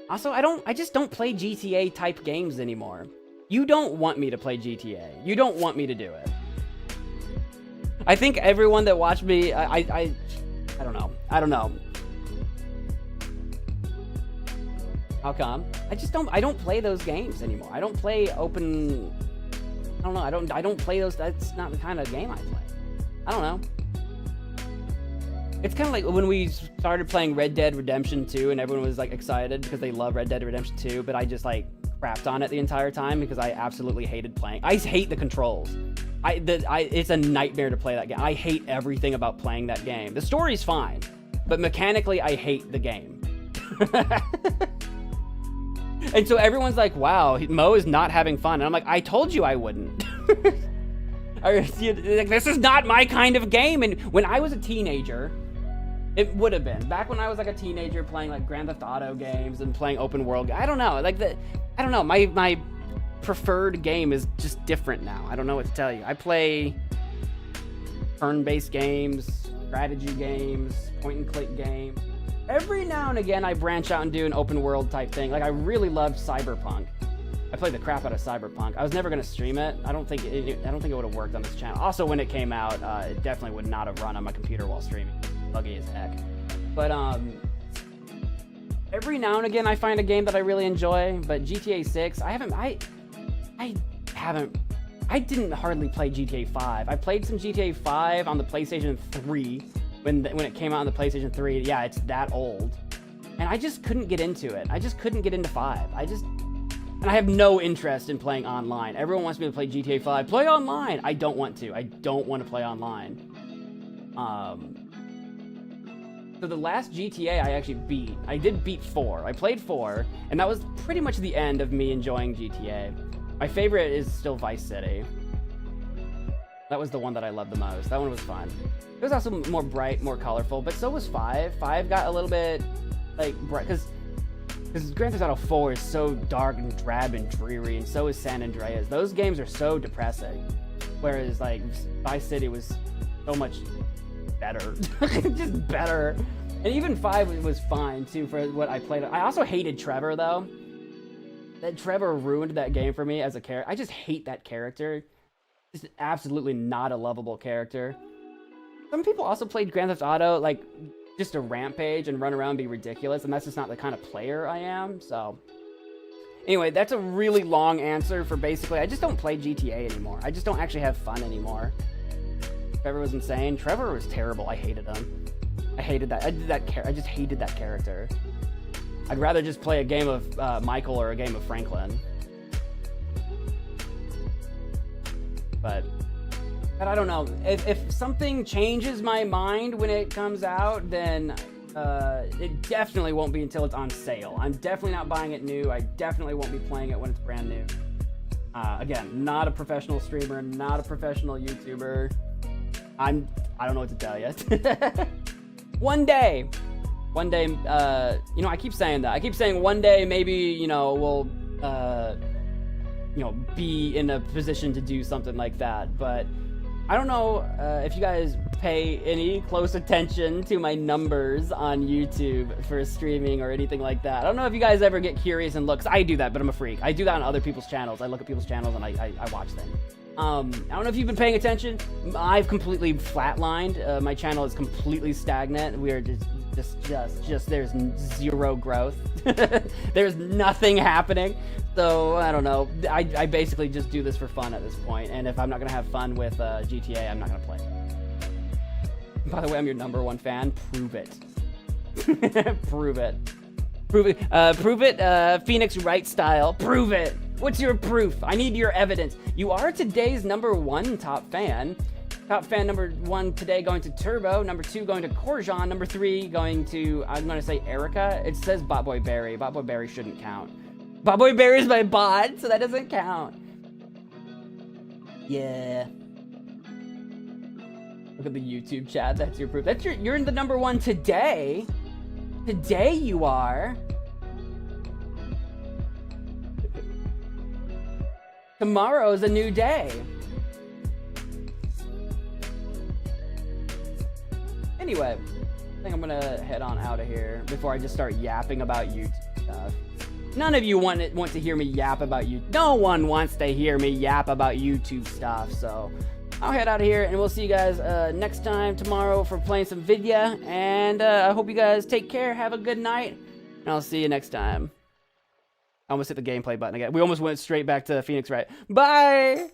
Also, I just don't play GTA type games anymore. You don't want me to play GTA. You don't want me to do it. I think everyone that watched me, I don't know. I don't know. How come? I don't play those games anymore. I don't play open, I don't know, I don't play those, that's not the kind of game I play. I don't know. It's kind of like when we started playing Red Dead Redemption 2 and everyone was like excited because they love Red Dead Redemption 2, but I just like crapped on it the entire time because I absolutely hated playing. I hate the controls. It's a nightmare to play that game. I hate everything about playing that game. The story's fine, but mechanically I hate the game. And so everyone's like, wow, Mo is not having fun. And I'm like, I told you I wouldn't. This is not my kind of game. And when I was a teenager, it would have been. Back when I was like a teenager playing like Grand Theft Auto games and playing open world, I don't know. I don't know. My preferred game is just different now. I don't know what to tell you. I play turn-based games, strategy games, point-and-click games. Every now and again, I branch out and do an open world type thing. Like I really loved Cyberpunk. I played the crap out of Cyberpunk. I was never gonna stream it. I don't think it would have worked on this channel. Also, when it came out, it definitely would not have run on my computer while streaming. Buggy as heck. But every now and again, I find a game that I really enjoy. But GTA 6, I didn't hardly play GTA 5. I played some GTA 5 on the PlayStation 3. When it came out on the PlayStation 3, yeah, it's that old. And I just couldn't get into it. I just couldn't get into 5. And I have no interest in playing online. Everyone wants me to play GTA 5. Play online! I don't want to. I don't want to play online. So the last GTA I actually beat, I did beat 4. I played 4, and that was pretty much the end of me enjoying GTA. My favorite is still Vice City. That was the one that I loved the most. That one was fun. It was also more bright, more colorful, but so was 5. 5 got a little bit, like, bright, because Grand Theft Auto 4 is so dark and drab and dreary, and so is San Andreas. Those games are so depressing, whereas, like, Vice City was so much better. Just better. And even 5 was fine, too, for what I played. I also hated Trevor, though. That Trevor ruined that game for me as a character. I just hate that character. Just absolutely not a lovable character. Some people also played Grand Theft Auto, like, just to rampage and run around and be ridiculous, and that's just not the kind of player I am, so. Anyway, that's a really long answer for basically, I just don't play GTA anymore. I just don't actually have fun anymore. Trevor was insane. Trevor was terrible. I hated him. I hated that. I just hated that character. I'd rather just play a game of Michael or a game of Franklin. But I don't know. If something changes my mind when it comes out, then it definitely won't be until it's on sale. I'm definitely not buying it new. I definitely won't be playing it when it's brand new. Again, not a professional streamer, not a professional YouTuber. I don't know what to tell you. One day, you know, I keep saying that. I keep saying one day maybe, you know, we'll, you know, be in a position to do something like that. But I don't know if you guys pay any close attention to my numbers on YouTube for streaming or anything like that. I don't know if you guys ever get curious and look, 'cause I do that, but I'm a freak. I do that on other people's channels. I look at people's channels and I watch things. I don't know if you've been paying attention. I've completely flatlined. My channel is completely stagnant. We are just there's zero growth. There's nothing happening. So I don't know. I basically just do this for fun at this point. And if I'm not gonna have fun with GTA, I'm not gonna play. By the way, I'm your #1 fan. Prove it. Prove it. Prove it. Prove it. Phoenix Wright style. Prove it. What's your proof? I need your evidence. You are today's #1 top fan. Top fan #1 today going to Turbo. #2 going to Corjan. #3 going to, I'm going to say Erica. It says Botboy Berry. Botboy Berry shouldn't count. Botboy Berry is my bot, so that doesn't count. Yeah. Look at the YouTube chat. That's your proof. You're in the #1 today. Today you are. Tomorrow's a new day. Anyway, I think I'm gonna head on out of here before I just start yapping about YouTube stuff. None of you want to hear me yap about you. No one wants to hear me yap about YouTube stuff, so I'll head out of here, and we'll see you guys next time tomorrow for playing some vidya, and I hope you guys take care, have a good night, and I'll see you next time. I almost hit the gameplay button again. We almost went straight back to Phoenix Wright. Bye!